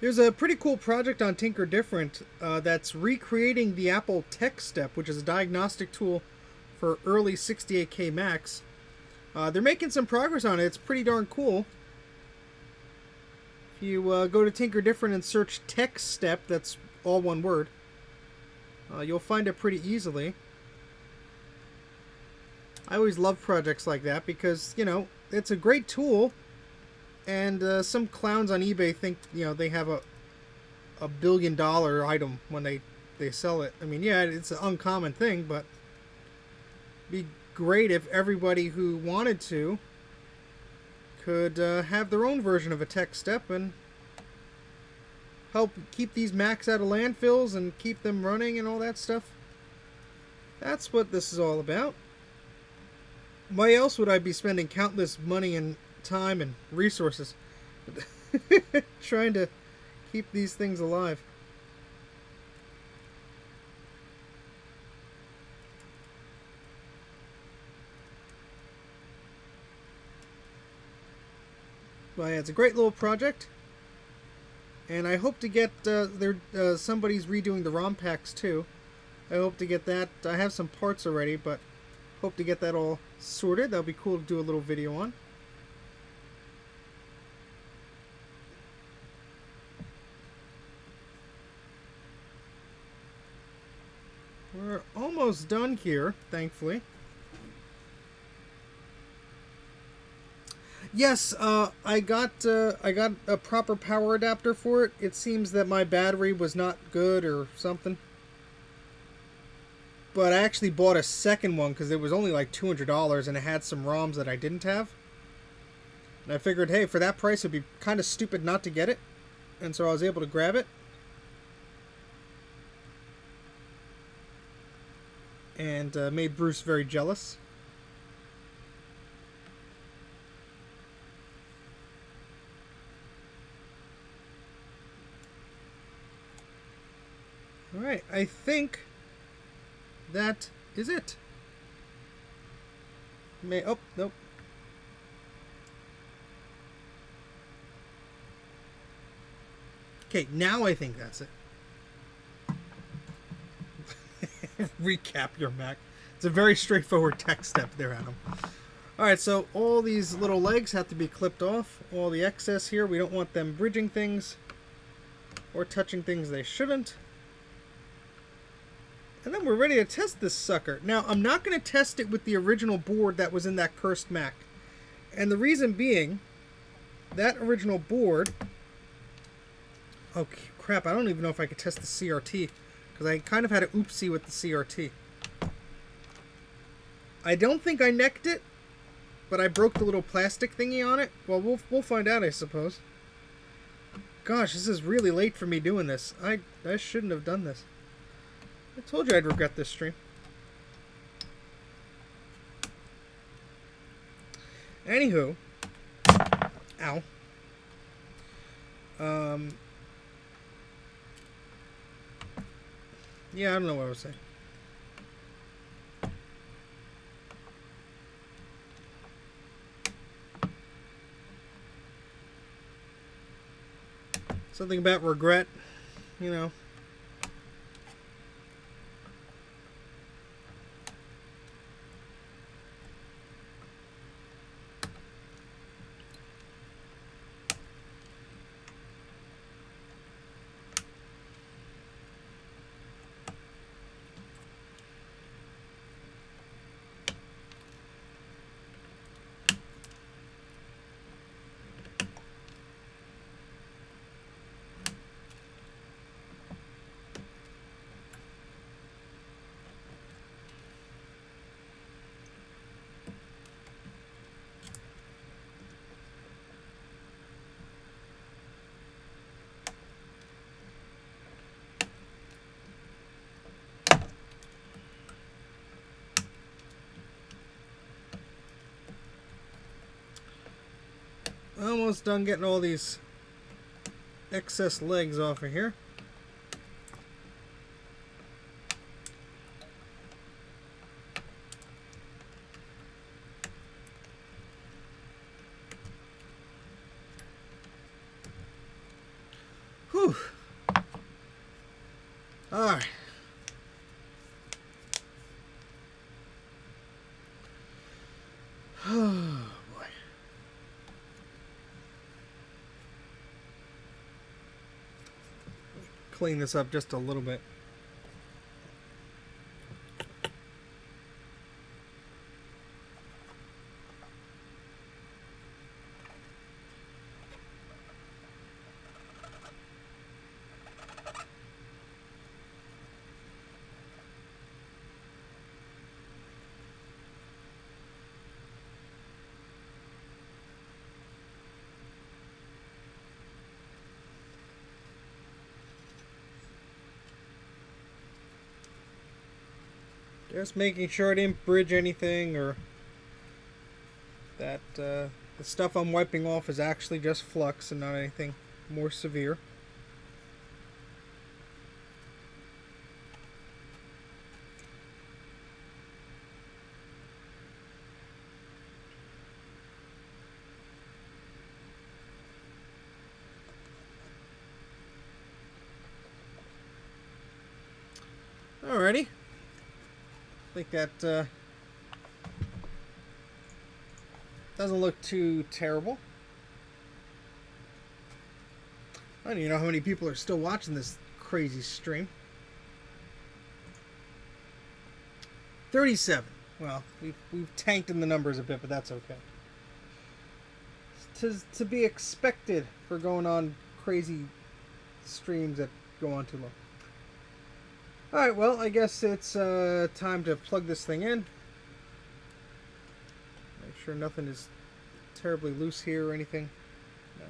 [SPEAKER 1] There's a pretty cool project on Tinker Different that's recreating the Apple Tech Step, which is a diagnostic tool for early 68K Macs. They're making some progress on it. It's pretty darn cool. If you go to Tinker Different and search Tech Step, that's all one word, you'll find it pretty easily. I always love projects like that because, you know, it's a great tool. And some clowns on eBay think, you know, they have a $1 billion item when they sell it. I mean, yeah, it's an uncommon thing, but it'd be great if everybody who wanted to could have their own version of a tech step and help keep these Macs out of landfills and keep them running and all that stuff. That's what this is all about. Why else would I be spending countless money and time and resources trying to keep these things alive? Well, yeah, it's a great little project, and I hope to get somebody's redoing the ROM packs too. I hope to get that. I have some parts already, but hope to get that all sorted. That'll be cool to do a little video on. We're almost done here, thankfully. Yes, I got a proper power adapter for it. It seems that my battery was not good or something. But I actually bought a second one because it was only like $200 and it had some ROMs that I didn't have. And I figured, hey, for that price it'd be kind of stupid not to get it. And so I was able to grab it. And made Bruce very jealous. Alright, I think that is it. Oh, nope. Okay, now I think that's it. Recap your Mac. It's a very straightforward tech step there, Adam. Alright, so all these little legs have to be clipped off. All the excess here, we don't want them bridging things or touching things they shouldn't. And then we're ready to test this sucker. Now, I'm not going to test it with the original board that was in that cursed Mac. And the reason being, that original board... Oh, crap, I don't even know if I could test the CRT. Because I kind of had an oopsie with the CRT. I don't think I necked it, but I broke the little plastic thingy on it. Well, we'll find out, I suppose. Gosh, this is really late for me doing this. I shouldn't have done this. I told you I'd regret this stream. Anywho. Ow. Yeah, I don't know what I was saying. Something about regret, you know. Almost done getting all these excess legs off of here. Whew. All right. Oh boy. Clean this up just a little bit. Just making sure I didn't bridge anything, or that the stuff I'm wiping off is actually just flux and not anything more severe. Alrighty. I think that doesn't look too terrible. I don't even know how many people are still watching this crazy stream. 37. Well, we've tanked in the numbers a bit, but that's okay. It's to be expected for going on crazy streams that go on too long. Alright, well, I guess it's time to plug this thing in. Make sure nothing is terribly loose here or anything. No.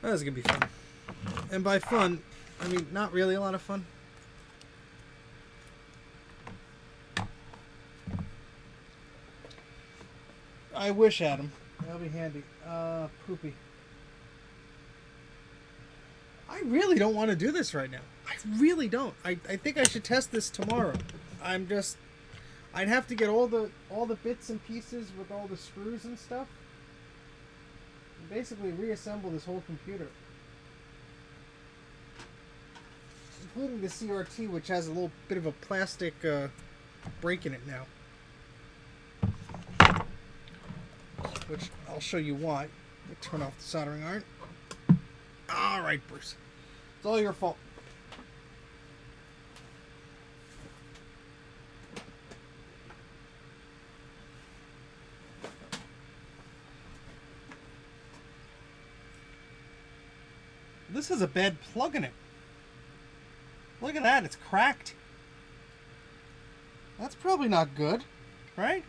[SPEAKER 1] That's going to be fun. And by fun, I mean not really a lot of fun. I wish, Adam. That'll be handy. Poopy. I really don't want to do this right now. I really don't. I think I should test this tomorrow. I'd have to get all the bits and pieces with all the screws and stuff. And basically reassemble this whole computer. Including the CRT, which has a little bit of a plastic break in it now. Which I'll show you why. Let me turn off the soldering iron. Alright, Bruce. It's all your fault. This has a bad plug in it. Look at that, it's cracked. That's probably not good, right?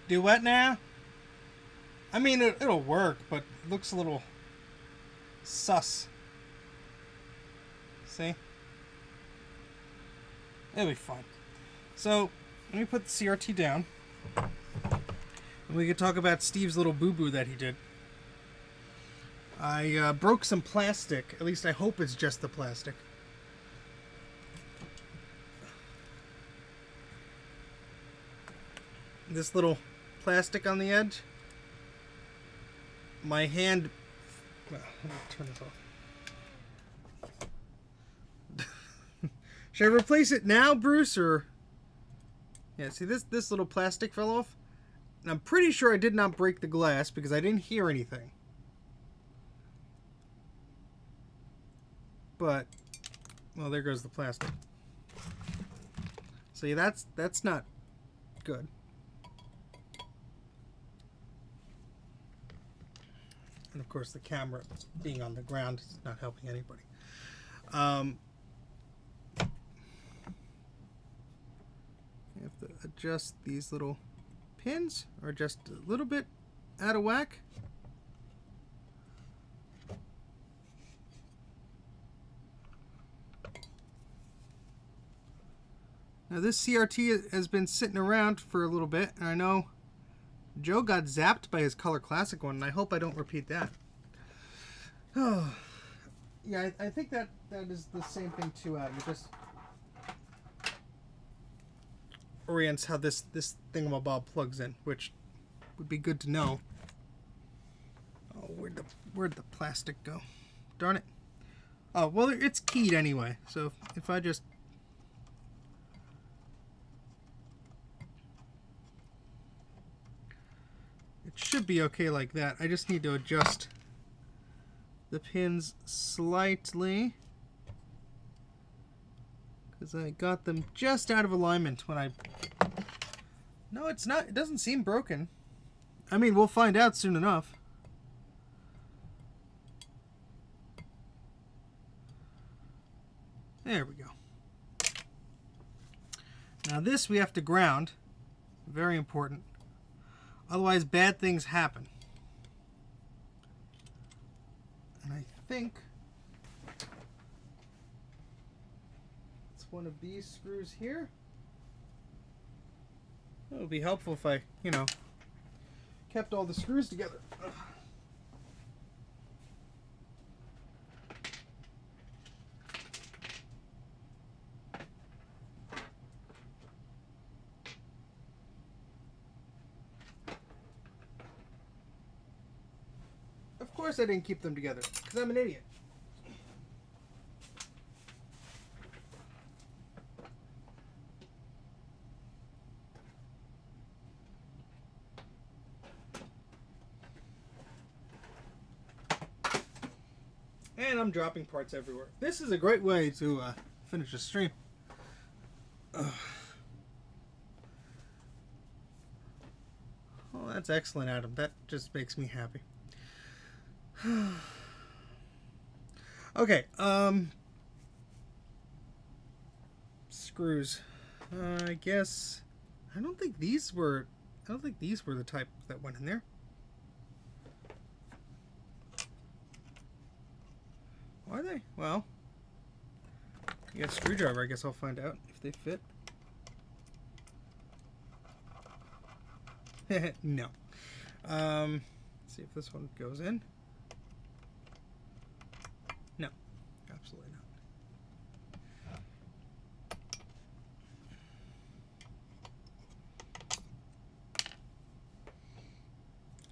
[SPEAKER 1] Do what now? I mean, it'll work, but it looks a little sus. See? It'll be fine. So, let me put the CRT down. And we can talk about Steve's little boo-boo that he did. I broke some plastic. At least I hope it's just the plastic. This little plastic on the edge. My hand... Well, let me turn this off. Should I replace it now, Bruce, or... Yeah, see, this little plastic fell off. And I'm pretty sure I did not break the glass because I didn't hear anything. But, well, there goes the plastic. See, that's not good. And of course, the camera being on the ground is not helping anybody. You have to adjust these little pins, are just a little bit out of whack. Now this CRT has been sitting around for a little bit, and I know Joe got zapped by his Color Classic one, and I hope I don't repeat that. Oh, yeah, I think that is the same thing too. You just orients how this thingamabob plugs in, which would be good to know. Oh, where'd the plastic go? Darn it. Oh, well, it's keyed anyway, so if I just... It should be okay like that. I just need to adjust the pins slightly, because I got them just out of alignment when I... No, it's not. It doesn't seem broken. I mean, we'll find out soon enough. There we go. Now this we have to ground. Very important. Otherwise, bad things happen. And I think it's one of these screws here. It would be helpful if I, you know, kept all the screws together. Ugh. Of course I didn't keep them together, because I'm an idiot. And I'm dropping parts everywhere. This is a great way to finish a stream. Ugh. Oh, that's excellent, Adam. That just makes me happy. Okay, screws. I guess I don't think these were the type that went in there. Are they? Well, you got a screwdriver. I guess I'll find out if they fit. No. Let's see if this one goes in. No, absolutely not.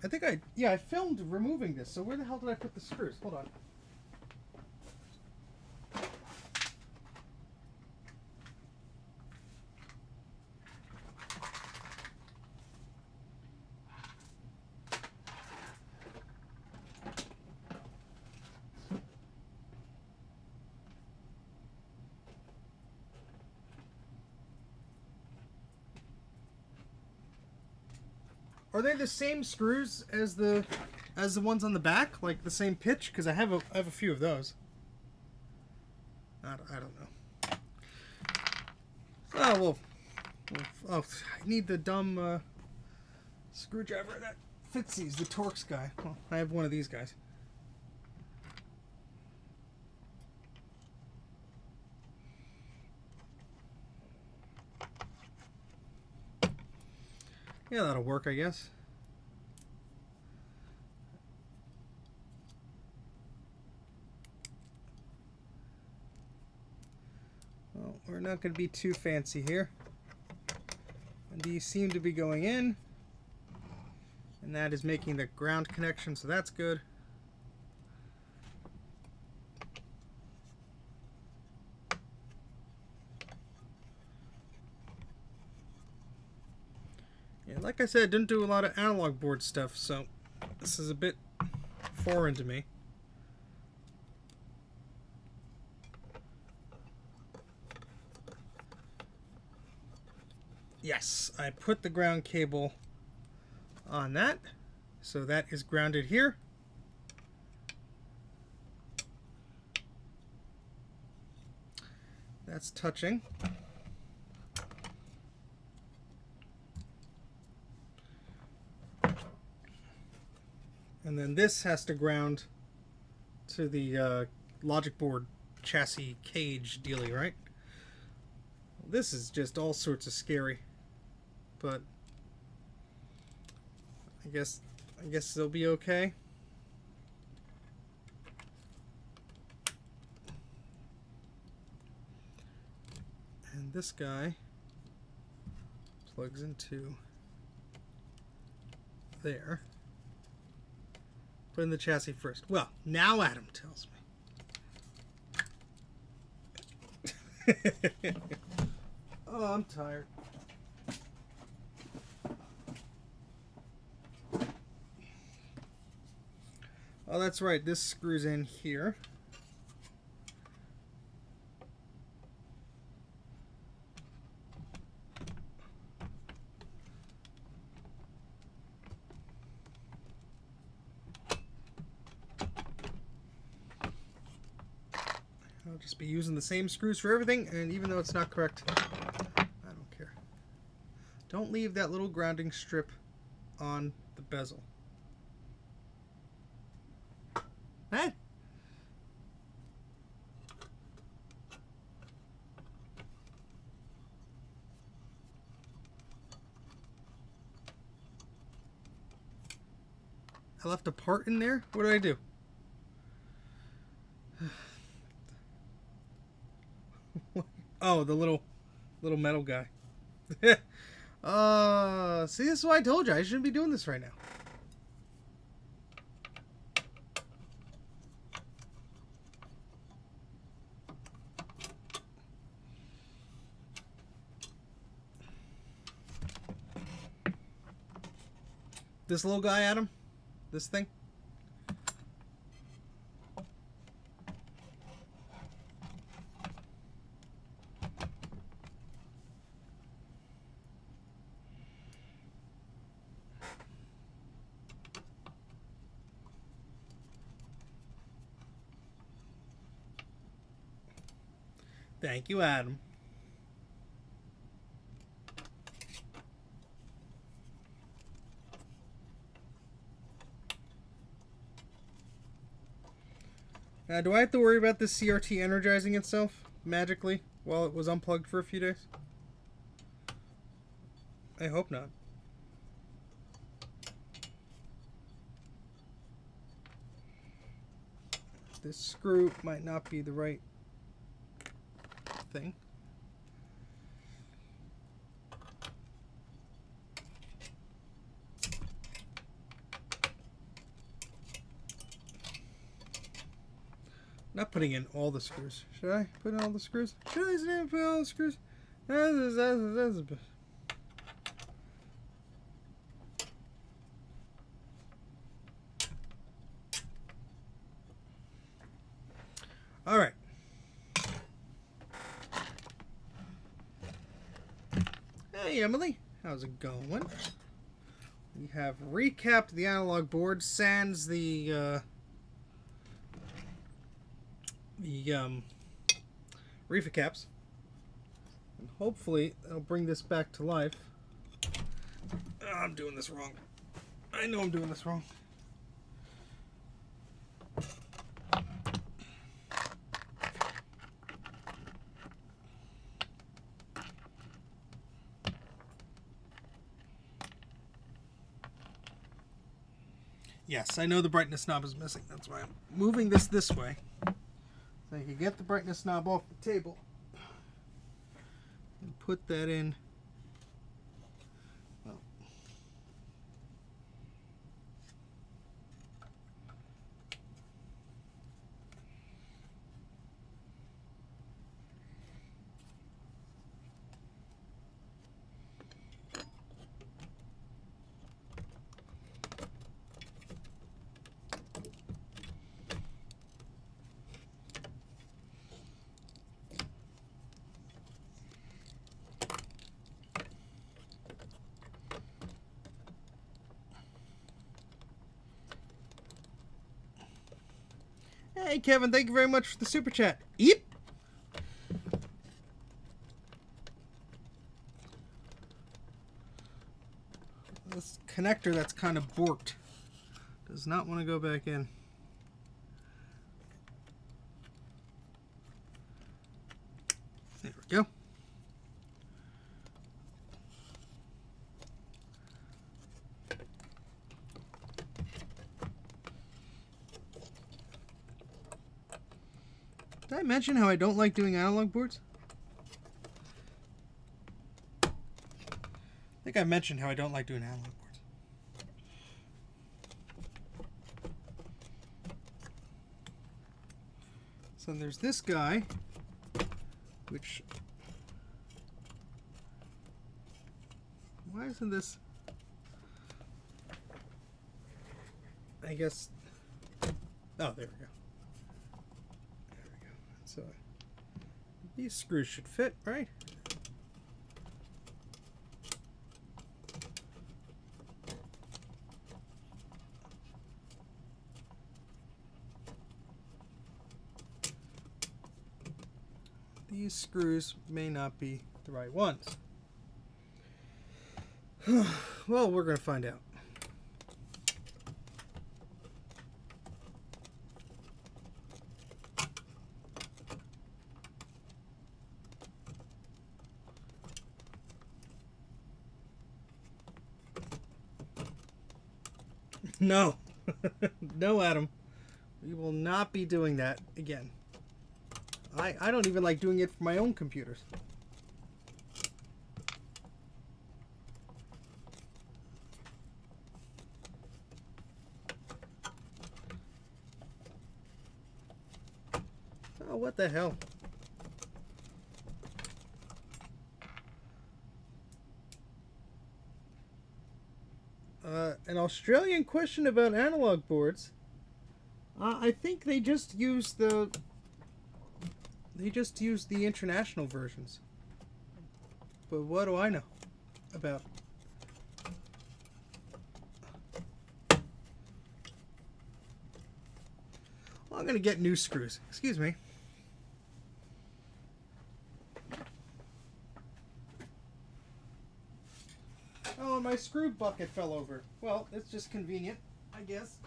[SPEAKER 1] I think I filmed removing this. So where the hell did I put the screws? Hold on. Are they the same screws as the ones on the back, like the same pitch? Because I have a few of those. I don't know. Oh well, I need the dumb screwdriver that fits these, the Torx guy. Well, I have one of these guys. Yeah, that'll work, I guess. Well, we're not going to be too fancy here. And these seem to be going in. And that is making the ground connection, so that's good. Yeah, like I said, I didn't do a lot of analog board stuff, so this is a bit foreign to me. Yes, I put the ground cable on that, so that is grounded here. That's touching. And then this has to ground to the logic board chassis cage dealy, right? This is just all sorts of scary, but I guess they'll be okay. And this guy plugs into there. Put in the chassis first. Well, now Adam tells me. Oh, I'm tired. Oh, that's right. This screws in here. I'll just be using the same screws for everything, and even though it's not correct, I don't care. Don't leave that little grounding strip on the bezel. Hey! I left a part in there? What did I do? Oh, the little metal guy. See, this is why I told you I shouldn't be doing this right now. This little guy, Adam? This thing? Thank you, Adam. Now, do I have to worry about this CRT energizing itself magically while it was unplugged for a few days? I hope not. This screw might not be the right thing. Not putting in all the screws. Should I put in all the screws? Should I put in all the screws? All right. Hey, Emily. How's it going? We have recapped the analog board, sans the reefer caps, and hopefully it'll bring this back to life. Oh, I'm doing this wrong. I know I'm doing this wrong. Yes, I know the brightness knob is missing. That's why I'm moving this way. So I can get the brightness knob off the table and put that in. Well, hey, Kevin, thank you very much for the super chat. Eep! This connector that's kind of borked does not want to go back in. There we go. Did I mention how I don't like doing analog boards? I think I mentioned how I don't like doing analog boards. So there's this guy, which... Why isn't this... I guess... Oh, there we go. There we go. So, these screws should fit, right? These screws may not be the right ones. Well, we're going to find out. No. No, Adam. We will not be doing that again. I don't even like doing it for my own computers. Oh, what the hell? An Australian question about analog boards. I think they just use the international versions. But what do I know about? Well, I'm gonna get new screws. Excuse me. Oh, my screw bucket fell over. Well, it's just convenient, I guess.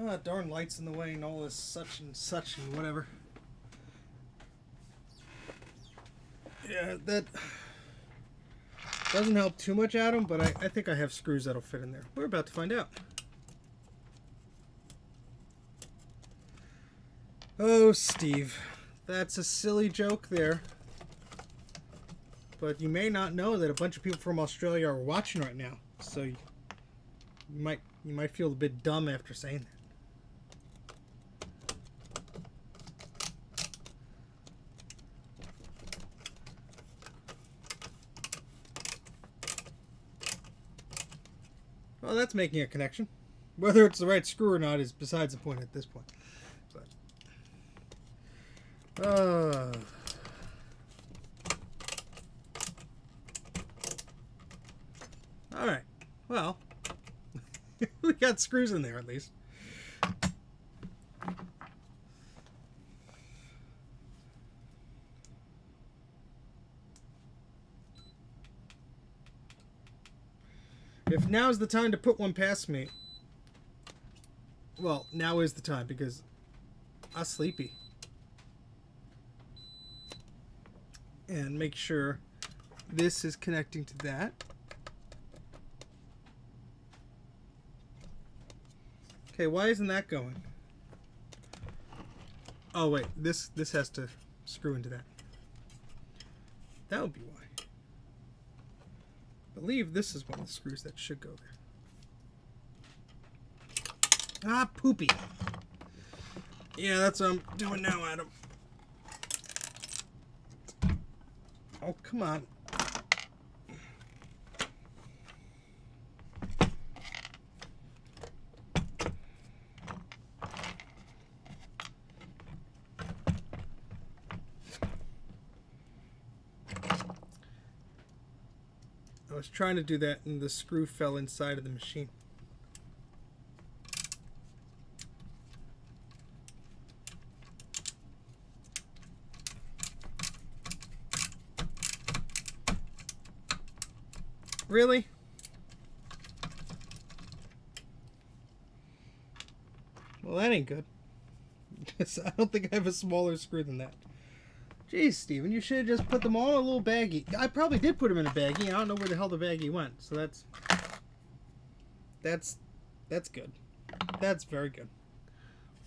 [SPEAKER 1] Ah, darn lights in the way and all this such and whatever. Yeah, that doesn't help too much, Adam, but I think I have screws that'll fit in there. We're about to find out. Oh, Steve, that's a silly joke there. But you may not know that a bunch of people from Australia are watching right now, so you might feel a bit dumb after saying that. Well, that's making a connection. Whether it's the right screw or not is besides the point at this point. But, alright. Well, we got screws in there at least. If now's the time to put one past me, well, now is the time because I'm sleepy. And make sure this is connecting to that. Okay, why isn't that going? Oh wait, this has to screw into that. That would be why. I believe this is one of the screws that should go there. Ah, poopy. Yeah, that's what I'm doing now, Adam. Oh, come on. I was trying to do that and the screw fell inside of the machine. Really? Well, that ain't good. I don't think I have a smaller screw than that. Jeez, Steven, you should have just put them all in a little baggie. I probably did put them in a baggie. I don't know where the hell the baggie went. So that's good. That's very good.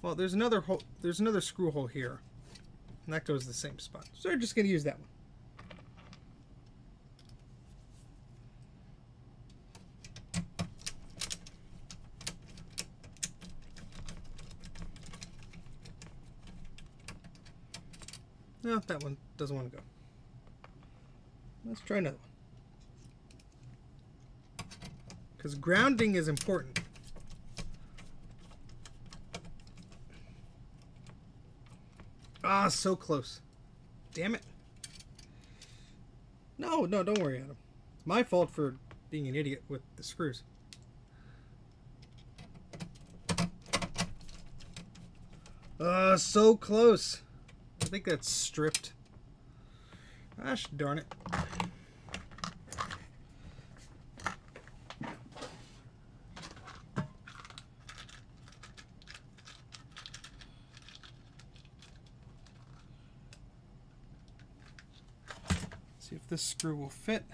[SPEAKER 1] Well, there's another hole. There's another screw hole here, and that goes the same spot. So we're just gonna use that one. No, that one doesn't want to go. Let's try another one. Because grounding is important. Ah, so close. Damn it. No, don't worry, Adam. It's my fault for being an idiot with the screws. So close. I think that's stripped. Gosh darn it. See if this screw will fit.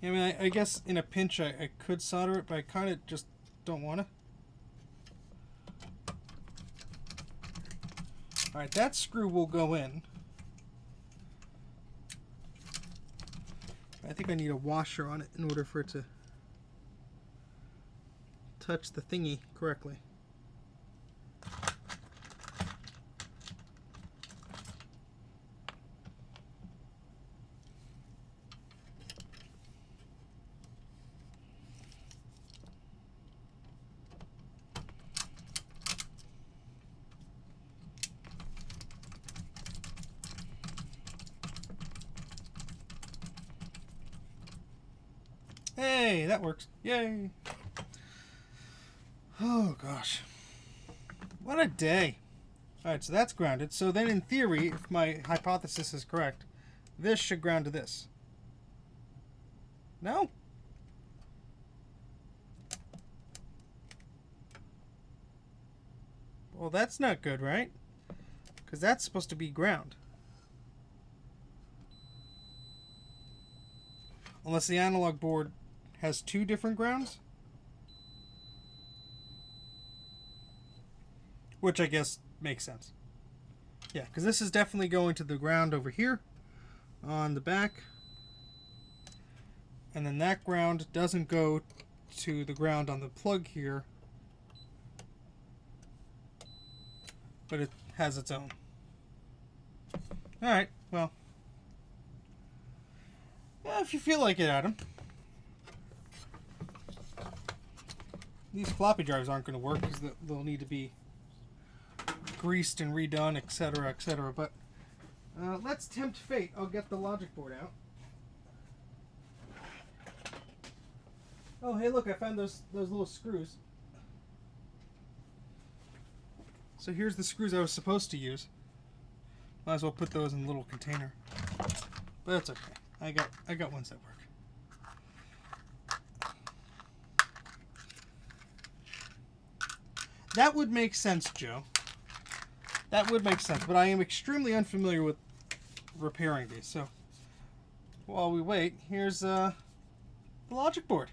[SPEAKER 1] I mean, I guess in a pinch I could solder it, but I kind of just don't want to. Alright, that screw will go in. I think I need a washer on it in order for it to touch the thingy correctly. Hey, that works. Yay. Oh, gosh. What a day. Alright, so that's grounded. So then in theory, if my hypothesis is correct, this should ground to this. No? Well, that's not good, right? Because that's supposed to be ground. Unless the analog board has two different grounds. Which I guess makes sense. Yeah, because this is definitely going to the ground over here on the back. And then that ground doesn't go to the ground on the plug here. But it has its own. Alright, well. Yeah, if you feel like it, Adam. These floppy drives aren't going to work because they'll need to be greased and redone, etc., etc. But let's tempt fate. I'll get the logic board out. Oh, hey, look! I found those little screws. So here's the screws I was supposed to use. Might as well put those in a little container. But that's okay. I got ones that work. That would make sense, Joe. That would make sense, but I am extremely unfamiliar with repairing these. So while we wait, here's the logic board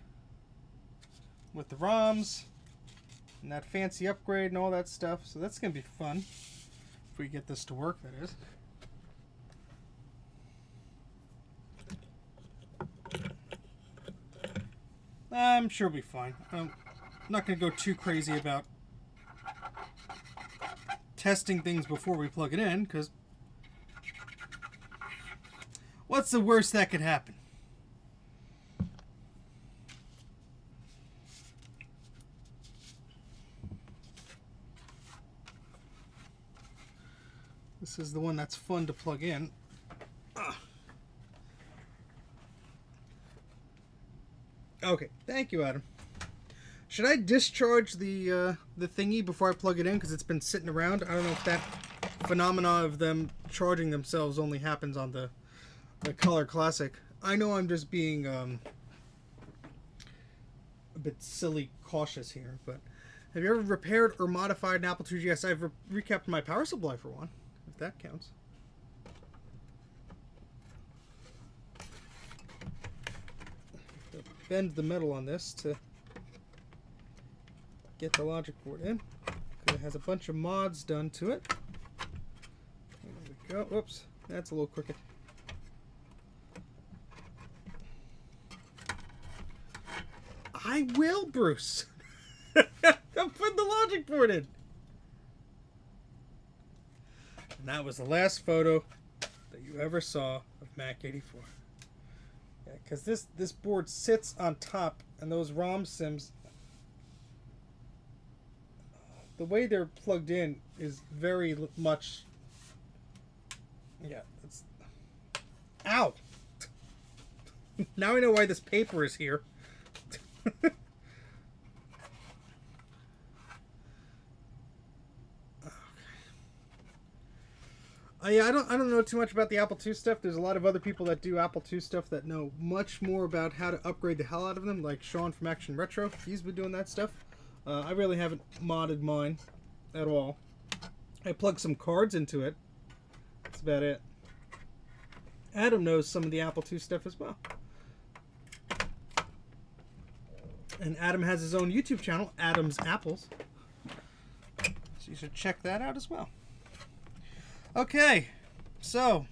[SPEAKER 1] with the ROMs and that fancy upgrade and all that stuff. So that's gonna be fun if we get this to work. That is. I'm sure it'll be fine. I'm not gonna go too crazy about testing things before we plug it in, because what's the worst that could happen? This is the one that's fun to plug in. Okay, thank you, Adam. Should I discharge the thingy before I plug it in because it's been sitting around? I don't know if that phenomena of them charging themselves only happens on the Color Classic. I know I'm just being a bit silly cautious here, but have you ever repaired or modified an Apple IIgs? I've recapped my power supply for one, if that counts. Bend the metal on this to get the logic board in, because it has a bunch of mods done to it. There we go. Whoops, that's a little crooked. I will, Bruce. I'm putting the logic board in. And that was the last photo that you ever saw of Mac84. Yeah, because this board sits on top, and those ROM sims, the way they're plugged in is very much, yeah, it's, ow. Now I know why this paper is here. Yeah, I don't know too much about the Apple II stuff. There's a lot of other people that do Apple II stuff that know much more about how to upgrade the hell out of them, like Sean from Action Retro. He's been doing that stuff. I really haven't modded mine at all. I plugged some cards into it. That's about it. Adam knows some of the Apple II stuff as well. And Adam has his own YouTube channel, Adam's Apples. So you should check that out as well. Okay, so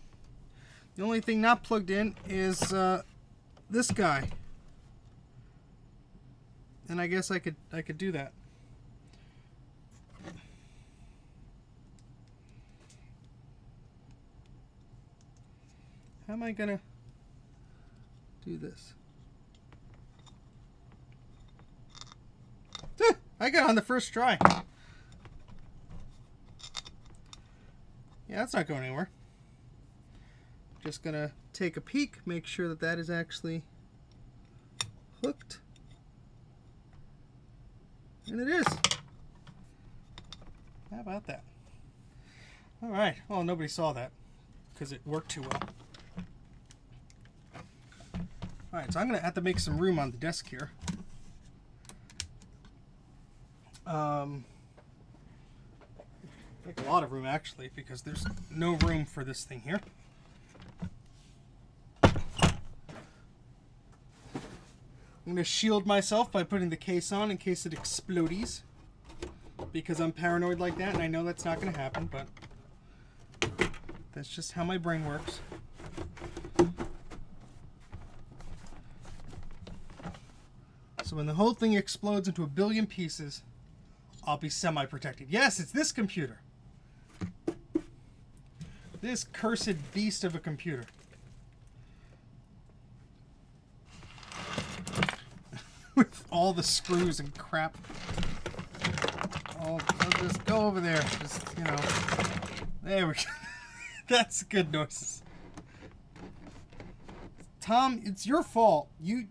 [SPEAKER 1] the only thing not plugged in is this guy, and I guess I could do that. How am I gonna do this? I got on the first try. Yeah, that's not going anywhere. Just gonna take a peek, make sure that that is actually hooked. And it is. How about that? All right. Well, nobody saw that because it worked too well. All right, so I'm gonna have to make some room on the desk here. Make a lot of room actually, because there's no room for this thing here. I'm going to shield myself by putting the case on in case it explodes, because I'm paranoid like that, and I know that's not going to happen, but that's just how my brain works. So when the whole thing explodes into a billion pieces, I'll be semi-protected. Yes, it's this computer. This cursed beast of a computer. With all the screws and crap. I'll just go over there. Just, you know. There we go. That's good noises. Tom, it's your fault. You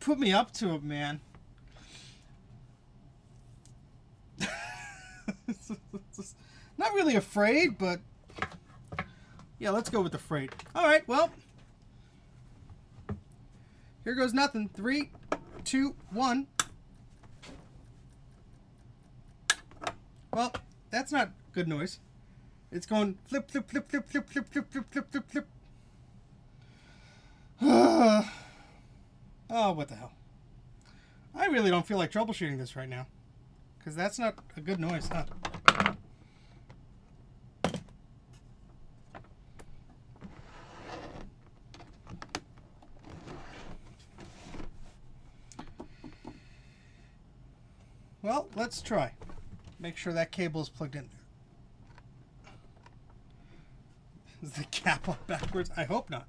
[SPEAKER 1] put me up to it, man. Not really afraid, but yeah, let's go with afraid. All right, well, here goes nothing. 3, 2, 1. Well, that's not good noise. It's going flip, flip, flip, flip, flip, flip, flip, flip, flip, flip, flip. Oh, what the hell? I really don't feel like troubleshooting this right now, because that's not a good noise, huh? Well, let's try. Make sure that cable is plugged in there. Is the cap on backwards? I hope not.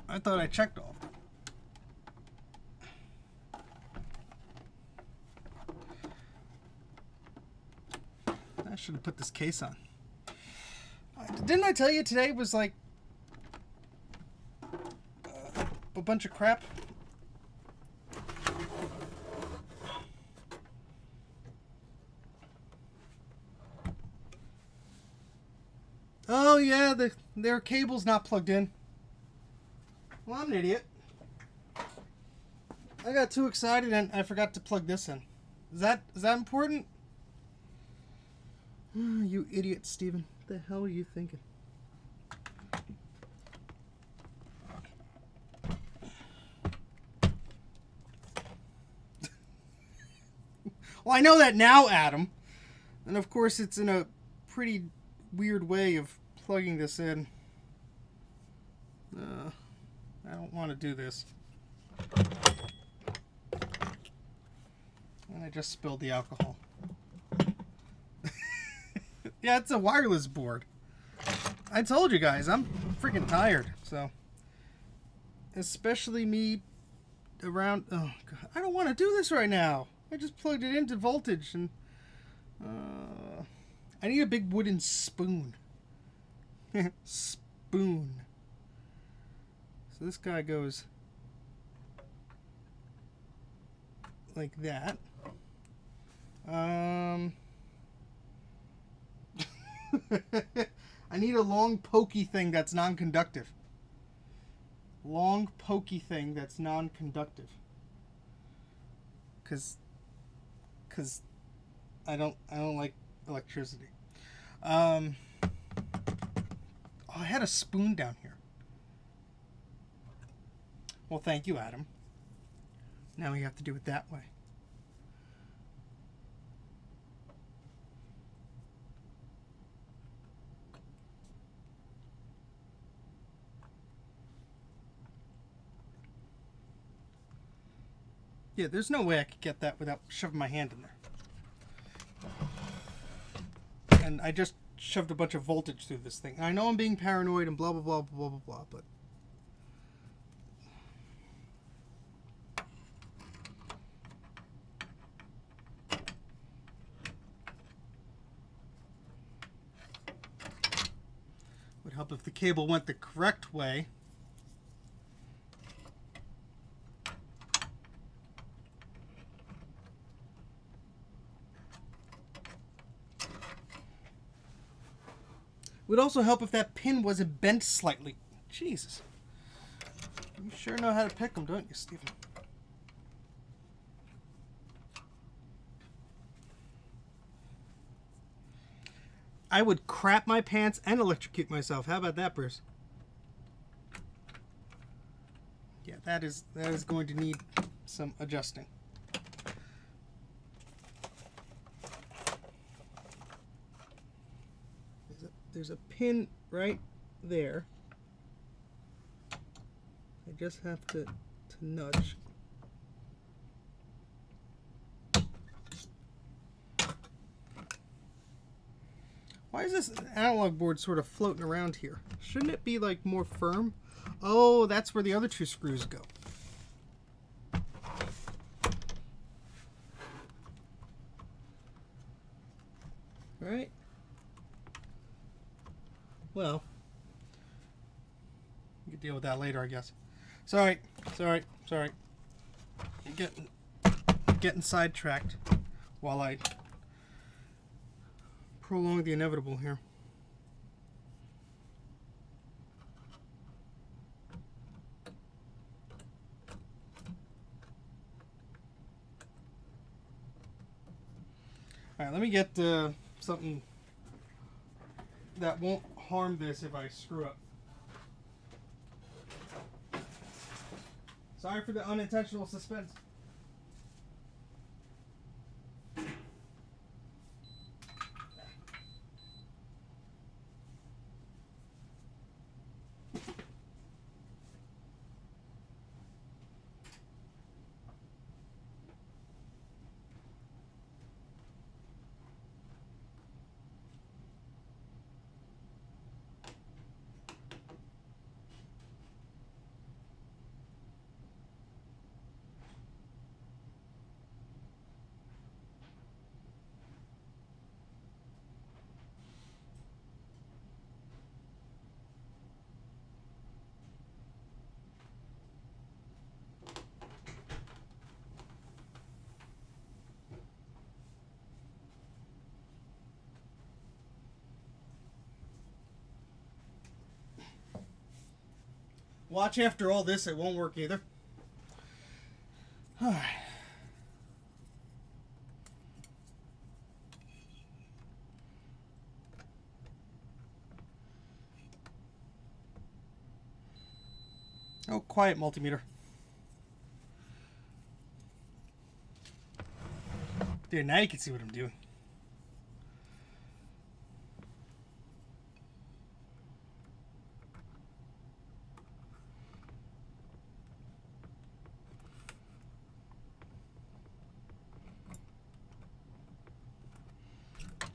[SPEAKER 1] I thought I checked all of them. I should have put this case on. Didn't I tell you today was like a bunch of crap? Oh yeah, their cable's not plugged in. Well, I'm an idiot. I got too excited and I forgot to plug this in. Is that important? You idiot, Steven. What the hell are you thinking? Well, I know that now, Adam. And of course, it's in a pretty weird way of plugging this in. I don't want to do this. And I just spilled the alcohol. Yeah, it's a wireless board. I told you guys, I'm freaking tired. So, especially me around... Oh, God. I don't want to do this right now. I just plugged it into voltage and... I need a big wooden spoon. Spoon. So this guy goes like that. I need a long pokey thing that's non-conductive. Long pokey thing that's non-conductive. Cause I don't like electricity. Oh, I had a spoon down here. Well, thank you, Adam. Now we have to do it that way. Yeah, there's no way I could get that without shoving my hand in there. And I just shoved a bunch of voltage through this thing. I know I'm being paranoid and blah, blah, blah, blah, blah, blah, but... Would help if the cable went the correct way. Would also help if that pin wasn't bent slightly. Jesus. You sure know how to pick them, don't you, Stephen? I would crap my pants and electrocute myself. How about that, Bruce? Yeah, that is going to need some adjusting. There's a pin right there. I just have to nudge. Why is this analog board sort of floating around here? Shouldn't it be like more firm? Oh, that's where the other two screws go. All right. Well, we can deal with that later, I guess. Sorry. Getting sidetracked while I prolong the inevitable here. All right, let me get something that won't harm this if I screw up. Sorry for the unintentional suspense. Watch after all this, it won't work either. Alright. Oh, quiet multimeter. Dude, now you can see what I'm doing.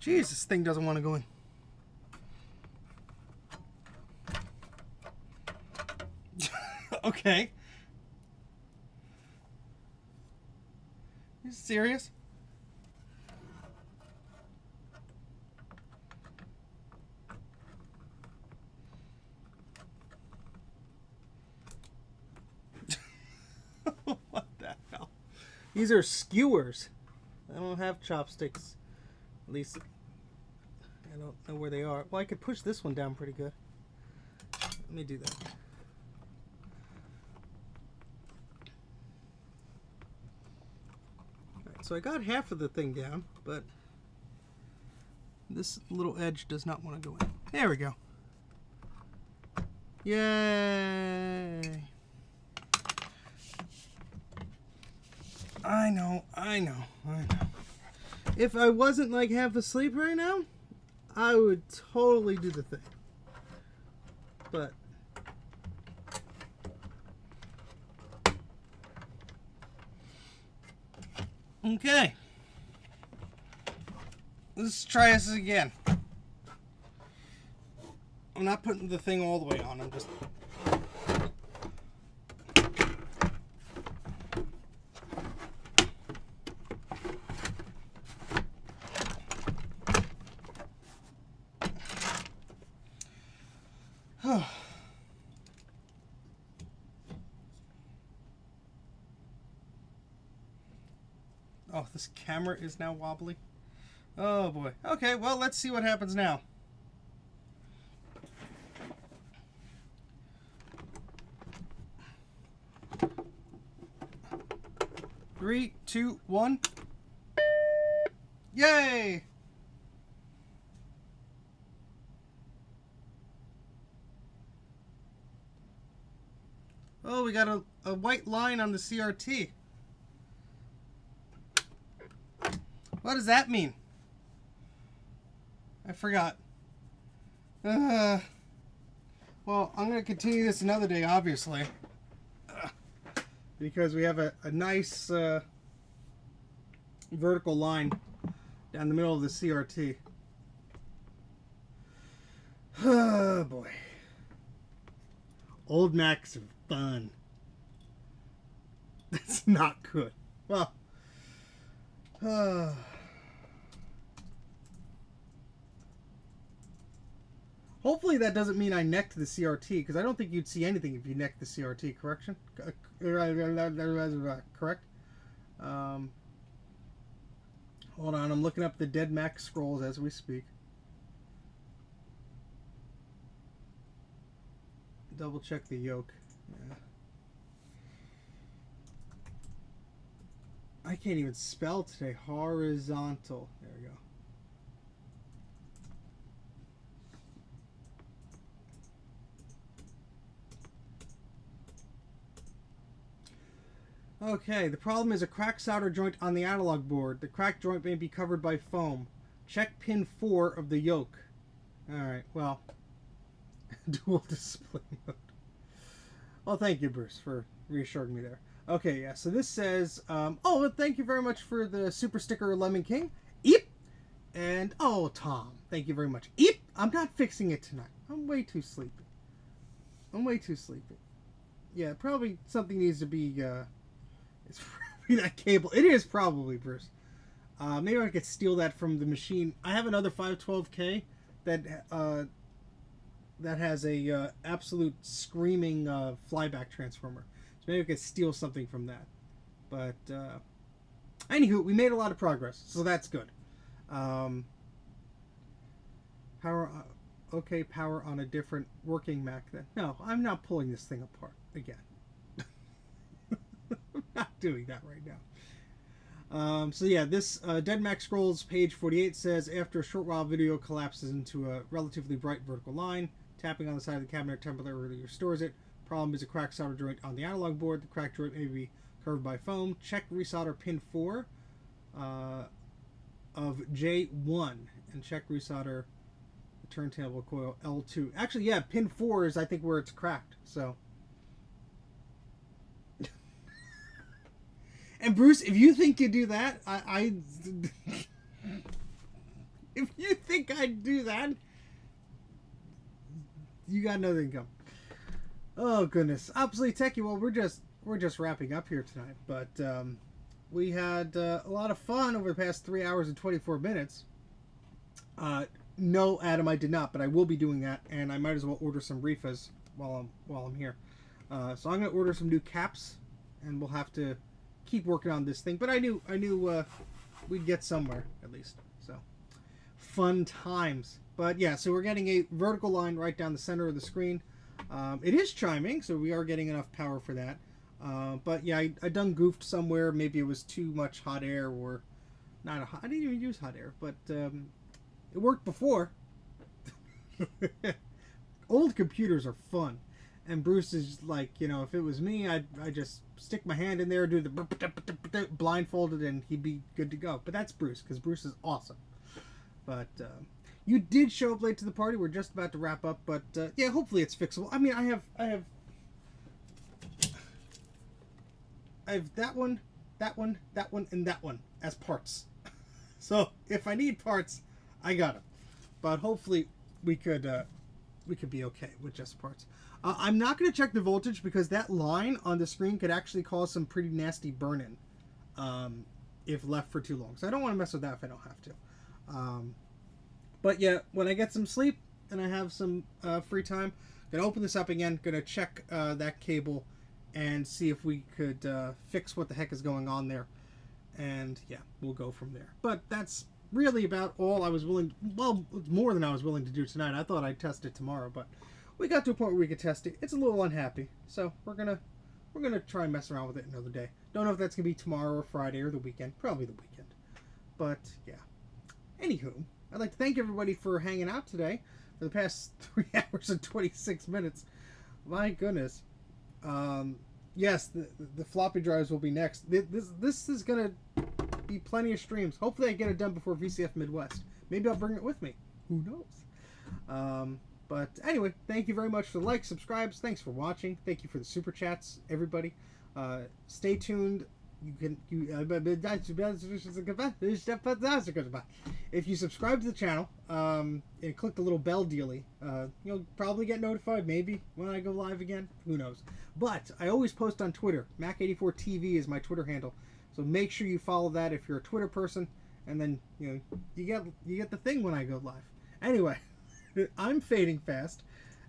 [SPEAKER 1] Jeez, this thing doesn't want to go in. Okay. You serious? What the hell? These are skewers. I don't have chopsticks. At least I don't know where they are. Well, I could push this one down pretty good. Let me do that. Alright, so I got half of the thing down, but this little edge does not want to go in. There we go. Yay! I know. If I wasn't like half asleep right now, I would totally do the thing. But okay. Let's try this again. I'm not putting the thing all the way on, I'm just oh, this camera is now wobbly. Oh boy. Okay, well, let's see what happens now. Three, two, one. Yay! Oh, we got a white line on the CRT. What does that mean? I forgot. Well, I'm going to continue this another day, obviously. Because we have a nice vertical line down the middle of the CRT. Oh, boy. Old Macs are fun. That's not good. Well, hopefully that doesn't mean I necked the CRT, because I don't think you'd see anything if you necked the CRT, correction? Correct? Hold on, I'm looking up the dead Mac scrolls as we speak. Double check the yoke. Yeah. I can't even spell today. Horizontal. There we go. Okay, the problem is a cracked solder joint on the analog board. The cracked joint may be covered by foam. Check pin 4 of the yoke. Alright, well. Dual display mode. Well, thank you, Bruce, for reassuring me there. Okay, yeah, so this says, oh, thank you very much for the super sticker, Lemon King. Eep! And, oh, Tom, thank you very much. Eep! I'm not fixing it tonight. I'm way too sleepy. Yeah, probably something needs to be, it's probably that cable. It is probably, Bruce. Maybe I could steal that from the machine. I have another 512K that has a absolute screaming flyback transformer. So maybe we could steal something from that. But anywho, we made a lot of progress, so that's good. Power. okay, power on a different working Mac then. No, I'm not pulling this thing apart again. I'm not doing that right now. So yeah, this Dead Mac Scrolls page 48 says, after a short while, video collapses into a relatively bright vertical line. Tapping on the side of the cabinet temporarily restores it. Problem is a cracked solder joint on the analog board. The cracked joint may be covered by foam. Check resolder pin 4 of J1 and check resolder the turntable coil L2. Actually, yeah, pin 4 is I think where it's cracked. So, and Bruce, if you think you do that, if you think I'd do that, you got another income. Oh goodness, obviously techie. Well, we're just wrapping up here tonight, but we had a lot of fun over the past 3 hours and 24 minutes. No, Adam, I did not, but I will be doing that, and I might as well order some reefers while I'm here. So I'm gonna order some new caps, and we'll have to keep working on this thing. But I knew we'd get somewhere at least. So fun times. But yeah, so we're getting a vertical line right down the center of the screen. It is chiming, so we are getting enough power for that. But yeah, I done goofed somewhere. Maybe it was too much hot air, or not. I didn't even use hot air, but it worked before. Old computers are fun, and Bruce is like, you know, if it was me, I'd just stick my hand in there, do the blindfolded, and he'd be good to go. But that's Bruce, because Bruce is awesome. But you did show up late to the party. We're just about to wrap up, but yeah, hopefully it's fixable. I mean, I have that one, and that one as parts. So if I need parts, I got them. But hopefully we could be okay with just parts. I'm not going to check the voltage because that line on the screen could actually cause some pretty nasty burn-in if left for too long. So I don't want to mess with that if I don't have to. But yeah, when I get some sleep and I have some free time, I'm going to open this up again, going to check that cable and see if we could fix what the heck is going on there. And yeah, we'll go from there. But that's really about all I was willing, well, more than I was willing to do tonight. I thought I'd test it tomorrow, but we got to a point where we could test it. It's a little unhappy, so we're gonna try and mess around with it another day. Don't know if that's gonna be tomorrow or Friday or the weekend. Probably the weekend. But yeah. Anywho, I'd like to thank everybody for hanging out today for the past 3 hours and 26 minutes. My goodness. Yes, the floppy drives will be next. This is gonna be plenty of streams. Hopefully I get it done before VCF Midwest. Maybe I'll bring it with me. Who knows? But anyway, thank you very much for the likes, subscribes. Thanks for watching. Thank you for the super chats, everybody. Stay tuned. If you subscribe to the channel and click the little bell dealy, you'll probably get notified maybe when I go live again. Who knows? But I always post on Twitter. Mac84 TV is my Twitter handle. So make sure you follow that if you're a Twitter person, and then you get the thing when I go live. Anyway, I'm fading fast.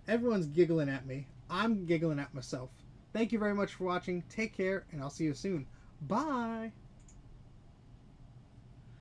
[SPEAKER 1] Everyone's giggling at me. I'm giggling at myself. Thank you very much for watching. Take care, and I'll see you soon. Bye.